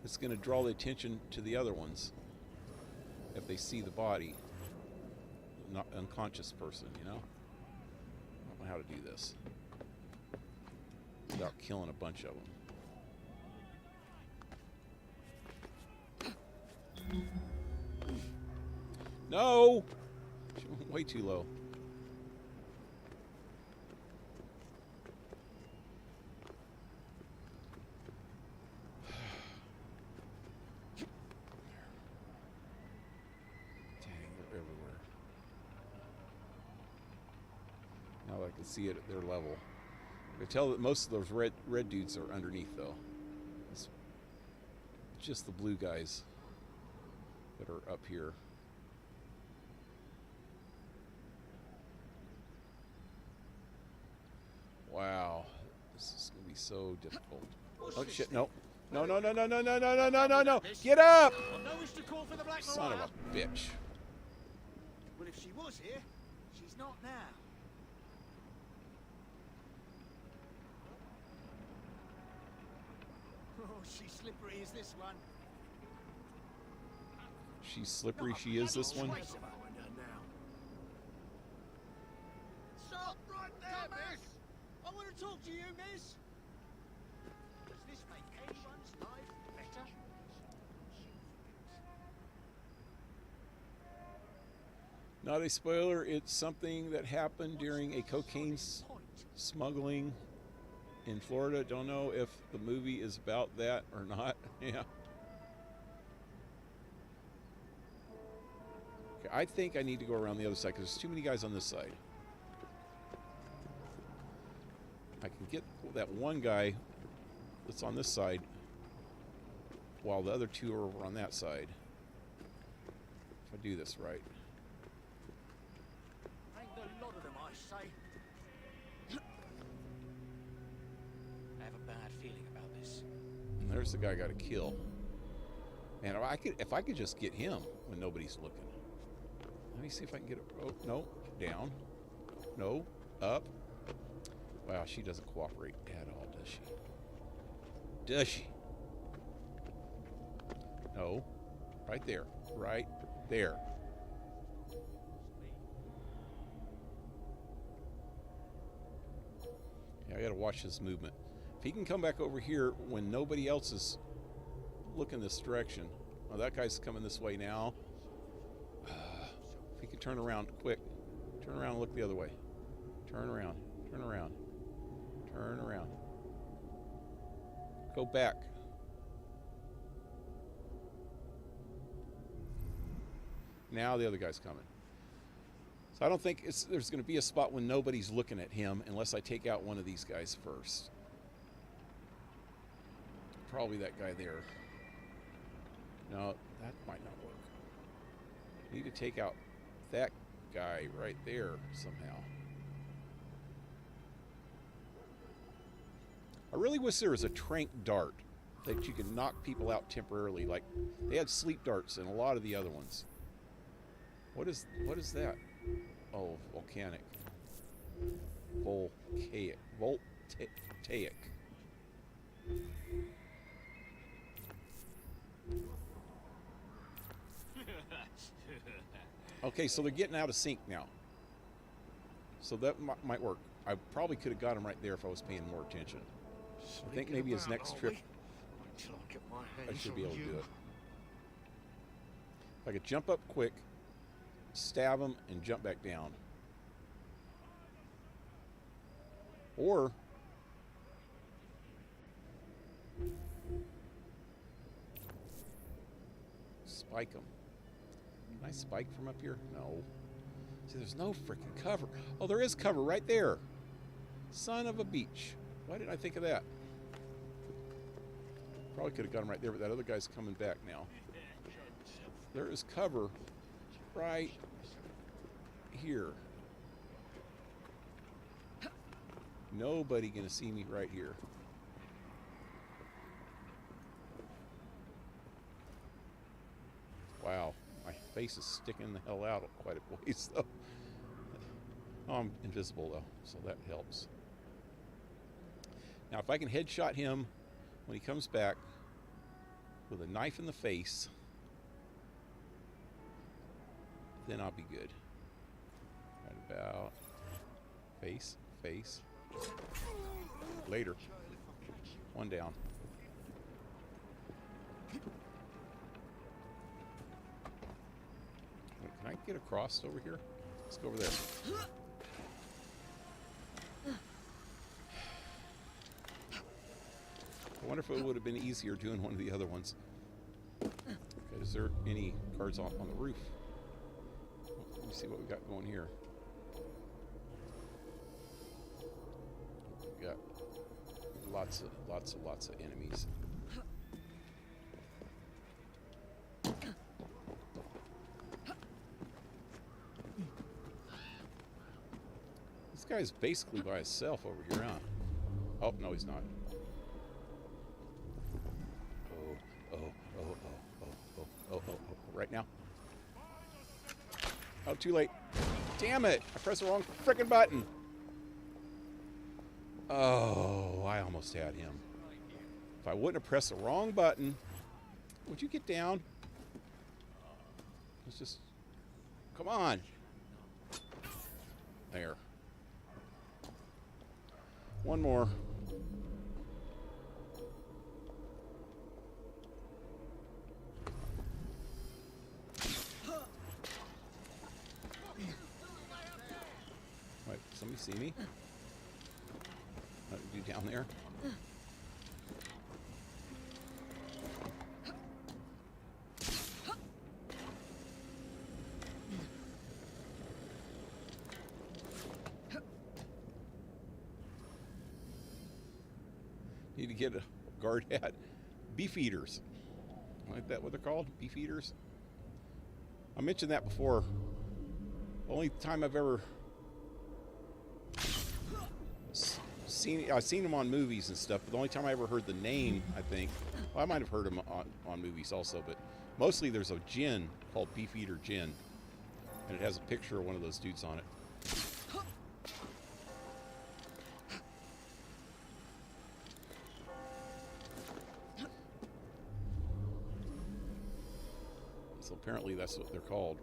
A: it's going to draw the attention to the other ones. If they see the body, not unconscious person, you know? I don't know how to do this without killing a bunch of them. No! She went way too low. I can see it at their level. I can tell that most of those red dudes are underneath, though. It's just the blue guys that are up here. Wow, this is gonna be so difficult. Oh shit! No! No! No! No! No! No! No! No! No! No! No! No! Get up! Son of a bitch!
B: Well, if she was here, she's not now. Oh, she's slippery as this one.
A: She's slippery, she is this one.
B: Stop right there, miss! I want to talk to you, miss! Does this make anyone's life better?
A: Not a spoiler, it's something that happened during a cocaine smuggling in Florida. Don't know if the movie is about that or not. Yeah. Okay, I think I need to go around the other side because there's too many guys on this side. I can get that one guy that's on this side while the other two are over on that side. If I do this right.
B: Ain't a lot of them, I say.
I: I have a bad feeling about this.
A: And there's the guy I got to kill. And if I could just get him when nobody's looking. Let me see if I can get it. Oh, no. Down. No. Up. Wow, she doesn't cooperate at all, does she? Does she? No. Right there. Right there. Yeah, I gotta watch his movement. If he can come back over here when nobody else is looking this direction. Oh, that guy's coming this way now. If he can turn around quick. Turn around and look the other way. Turn around. Turn around. Turn around. Go back. Now the other guy's coming. So I don't think there's going to be a spot when nobody's looking at him unless I take out one of these guys first. Probably that guy there. No, that might not work. I need to take out that guy right there somehow. I really wish there was a trank dart that you could knock people out temporarily. Like they had sleep darts in a lot of the other ones. What is that? Oh, volcanic. Voltaic. Okay, so they're getting out of sync now. So that might work. I probably could have got him right there if I was paying more attention. I think maybe his next trip, I should be able to do it. If I could jump up quick, stab him, and jump back down. Or spike him. Can I spike from up here? No. See, there's no freaking cover. Oh, there is cover right there. Son of a beach. Why didn't I think of that? Probably could have got him right there, but that other guy's coming back now. There is cover right here. Nobody gonna see me right here. Wow, my face is sticking the hell out quite a ways though. Oh, I'm invisible though, so that helps. Now if I can headshot him when he comes back with a knife in the face, then I'll be good. Right about face, face. Later. One down. Wait, can I get across over here? Let's go over there. I wonder if it would have been easier doing one of the other ones. Okay, is there any cards on the roof? Let me see what we got going here. We got lots of enemies. This guy's basically by himself over here, huh? Oh, no, he's not. Oh, right now. Oh, too late. Damn it! I pressed the wrong frickin' button. Oh, I almost had him. If I wouldn't have pressed the wrong button, would you get down? Let's just... Come on. There. One more. Wait, somebody see me? What did you do down there? Need to get a guard hat. Beef eaters. Isn't that what they're called? Beef eaters? I mentioned that before. The only time I've ever I've seen them on movies and stuff, but the only time I ever heard the name, I think, well, I might have heard them on movies also, but mostly there's a gin called Beef Eater Gin, and it has a picture of one of those dudes on it. So apparently that's what they're called.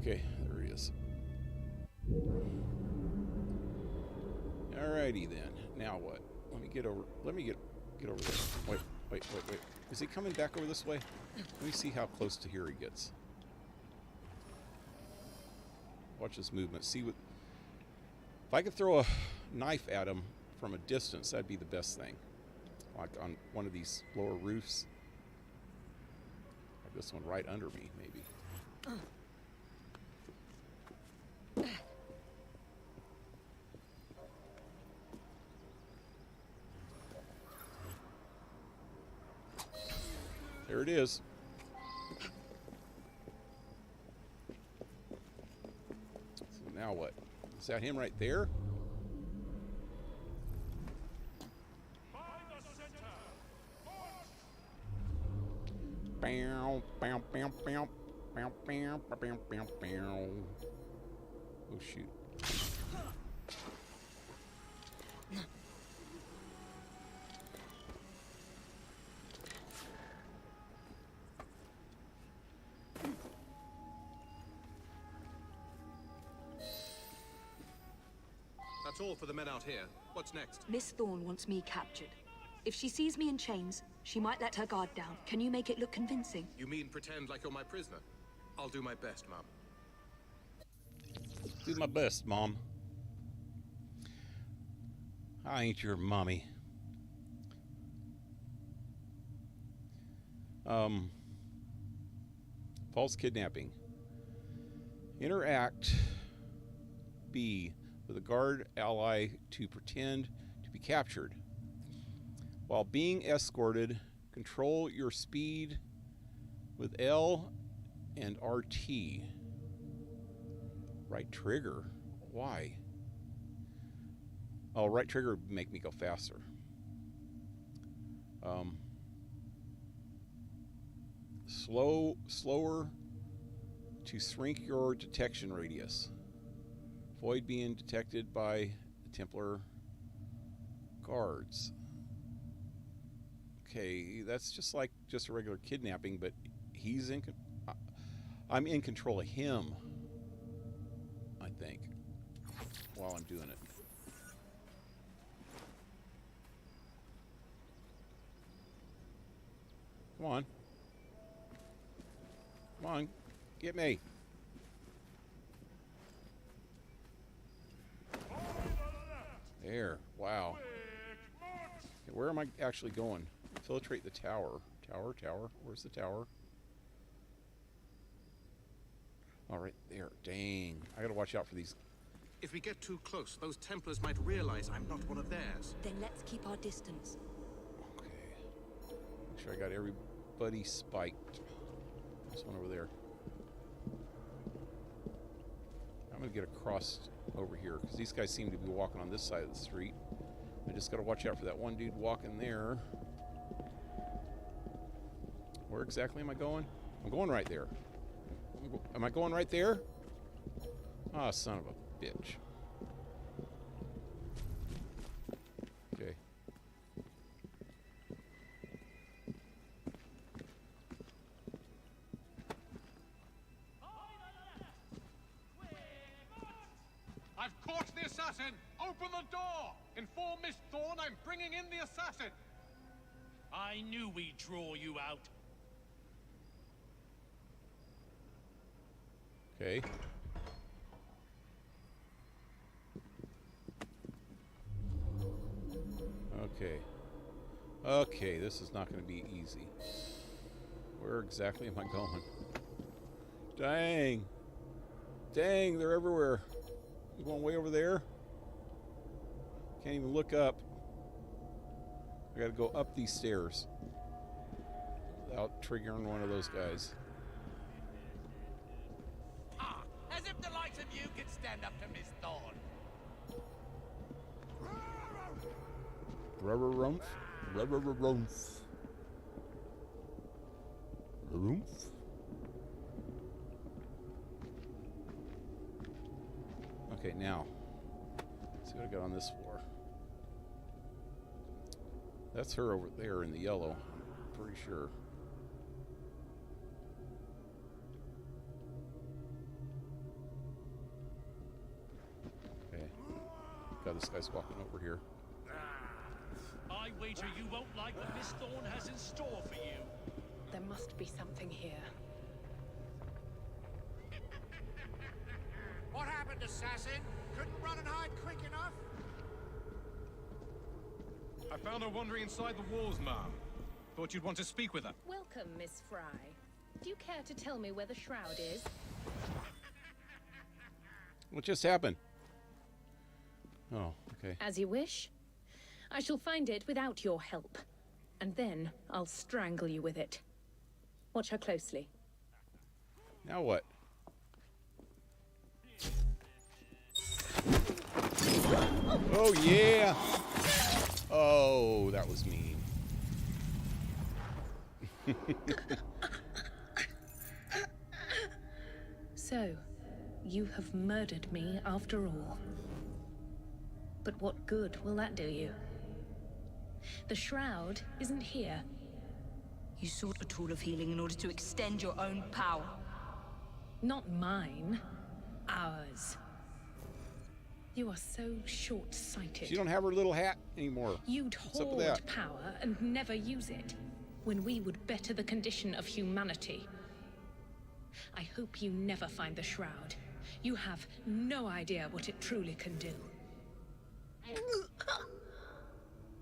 A: Okay, there he is. Alrighty then. Now what? Let me get over there. Wait. Is he coming back over this way? Let me see how close to here he gets. Watch his movement. See what... If I could throw a knife at him from a distance, that'd be the best thing. Like on one of these lower roofs. Or this one right under me, maybe. There it is. So now what? Is that him right there? Bow, bow, bow, bow, bow, bow, bow, bow, bow. Oh shoot.
P: That's all for the men out here. What's next?
E: Miss Thorne wants me captured. If she sees me in chains, she might let her guard down. Can you make it look convincing?
P: You mean pretend like you're my prisoner? I'll do my best, Mum.
A: Do my best, Mom. I ain't your mommy. False kidnapping. Interact B. with a guard ally to pretend to be captured. While being escorted, control your speed with L and RT. Right trigger. Why? Oh, right trigger would make me go faster. Slower to shrink your detection radius. Avoid being detected by the Templar guards. Okay, that's just like a regular kidnapping, but he's in. I'm in control of him, I think, while I'm doing it. Come on. Come on, get me. There, wow. Okay, where am I actually going? Infiltrate the tower. Tower. Where's the tower? All right, there. Dang. I gotta watch out for these.
P: If we get too close, those Templars might realize I'm not one of theirs.
E: Then let's keep our distance.
A: Okay. Make sure I got everybody spiked. This one over there. I'm gonna get across over here because these guys seem to be walking on this side of the street. I just gotta watch out for that one dude walking there. Where exactly am I going? I'm going right there. Am I going right there? Ah, son of a bitch. Okay.
H: I've caught the assassin! Open the door! Inform Miss Thorne I'm bringing in the assassin!
D: I knew we'd draw you out.
A: Okay. Okay, this is not going to be easy. Where exactly am I going? Dang, they're everywhere. I'm going way over there. Can't even look up. I gotta go up these stairs without triggering one of those guys.
I: Ah, as if the likes of you could stand up to Miss Thorne.
A: Rubber rump. Okay, now let's see what I got on this floor. That's her over there in the yellow, I'm pretty sure. Okay. God, this guy's walking over here.
D: I wager you won't like what Miss Thorne has in store for you.
O: There must be something here.
B: What happened, assassin? Couldn't run and hide quick enough?
H: I found her wandering inside the walls, ma'am. Thought you'd want to speak with her.
O: Welcome, Miss Fry. Do you care to tell me where the shroud is?
A: What just happened? Oh, okay.
O: As you wish. I shall find it without your help. And then I'll strangle you with it. Watch her closely.
A: Now what? Oh, yeah! Oh, that was mean.
O: So, you have murdered me after all. But what good will that do you? The shroud isn't here.
E: You sought a tool of healing in order to extend your own power.
O: Not mine. Ours. You are so short-sighted.
A: She don't have her little hat anymore.
O: You'd
A: What's up with
O: hoard
A: that?
O: power and never use it, when we would better the condition of humanity. I hope you never find the shroud. You have no idea what it truly can do.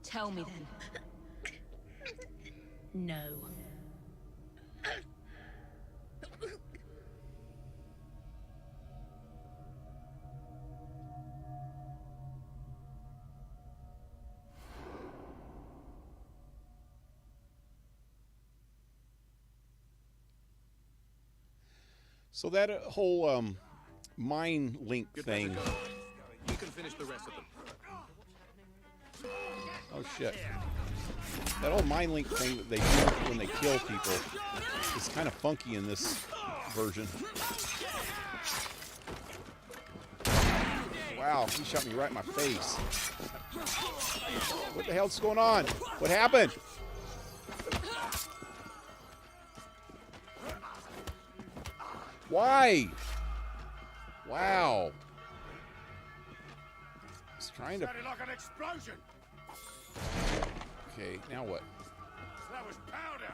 E: Tell me then.
O: No.
A: So that whole mind link thing.
P: You can finish the rest of them.
A: Oh shit. That whole mind link thing that they do when they kill people is kind of funky in this version. Wow, he shot me right in my face. What the hell's going on? What happened? Why? Wow. I was trying to...
C: Sounded like an explosion.
A: Okay, now what?
C: That was powder.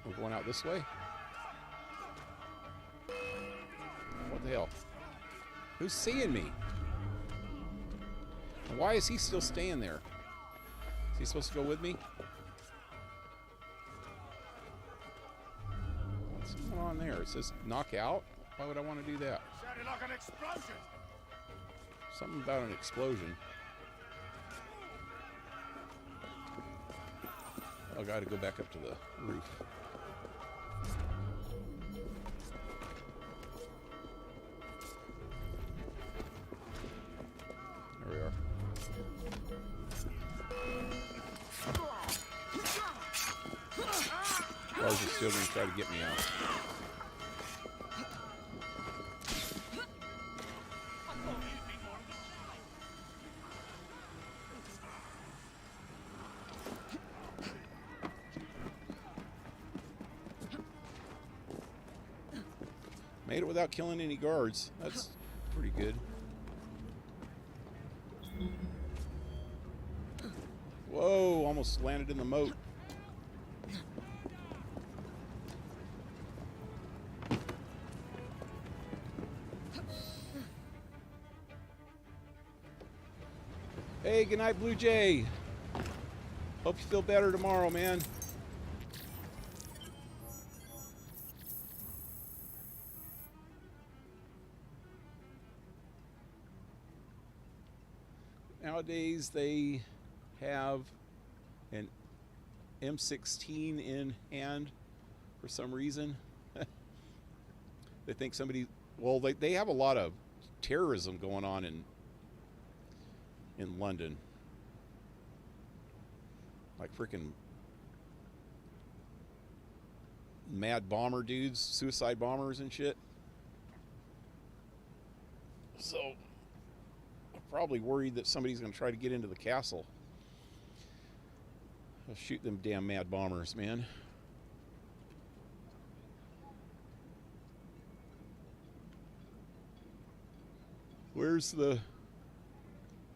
A: We're going out this way? What the hell? Who's seeing me? And why is he still staying there? Is he supposed to go with me? What's going on there? It says knock out? Why would I want to do that?
C: Sounded like an explosion.
A: Something about an explosion. I gotta go back up to the roof. There we are. Lars is still gonna try to get me out. Made it without killing any guards. That's pretty good. Whoa, almost landed in the moat. Hey, good night, Blue Jay. Hope you feel better tomorrow, man. Nowadays, they have an M16 in hand for some reason. They think somebody... Well, they have a lot of terrorism going on in London. Like freaking mad bomber dudes, suicide bombers and shit. So... probably worried that somebody's going to try to get into the castle. I'll shoot them damn mad bombers, man. Where's the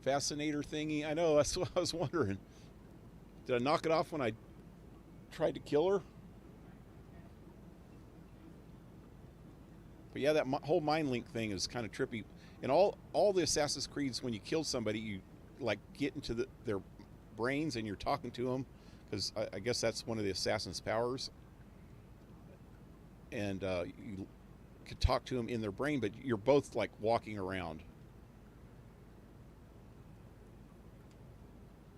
A: fascinator thingy? I know, that's what I was wondering. Did I knock it off when I tried to kill her? But yeah, that whole mind link thing is kind of trippy. In all the Assassin's Creeds, when you kill somebody, you like get into their brains and you're talking to them, because I guess that's one of the assassin's powers. And you could talk to them in their brain, but you're both like walking around.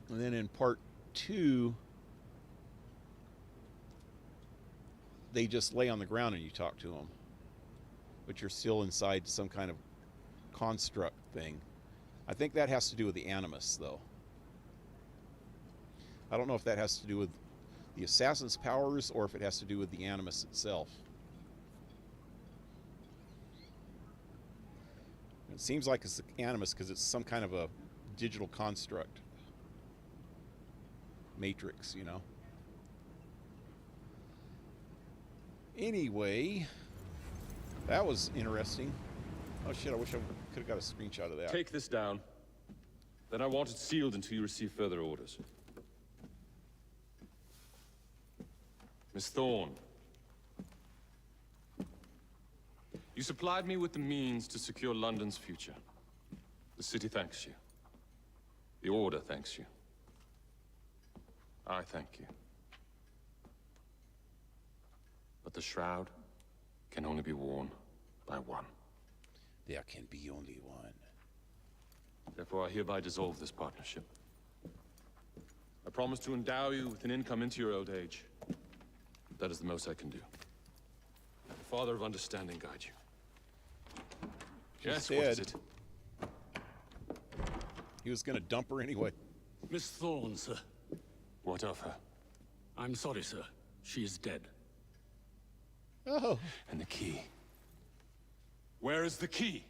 A: And then in part 2, they just lay on the ground and you talk to them, but you're still inside some kind of construct thing. I think that has to do with the animus, though. I don't know if that has to do with the assassin's powers or if it has to do with the animus itself. It seems like it's the animus because it's some kind of a digital construct. Matrix, you know. Anyway, that was interesting. Oh shit, I wish I could have got a screenshot of that.
Q: Take this down. Then I want it sealed until you receive further orders. Miss Thorne. You supplied me with the means to secure London's future. The city thanks you. The Order thanks you. I thank you. But the shroud can only be worn by one.
A: There can be only one.
Q: Therefore, I hereby dissolve this partnership. I promise to endow you with an income into your old age. That is the most I can do. Father of Understanding guide you. Yes,
A: said
Q: what is it?
A: He was going to dump her anyway.
R: Miss Thorne, sir.
Q: What of her?
R: I'm sorry, sir. She is dead.
A: Oh.
Q: And the key? Where is the key?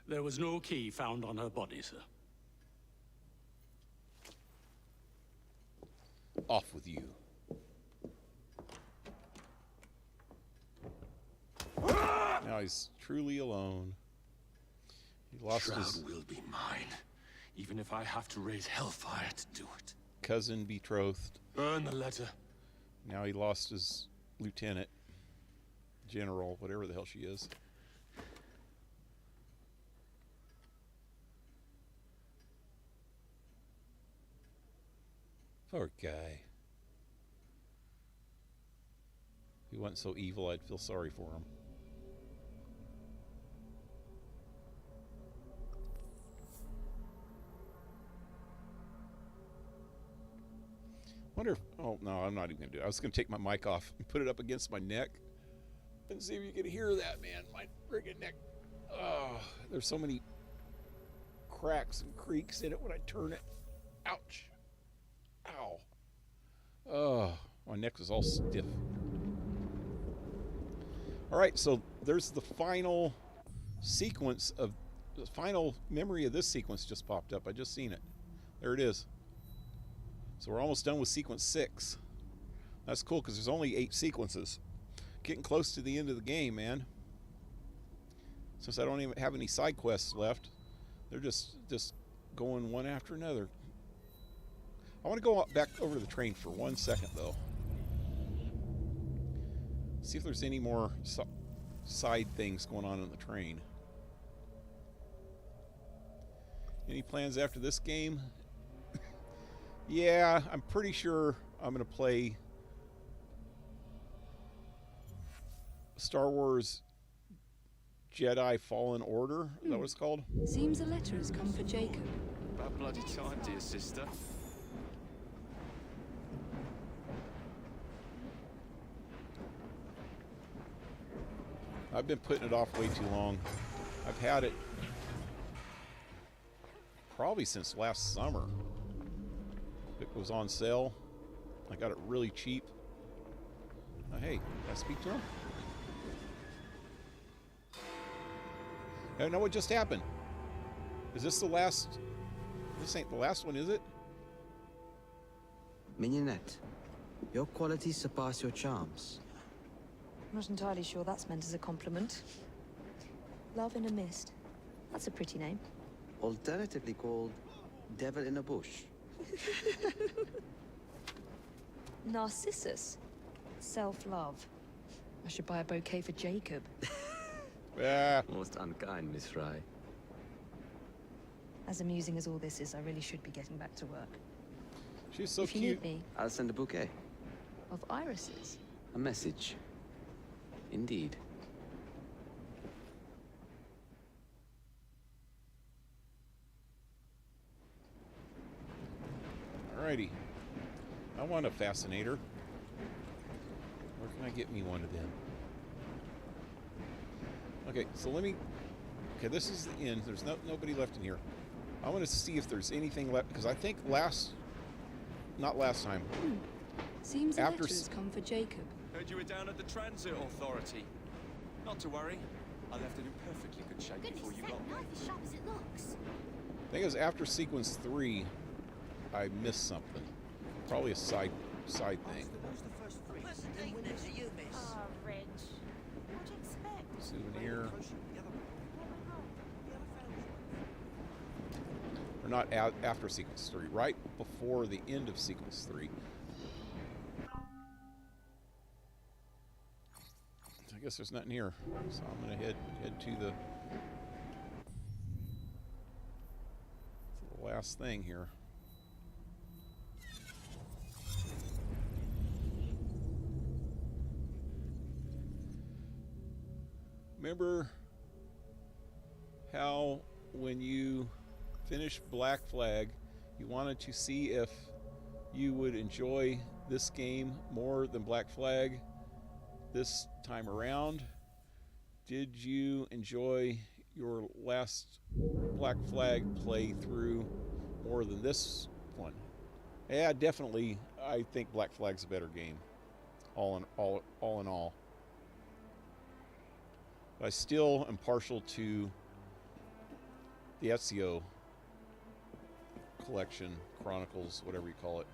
R: There was no key found on her body, sir.
A: Off with you. Now he's truly alone. He lost
Q: Shroud
A: his
Q: will be mine, even if I have to raise hellfire to do it.
A: cousin betrothed.
Q: Burn the letter.
A: Now he lost his lieutenant, general, whatever the hell she is. Poor guy. If he wasn't so evil, I'd feel sorry for him. Wonder if, oh no, I'm not even gonna do it. I was gonna take my mic off and put it up against my neck and see if you could hear that, man. My friggin' neck. Oh, there's so many cracks and creaks in it when I turn it. Ouch. Ow. Oh, my neck is all stiff. All right, so there's the final sequence of the final memory of this sequence just popped up. I just seen it. There it is. So we're almost done with sequence 6. That's cool because there's only 8 sequences. Getting close to the end of the game, man. Since I don't even have any side quests left, they're just going one after another. I want to go back over to the train for 1 second, though. See if there's any more side things going on in the train. Any plans after this game? Yeah, I'm pretty sure I'm going to play Star Wars Jedi Fallen Order. Is that what it's called?
E: Seems a letter has come for Jacob.
L: About bloody time, dear sister.
A: I've been putting it off way too long. I've had it probably since last summer. It was on sale. I got it really cheap. Hey, can I speak to him? I don't know what just happened. Is this the last? This ain't the last one, is it?
N: Mignonette, your qualities surpass your charms.
E: I'm not entirely sure that's meant as a compliment. Love in a Mist. That's a pretty name.
N: Alternatively called Devil in a Bush.
E: Narcissus. Self-love. I should buy a bouquet for Jacob.
A: Yeah.
N: Most unkind, Miss Fry.
E: As amusing as all this is, I really should be getting back to work.
A: She's so
E: if you
A: cute.
E: need me,
N: I'll send a bouquet.
E: of irises.
N: A message. Indeed.
A: Alrighty. I want a fascinator. Where can I get me one of them? Okay, so let me... Okay, this is the end. There's nobody left in here. I want to see if there's anything left, because I think not last time.
E: Seems a
A: After
E: letter has come for Jacob.
L: Heard you were down at the transit authority. Not to worry. I left it in perfectly good shape before you got there.
K: Knife as sharp as it looks.
A: I think it was after sequence 3, I missed something. Probably a side thing.
F: Oh, Reg. What'd you expect?
A: Souvenir. Or not after sequence 3, right before the end of sequence 3. I guess there's nothing here, so I'm gonna head to the last thing here. Remember how when you finished Black Flag, you wanted to see if you would enjoy this game more than Black Flag this time around? Did you enjoy your last Black Flag playthrough more than this one? Yeah, definitely. I think Black Flag's a better game. All in all. I still am partial to the Ezio collection, Chronicles, whatever you call it.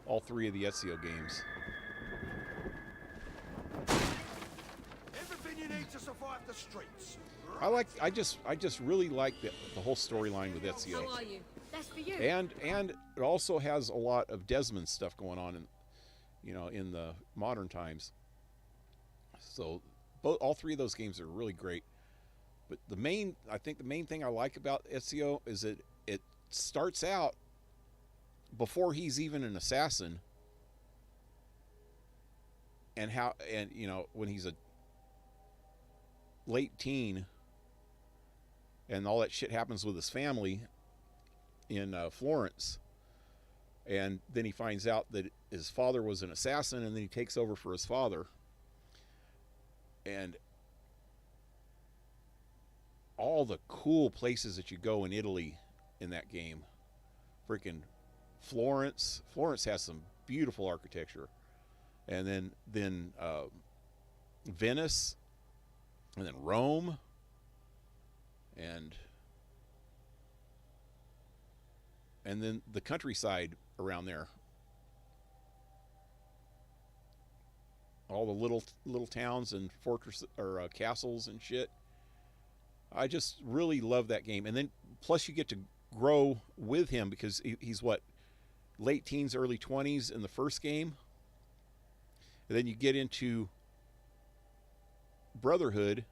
A: All three of the Ezio games.
B: Everything you need to survive the streets.
A: I just really like the whole storyline with Ezio.
E: How are you?
K: That's for you.
A: And it also has a lot of Desmond stuff going on in the modern times. So all three of those games are really great. But I think the main thing I like about Ezio is that it starts out before he's even an assassin, and when he's a late teen, and all that shit happens with his family in Florence, and then he finds out that his father was an assassin, and then he takes over for his father, and all the cool places that you go in Italy in that game. Freaking Florence has some beautiful architecture, and then Venice, and then Rome, and then the countryside around there, all the little towns and fortress or castles and shit. I just really love that game. And then plus you get to grow with him, because he's what, late teens, early 20s in the first game, and then you get into Brotherhood,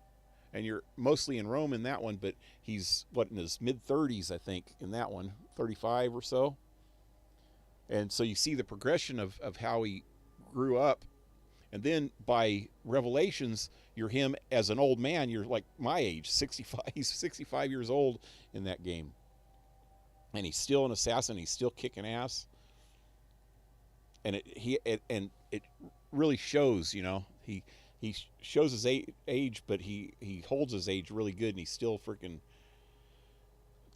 A: and you're mostly in Rome in that one, but he's in his mid-30s, I think, in that one, 35 or so. And so you see the progression of how he grew up. And then by Revelations, you're him as an old man. You're like my age, 65. He's 65 years old in that game. And he's still an assassin. He's still kicking ass. And it really shows, he shows his age, but he holds his age really good, and he's still freaking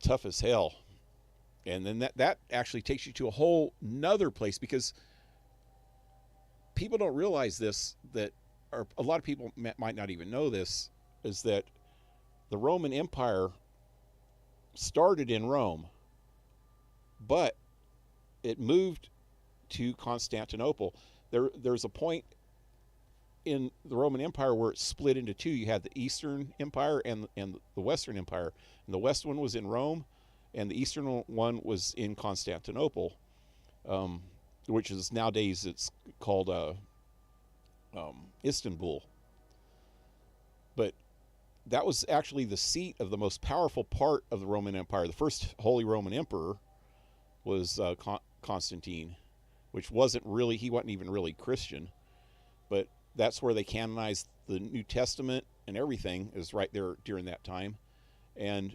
A: tough as hell. And then that actually takes you to a whole nother place, because people don't realize this, or a lot of people might not even know this, is that the Roman Empire started in Rome, but it moved to Constantinople. There's a point in the Roman Empire where it split into two. You had the Eastern Empire and the Western Empire. And the West one was in Rome, and the Eastern one was in Constantinople, which is nowadays it's called Istanbul. But that was actually the seat of the most powerful part of the Roman Empire. The first Holy Roman Emperor was Constantine, which he wasn't even really Christian, but that's where they canonized the New Testament, and everything is right there during that time. And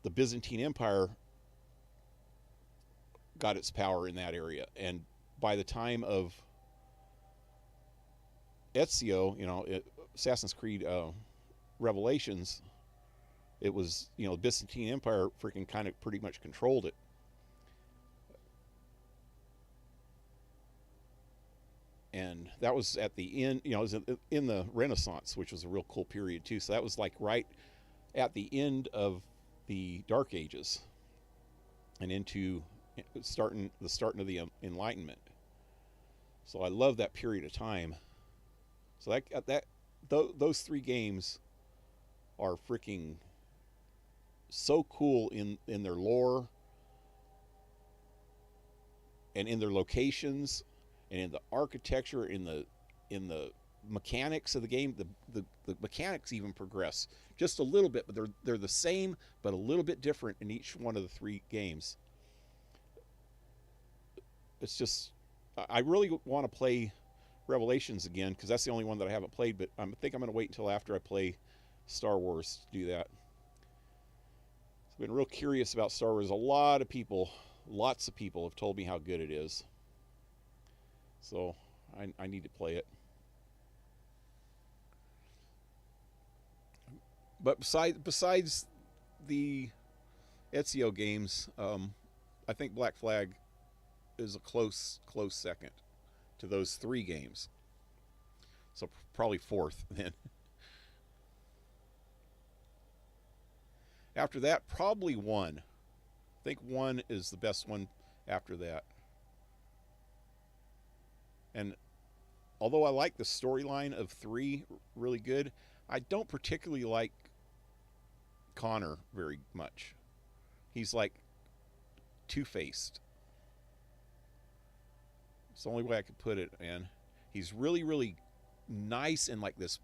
A: the Byzantine Empire got its power in that area. And by the time of Ezio, Assassin's Creed Revelations, it was, the Byzantine Empire freaking kind of pretty much controlled it. And that was at the end, it was in the Renaissance, which was a real cool period too. So that was like right at the end of the Dark Ages and into the starting of the Enlightenment. So I love that period of time. So those three games are freaking so cool in their lore and in their locations and in the architecture, in the mechanics of the game. The mechanics even progress just a little bit, but they're the same but a little bit different in each one of the three games. It's just, I really want to play Revelations again, because that's the only one that I haven't played, but I think I'm going to wait until after I play Star Wars to do that. I've been real curious about Star Wars. Lots of people have told me how good it is. So I need to play it. But besides the Ezio games, I think Black Flag is a close second to those 3 games. So probably 4th then. After that, probably 1. I think 1 is the best one after that. And although I like the storyline of 3 really good, I don't particularly like Connor very much. He's like two-faced. It's the only way I could put it. And he's really, really nice and like this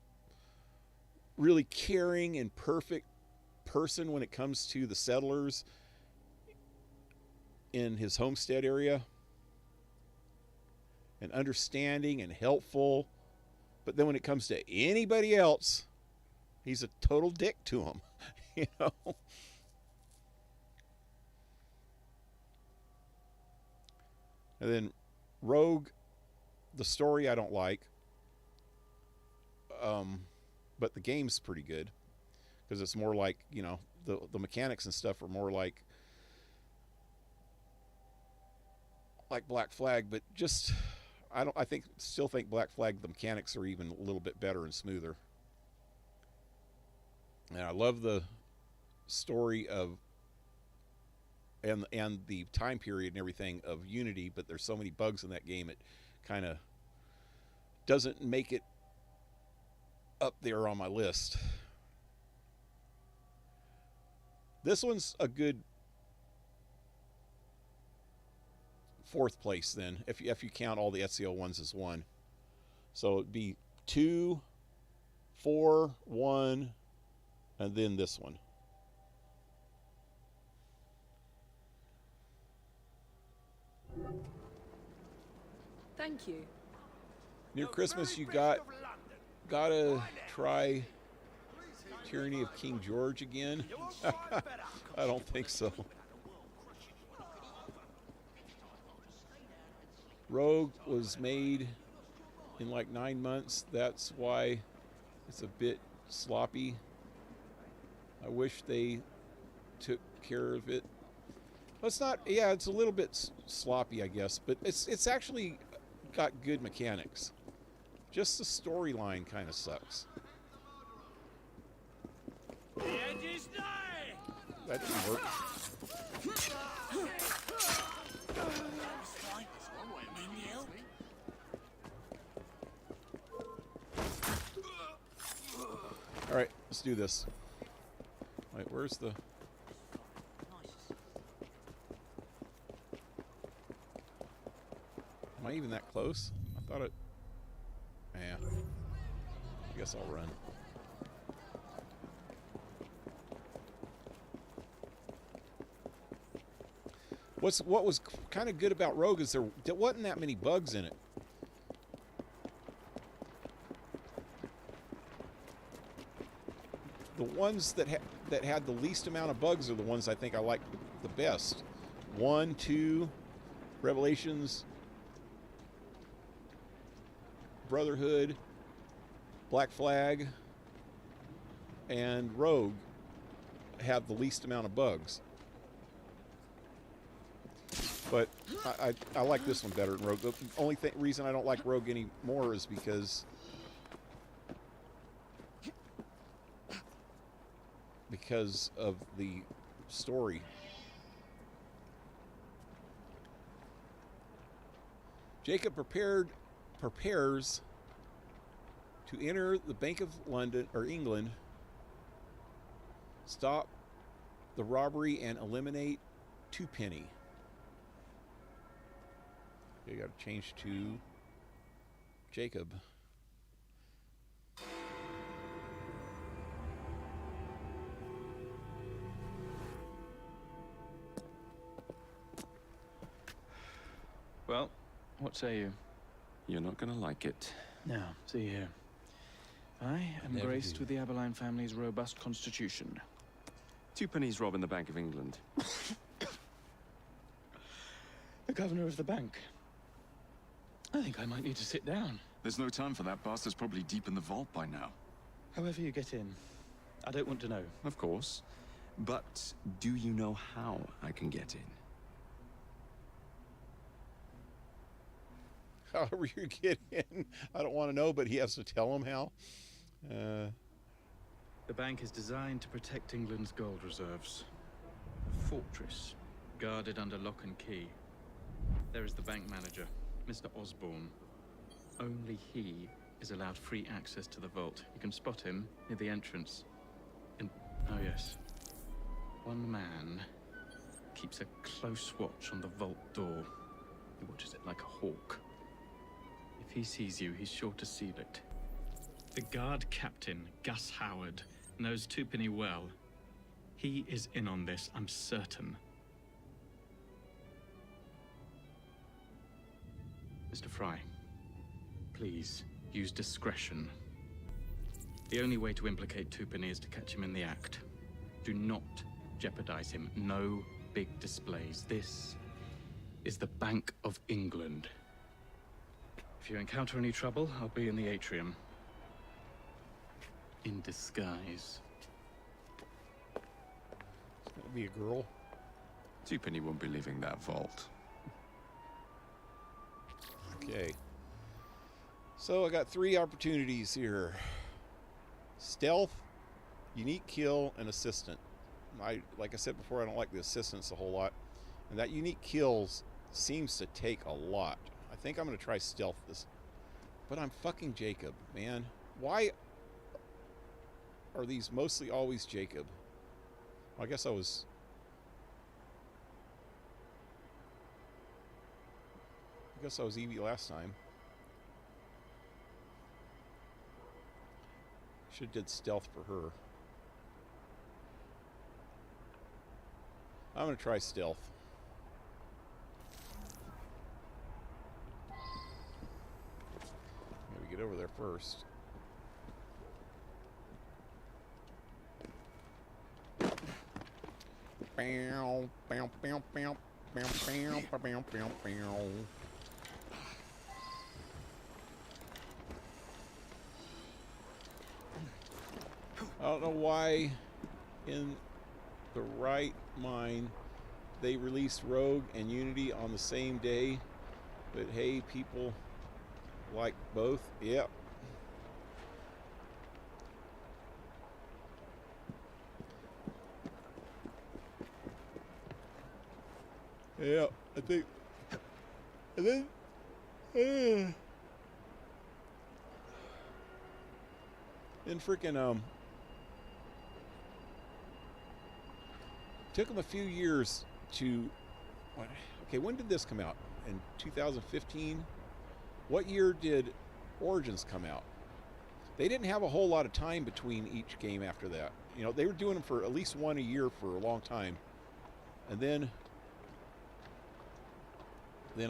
A: really caring and perfect person when it comes to the settlers in his homestead area, and understanding and helpful. But then when it comes to anybody else, he's a total dick to them. You know. And then Rogue, the story I don't like, but the game's pretty good because it's more like, you know, the mechanics and stuff are more like Black Flag, but just I still think Black Flag, the mechanics are even a little bit better and smoother. And I love the story of and the time period and everything of Unity, but there's so many bugs in that game it kind of doesn't make it up there on my list. This one's a good 4th place then, if you count all the Ezio ones as one. So it'd be 2, 4, 1, and then this one.
E: Thank you.
A: Near Christmas, you gotta try Tyranny of King George again. I don't think so. Rogue was made in like 9 months. That's why it's a bit sloppy. I wish they took care of it. Well, it's not. Yeah, it's a little bit sloppy, I guess, but it's actually got good mechanics. Just the storyline kind of sucks. That didn't work. All right, let's do this. Wait, where's the... Am I even that close? I thought it... Yeah. I guess I'll run. What was kind of good about Rogue is there wasn't that many bugs in it. The ones that had the least amount of bugs are the ones I think I like the best. 1, 2, Revelations, Brotherhood, Black Flag, and Rogue have the least amount of bugs. But I like this one better than Rogue. The only reason I don't like Rogue anymore is because of the story. Jacob prepares to enter the Bank of London or England, stop the robbery, and eliminate Twopenny. You got to change to Jacob.
J: Well, what say you?
G: You're not gonna like it.
J: Now, see here. I am
G: Never
J: graced
G: do.
J: with the Aberline family's robust constitution.
G: Twopenny's robbing the Bank of England.
J: The governor of the bank. I think I might need to sit down.
L: There's no time for that. Bastard's probably deep in the vault by now.
J: However you get in, I don't want to know.
G: Of course. But do you know how I can get in?
A: However you get in, I don't want to know, but he has to tell him how.
J: The bank is designed to protect England's gold reserves. A fortress, guarded under lock and key. There is the bank manager, Mr. Osborne. Only he is allowed free access to the vault. You can spot him near the entrance. And, oh yes, one man keeps a close watch on the vault door. He watches it like a hawk. If he sees you, he's sure to seal it. The guard captain, Gus Howard, knows Twopenny well. He is in on this, I'm certain. Mr. Fry, please use discretion. The only way to implicate Twopenny is to catch him in the act. Do not jeopardize him. No big displays. This is the Bank of England. If you encounter any trouble, I'll be in the atrium. In disguise.
A: It's gonna be a girl.
G: Twopenny won't be leaving that vault.
A: Okay. So I got 3 opportunities here. Stealth, unique kill, and assistant. Like I said before, I don't like the assistants a whole lot. And that unique kills seems to take a lot. I think I'm going to try stealth this. But I'm fucking Jacob, man. Why are these mostly always Jacob? Well, I guess I was... Evie last time. Should have did stealth for her. I'm going to try stealth. Maybe get over there first. Bow, bow, bow, bow, bow, bow, bow, bow, bow. I don't know why in the right mind they released Rogue and Unity on the same day, but hey, people like both. Yep. Yeah, I think. And then freaking took them a few years to. Okay, when did this come out? In 2015. What year did Origins come out? They didn't have a whole lot of time between each game after that. You know, they were doing them for at least one a year for a long time, and then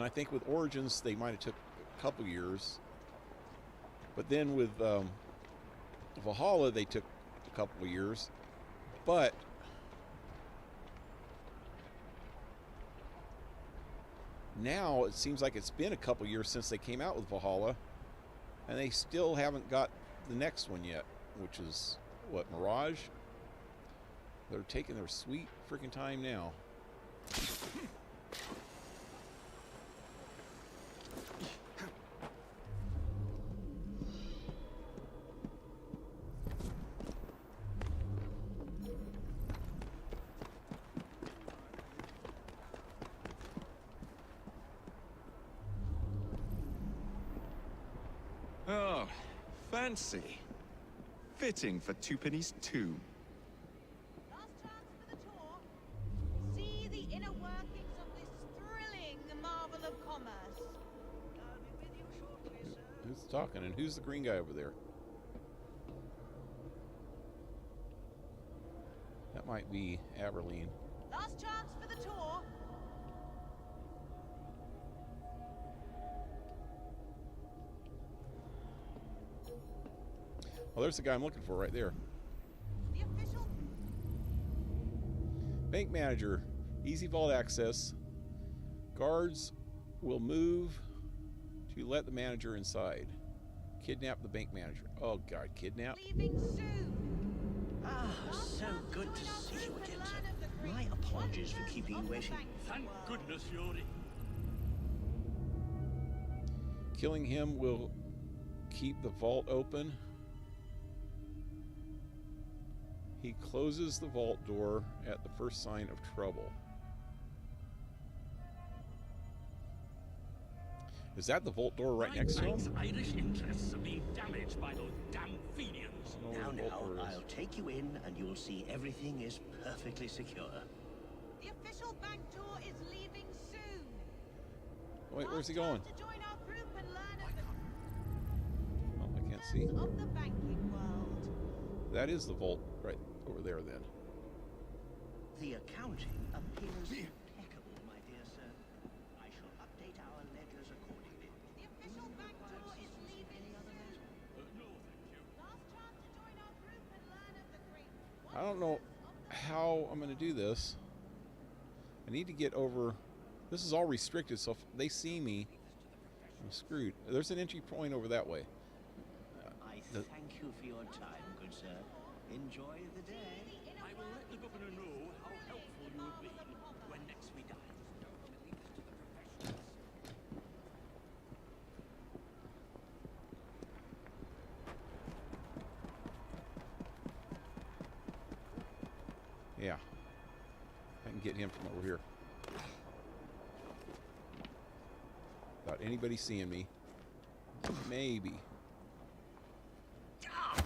A: I think with Origins they might have took a couple years, but then with Valhalla they took a couple of years, but now it seems like it's been a couple years since they came out with Valhalla, and they still haven't got the next one yet, which is what, Mirage? They're taking their sweet freaking time now.
G: Oh, fancy. Fitting for Twopenny's tomb.
F: Last chance for the tour. See the inner workings of this thrilling marvel of commerce. I'll be with you shortly, sir.
A: Who's talking, and who's the green guy over there? That might be Aberline.
F: Last chance for the tour.
A: Well, there's the guy I'm looking for right there.
F: The official.
A: Bank manager, easy vault access. Guards will move to let the manager inside. Kidnap the bank manager. Oh God, kidnap?
F: Leaving soon.
D: Ah, so good to see you again, sir. My apologies for keeping you waiting. Thank goodness you're in.
A: Killing him will keep the vault open. He closes the vault door at the first sign of trouble. Is that the vault door right next to him?
D: Irish interests are being damaged by those damn Fenians. Now, I'll take you in and you'll see everything is perfectly secure.
F: The official bank tour is leaving soon.
A: Wait, where's he going?
F: To join our group and learn of the
A: Oh, I can't see.
F: of the banking world.
A: That is the vault right over there then.
D: The accounting appears impeccable, my dear sir. I shall update our ledgers accordingly.
F: The official bank tour is leaving soon.
D: No, thank you.
F: Last chance to join our group and learn of the great
A: I don't know how I'm going to do this. I need to get over. This is all restricted, so if they see me, I'm screwed. There's an entry point over that way.
D: I thank you for your time, good sir. Enjoy the day.
R: I will let the governor know how helpful you have been when next we dine.
A: Yeah. I can get him from over here. Without anybody seeing me. Maybe.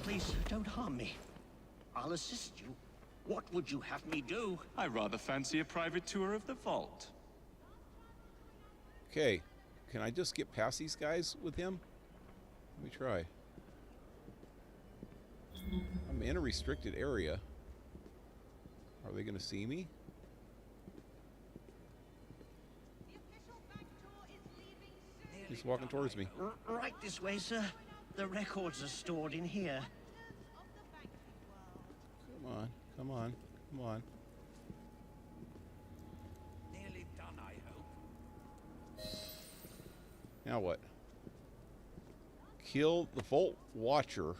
D: Please, don't harm me. I'll assist you. What would you have me do?
G: I rather fancy a private tour of the vault.
A: Okay. Can I just get past these guys with him? Let me try. I'm in a restricted area. Are they going to see me? He's walking towards me.
D: Right this way, sir. The records are stored in here.
A: Come on, come on, come on.
I: Nearly done, I hope.
A: Now what? Kill the Vault Watcher.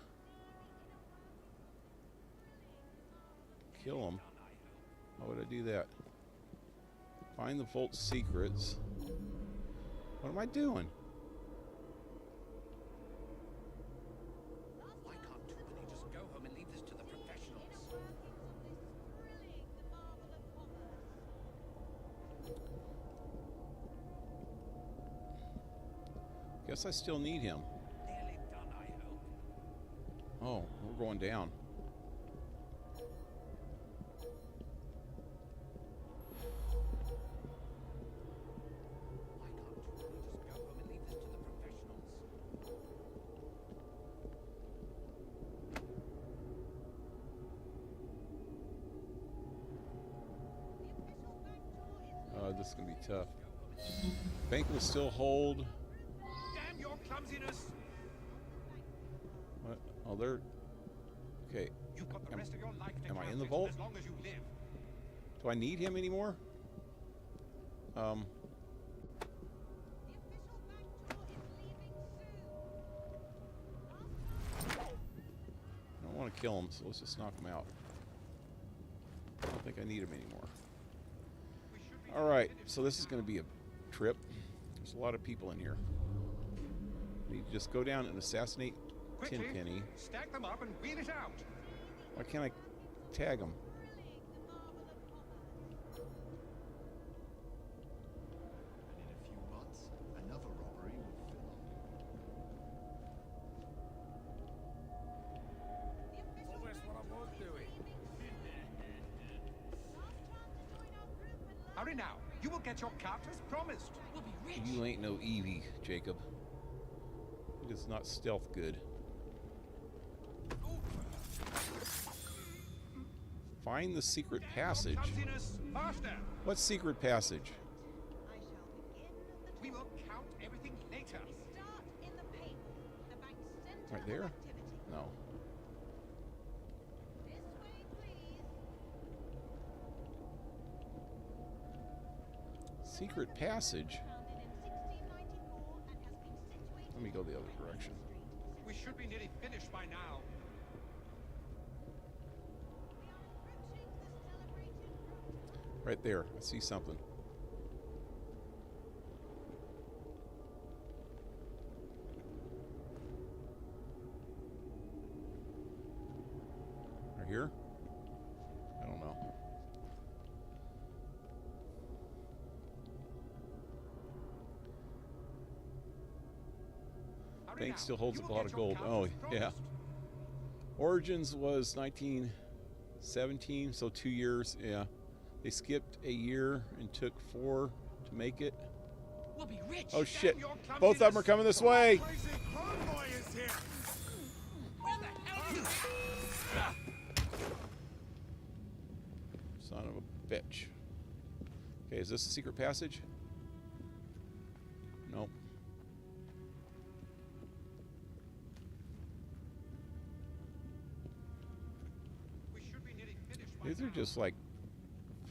A: Kill him. How would I do that? Find the Vault secrets. What am I doing?
I: Why can't too many just go home and leave this to the professionals?
A: Guess I still need him.
I: Nearly done, I hope.
A: Oh, we're going down. This is going to be tough. Bank will still hold.
P: Damn your clumsiness!
A: What? Oh, they're... Okay.
P: You've got the rest of your life to
A: am I
P: count
A: in the
P: it,
A: vault?
P: as long as you live.
A: Do I need him anymore? I don't want to kill him, so let's just knock him out. I don't think I need him anymore. Alright, so this is going to be a trip. There's a lot of people in here. I need to just go down and assassinate Tenpenny.
P: Stack them up and wheel it out.
A: Why can't I tag him?
C: And in a few months, another robbery will fill up.
I: Almost what I was doing.
P: Hurry now. You will get your cut as promised.
I: We'll be rich.
A: You ain't no Eevee, Jacob. It is not stealth good. Find the secret passage.
P: Clumsiness, faster.
A: What secret passage?
P: We will count everything later.
A: Right there? No. Secret passage? Let me go the other direction.
P: We should be nearly finished by now.
A: Right there. I see something. Right here? I don't know. Bank still holds a lot of gold. Oh, yeah. Origins was 1917, so 2 years. Yeah. They skipped a year and took 4 to make it.
I: We'll be rich.
A: Oh, shit. Both of them are coming this way.
I: Where the hell are you?
A: Son of a bitch. Okay, is this a secret passage? Nope. These are just like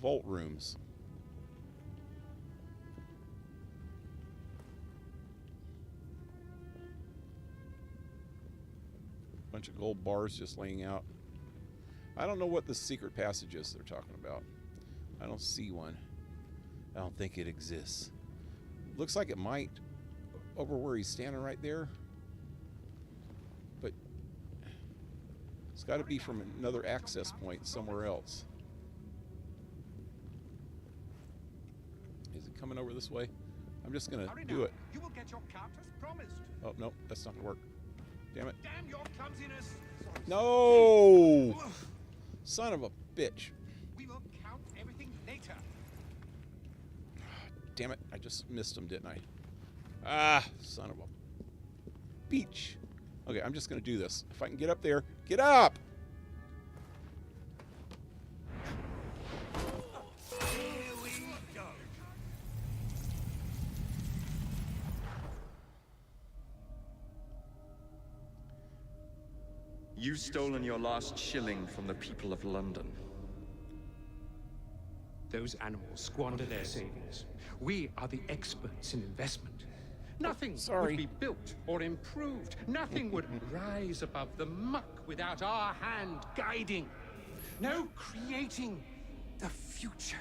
A: vault rooms. Bunch of gold bars just laying out. I don't know what the secret passage is they're talking about. I don't see one. I don't think it exists. Looks like it might over where he's standing right there. But it's got to be from another access point somewhere else. Is it coming over this way? I'm just going to do it.
H: You will get your count as promised.
A: Oh, no, that's not going to work. Damn it.
H: Damn your clumsiness.
A: No! Son of a bitch.
H: We will count everything later.
A: Damn it, I just missed him, didn't I? Ah, son of a beach. Okay, I'm just going to do this. If I can get up there, get up!
I: Here we go.
G: You've stolen your last shilling from the people of London.
H: Those animals squander their savings. We are the experts in investment. Nothing would be built or improved. Nothing would rise above the muck without our hand guiding. No creating the future.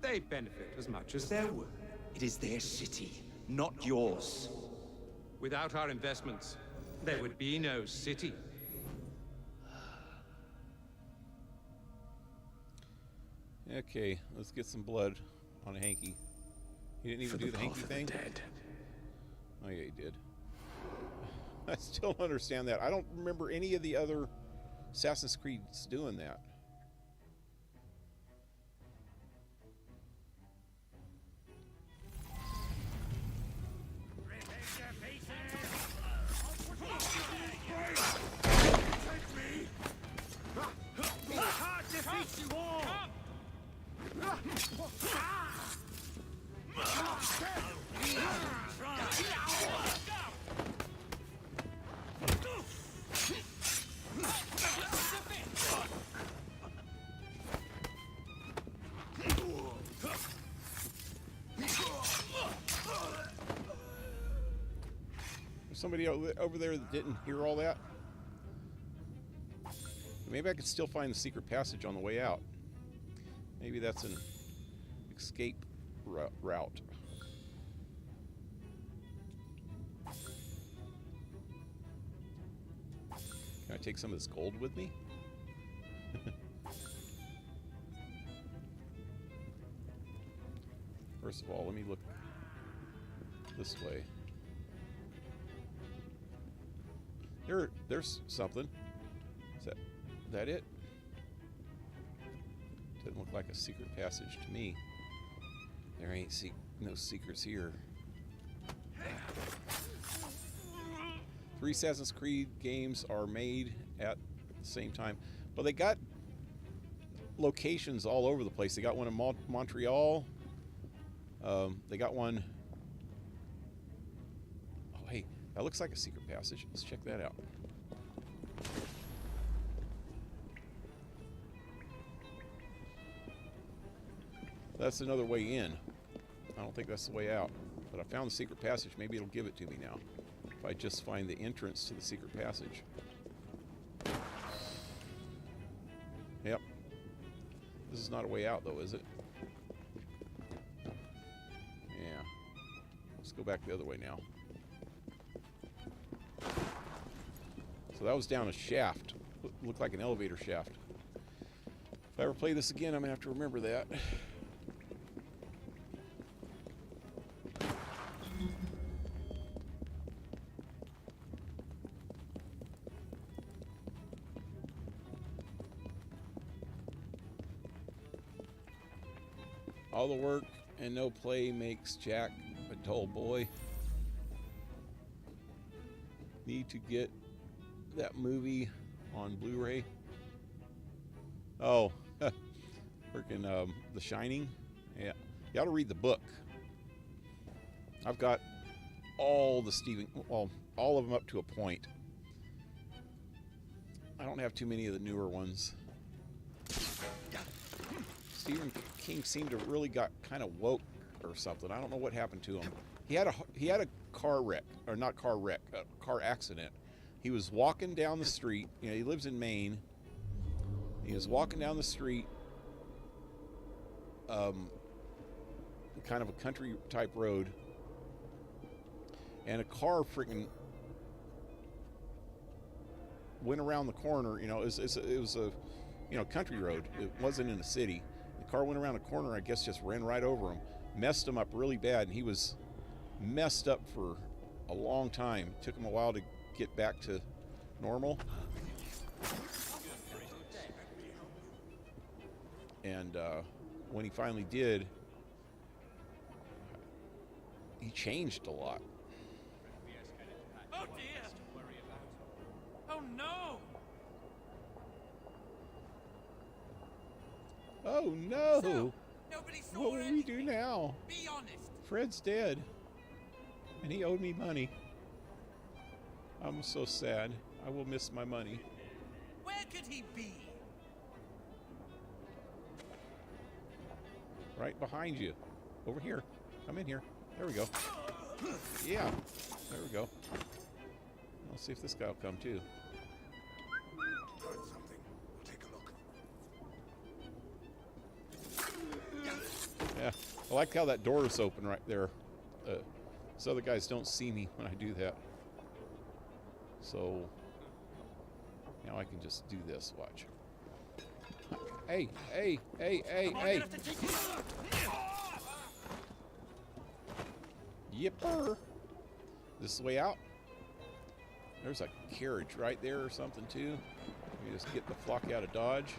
H: They benefit as much as their work.
C: It is their city, not yours.
H: Without our investments, there would be no city.
A: Okay, let's get some blood on a hanky. He didn't even do the hanky thing?
G: Dead.
A: Oh yeah, he did. I still don't understand that. I don't remember any of the other Assassin's Creeds doing that. Somebody over there that didn't hear all that? Maybe I could still find the secret passage on the way out. Maybe that's an escape route. Can I take some of this gold with me? First of all, let me look this way. There's something. Is that it? Doesn't look like a secret passage to me. There ain't no secrets here. 3 Assassin's Creed games are made at the same time, but they got locations all over the place. They got one in Montreal. They got one. Oh, hey, that looks like a secret passage. Let's check that out. That's another way in. I don't think that's the way out. But I found the secret passage. Maybe it'll give it to me now. If I just find the entrance to the secret passage. Yep. This is not a way out, though, is it? Yeah. Let's go back the other way now. So that was down a shaft. Looked like an elevator shaft. If I ever play this again, I'm going to have to remember that. All the work and no play makes Jack a dull boy. Need to get that movie on Blu-ray. Oh, freaking The Shining. Yeah, you ought to read the book. I've got all the well, all of them up to a point. I don't have too many of the newer ones. Stephen King seemed to really got kind of woke or something. I don't know what happened to him. He had a car wreck, or not car wreck, a car accident. He was walking down the street. You know, he lives in Maine. He was walking down the street, kind of a country type road, and a car freaking went around the corner. You know, it was a country road. It wasn't in a city. The car went around a corner, I guess just ran right over him, messed him up really bad, and he was messed up for a long time. It took him a while to get back to normal. And when he finally did, he changed a lot.
R: Oh dear! Oh no!
A: Oh no!
R: So, nobody saw
A: What will we do now?
R: Be honest.
A: Fred's dead, and he owed me money. I'm so sad. I will miss my money.
R: Where could he be?
A: Right behind you. Over here. Come in here. There we go. Yeah. There we go. Let's see if this guy will come too.
C: Heard something. We'll take a look.
A: Yeah. I like how that door is open right there. So other guys don't see me when I do that. So now I can just do this. Watch. Hey, hey, hey, hey, hey. Yipper. This is the way out. There's a carriage right there or something too. Let me just get the flock out of Dodge.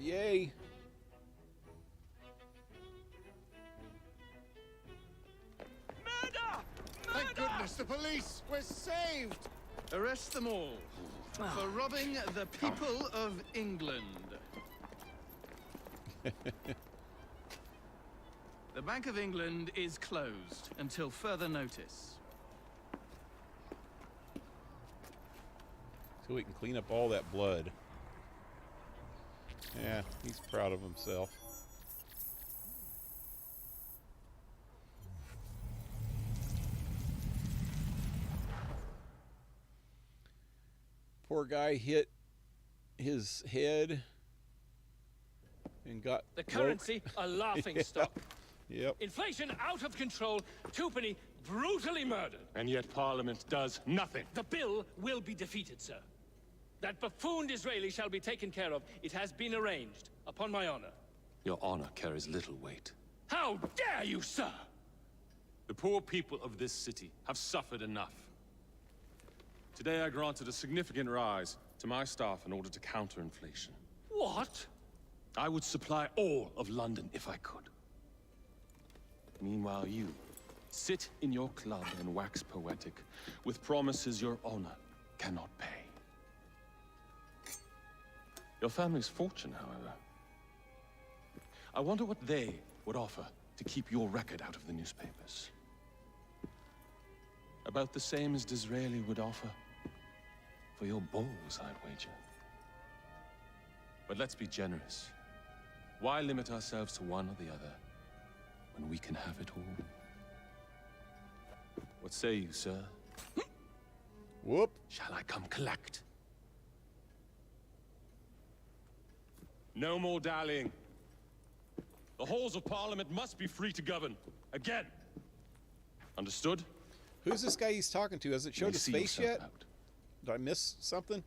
A: Yay.
C: Thank goodness, the police! We're saved!
J: Arrest them all for robbing the people of England. The Bank of England is closed until further notice.
A: So we can clean up all that blood. Yeah, he's proud of himself. Poor guy hit his head and got
R: The
A: broke.
R: currency a laughing
A: Yeah.
R: stock.
A: Yep.
R: Inflation out of control. Twopenny brutally murdered.
Q: And yet Parliament does nothing.
R: The bill will be defeated, sir. That buffoon Disraeli shall be taken care of. It has been arranged, upon my honor.
G: Your honor carries little weight.
R: How dare you, sir!
Q: The poor people of this city have suffered enough. Today I granted a significant rise to my staff in order to counter inflation.
R: What?
Q: I would supply all of London if I could. Meanwhile, you sit in your club and wax poetic with promises your honor cannot pay. Your family's fortune, however. I wonder what they would offer to keep your record out of the newspapers. About the same as Disraeli would offer for your balls, I'd wager. But let's be generous. Why limit ourselves to one or the other when we can have it all? What say you, sir?
A: Whoop.
Q: Shall I come collect? No more dallying. The halls of Parliament must be free to govern. Again. Understood?
A: Who's this guy he's talking to? Has it showed his face yet? Did I miss something?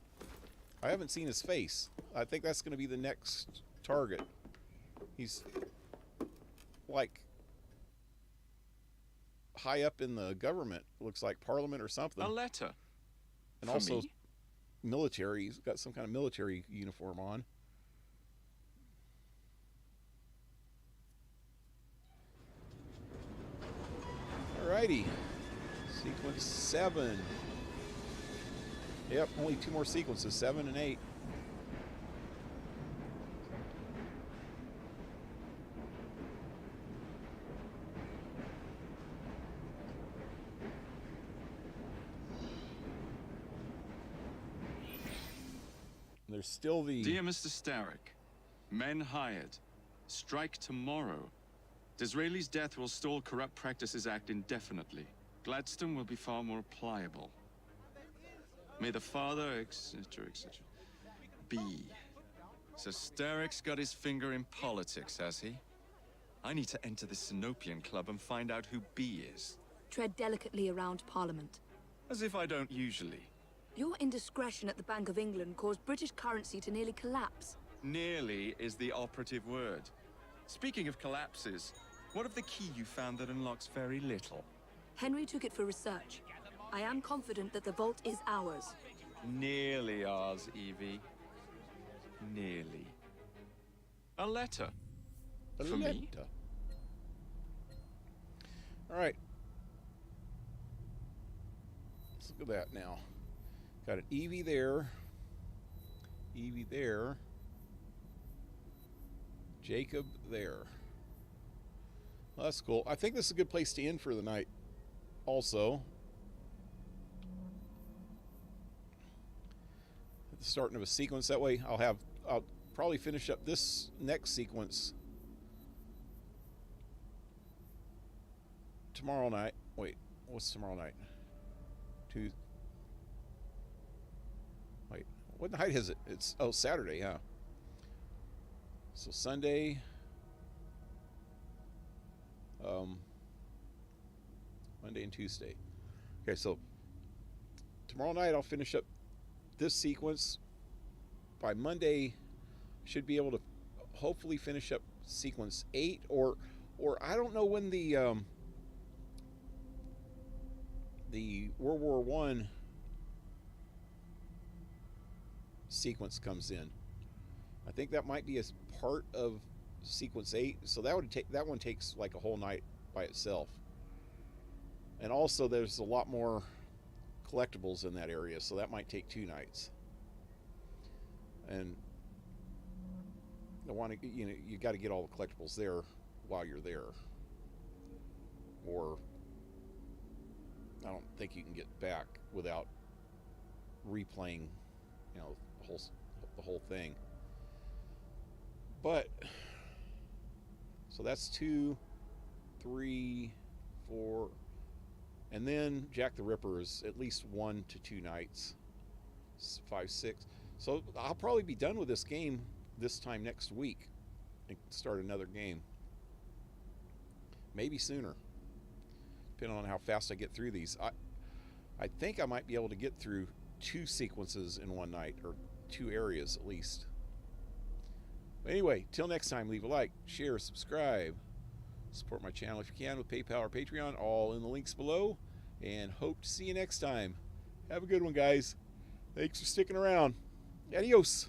A: I haven't seen his face. I think that's going to be the next target. He's like high up in the government. Looks like Parliament or something.
G: A letter.
A: And also military. He's got some kind of military uniform on. Alrighty. Sequence 7. Yep, only 2 more sequences, 7 and 8. There's still the...
G: Dear Mr. Starrick, men hired. Strike tomorrow. Disraeli's death will stall Corrupt Practices Act indefinitely. Gladstone will be far more pliable. May the father, etc., etc. B. So Starrick's got his finger in politics, has he? I need to enter the Sinopian Club and find out who B is.
E: Tread delicately around Parliament.
G: As if I don't usually.
E: Your indiscretion at the Bank of England caused British currency to nearly collapse.
G: Nearly is the operative word. Speaking of collapses, what of the key you found that unlocks very little?
E: Henry took it for research. I am confident that the vault is ours.
G: Nearly ours, Evie. Nearly. A letter. For me?
A: Alright. Let's look at that now. Got an Evie there. Evie there. Jacob there. Well, that's cool. I think this is a good place to end for the night also. At the starting of a sequence. That way I'll probably finish up this next sequence tomorrow night. Wait, what's tomorrow night? Wait, what night is it? It's Saturday, huh? So Sunday, Monday and Tuesday. Okay, so tomorrow night I'll finish up this sequence. By Monday, should be able to hopefully finish up sequence 8, or I don't know when the World War I sequence comes in. I think that might be as part of sequence 8, so that one takes like a whole night by itself. And also there's a lot more collectibles in that area, so that might take 2 nights. And I want to, you got to get all the collectibles there while you're there, or I don't think you can get back without replaying, the whole thing. But so that's 2, 3, 4, and then Jack the Ripper is at least 1 to 2 nights. 5, 6. So I'll probably be done with this game this time next week and start another game. Maybe sooner, depending on how fast I get through these. I think I might be able to get through 2 sequences in one night, or 2 areas at least. But anyway, till next time, leave a like, share, subscribe. Support my channel if you can with PayPal or Patreon, all in the links below. And hope to see you next time. Have a good one, guys. Thanks for sticking around. Adios.